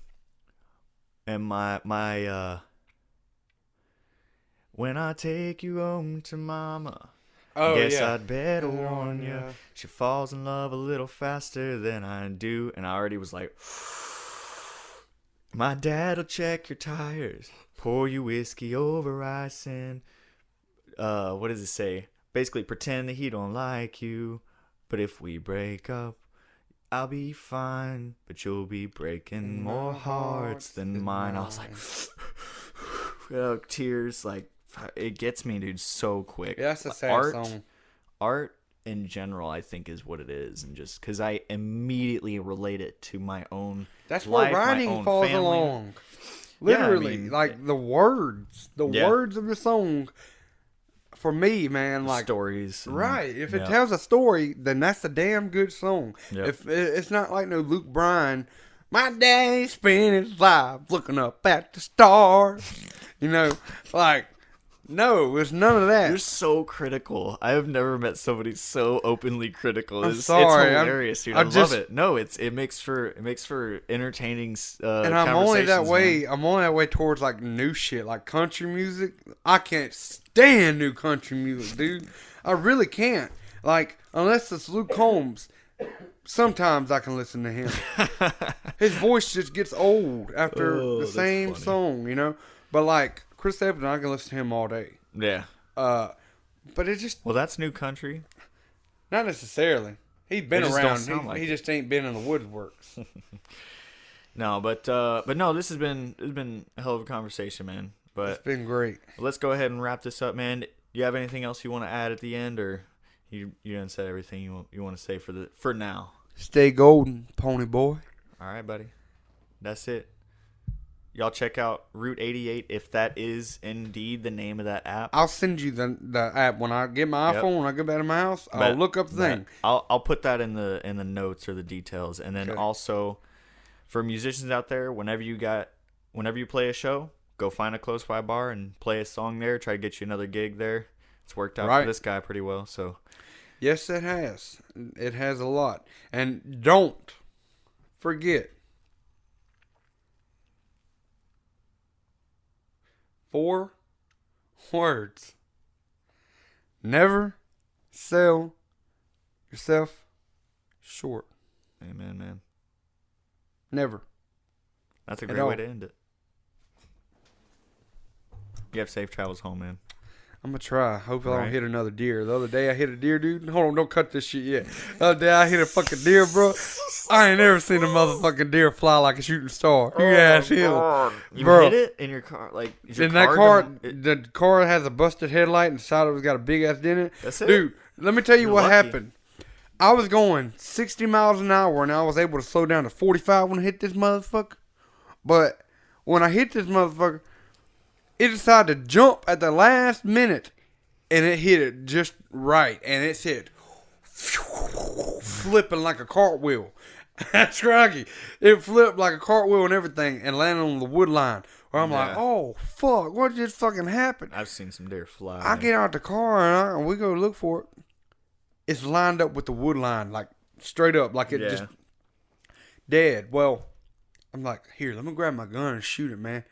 my when I take you home to mama, guess I'd better warn you. She falls in love a little faster than I do. And I already was like, my dad'll check your tires, pour you whiskey over ice, and what does it say? Basically, pretend that he don't like you, but if we break up, I'll be fine, but you'll be breaking more hearts than mine. I was like, tears, like, it gets me, dude, so quick. Yeah, that's a sad song. Art in general, I think, is what it is, and just because I immediately relate it to my own That's life, where my writing own falls family. along. Yeah, I Literally, mean, like the words of the song. For me, man, like stories, and- right. If it yeah. tells a story, then that's a damn good song. Yep. If it's not like no Luke Bryan, my day spent his life looking up at the stars. Like no, it's none of that. You're so critical. I have never met somebody so openly critical. I'm It's sorry. hilarious, dude. I I just- love it. No, it makes for entertaining. And I'm only that conversations, way. man. I'm only that way towards like new shit, like country music. I can't stand new country music, dude. I really can't. Like unless it's Luke Combs. Sometimes I can listen to him. His voice just gets old after Oh, the that's same funny. song, But like Chris Stapleton, I can listen to him all day. Yeah. But it just Well, that's new country. not necessarily. He's been They just don't around. sound like He it. just ain't been in the woodworks. No, but no, this has been a hell of a conversation, man. It's But been great. let's go ahead and wrap this up, man. You have anything else you want to add at the end, or you done said everything you want to say for now? Stay golden, pony boy. All right, buddy. That's it. Y'all check out Route 88 if that is indeed the name of that app. I'll send you the app when I get my Yep. iPhone. When I get back to my house, I'll Bet look up the that- thing. I'll put that in the notes or the details, and then Okay. also for musicians out there, whenever you play a show, go find a close by bar and play a song there. Try to get you another gig there. It's worked out Right. for this guy pretty well. So Yes, it has. It has a lot. And don't forget 4 words. Never sell yourself short. amen, man. Never. That's a At great way all. to end it. You have safe travels home, man. I'm gonna try. Hope I don't Right. hit another deer. The other day I hit a deer, dude. Hold on, don't cut this shit yet. The other day I hit a fucking deer, bro. I ain't never seen a motherfucking deer fly like a shooting star. You ass hell. You Bro. hit it in your car, like is your In that car, it- the car has a busted headlight and the side of it's got a big ass dent in it. That's it? Dude, let me tell you You're what lucky. happened. I was going 60 miles an hour and I was able to slow down to 45 when I hit this motherfucker. But when I hit this motherfucker, it decided to jump at the last minute and it hit it just right. And it said, flipping like a cartwheel. That's craggy. It flipped like a cartwheel and everything and landed on the wood line. Where I'm like, Yeah. oh, fuck, what just fucking happened? I've seen some deer fly. I get out the car and we go look for it. It's lined up with the wood line, like straight up, like it Yeah. just dead. Well, I'm like, here, let me grab my gun and shoot it, man.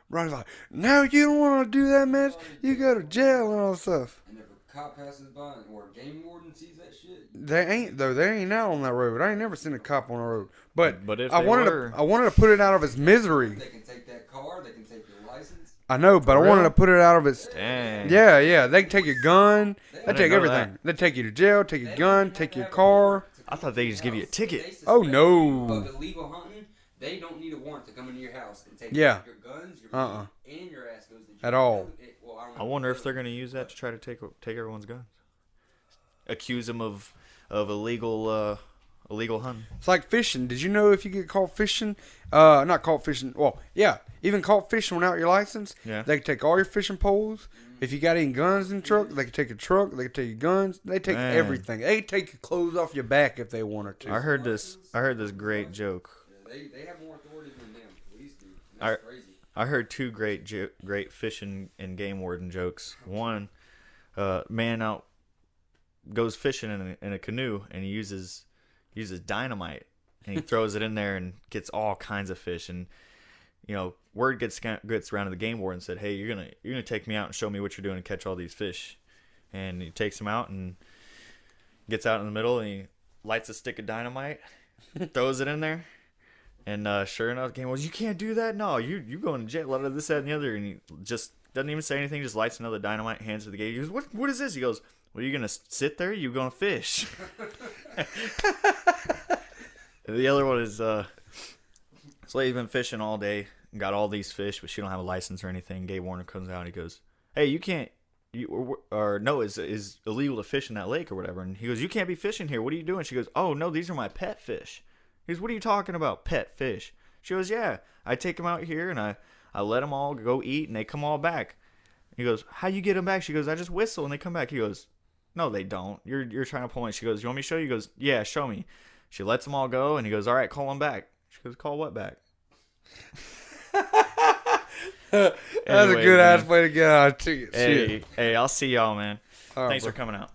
Ronnie's like, no, you don't want to do that, man. You go to jail and all that stuff. And if a cop passes by or a game warden sees that shit, They ain't though. They ain't out on that road. I ain't never seen a cop on the road. But if I they wanted were- to. I wanted to put it out of its misery. they can take that car, they can take your license. I know, but I real? wanted to put it out of its. Dang. Yeah. They can take your gun. They didn't take know everything. They take you to jail. Take your They gun. don't even Take have your to have a car. warrant to I come thought they into just your give you a house. ticket. They suspect Oh, you no. Of illegal hunting, they don't need a warrant to come into your house and take Yeah. your guns, your Uh-uh. meat, and your ass goes to jail. At all. Well, I don't know I wonder if they're gonna use that to try to take everyone's guns. Accuse them of illegal hunting. It's like fishing. Did you know if you get caught fishing, not caught fishing, well, yeah, even caught fishing without your license, Yeah. they can take all your fishing poles. If you got any guns in the truck, they can take your truck. They can take your guns. They take Man. everything. They can take your clothes off your back if they wanted to. I heard this great joke. Yeah, they have more authority than them police do. And I- that's crazy. I heard two great fishing and game warden jokes. One, man out goes fishing in a canoe and he uses dynamite and he throws it in there and gets all kinds of fish. And word gets around to the game warden and said, "Hey, you're gonna take me out and show me what you're doing to catch all these fish." And he takes him out and gets out in the middle and he lights a stick of dynamite, throws it in there. And sure enough, the game was, "You can't do that. No, you going to jail. This, that, and the other." And he just doesn't even say anything. Just lights another dynamite, hands it to the gate. He goes, "What is this?" He goes, "Well, you gonna sit there? You gonna fish?" And the other one is, this lady's been fishing all day, and got all these fish, but she don't have a license or anything. Gay Warner comes out. And he goes, "Hey, you can't or no, is illegal to fish in that lake or whatever. And he goes, you can't be fishing here. What are you doing? She goes, oh no, these are my pet fish. He goes, what are you talking about, pet fish? She goes, yeah, I take them out here and I let them all go eat and they come all back. He goes, how you get them back? She goes, I just whistle and they come back. He goes, no, they don't. You're trying to pull me. She goes, you want me to show you? He goes, yeah, show me. She lets them all go and he goes, all right, call them back. She goes, call what back? That's a good ass way to get out of ticket. Hey, I'll see y'all, man. All right, Thanks bro. for coming out.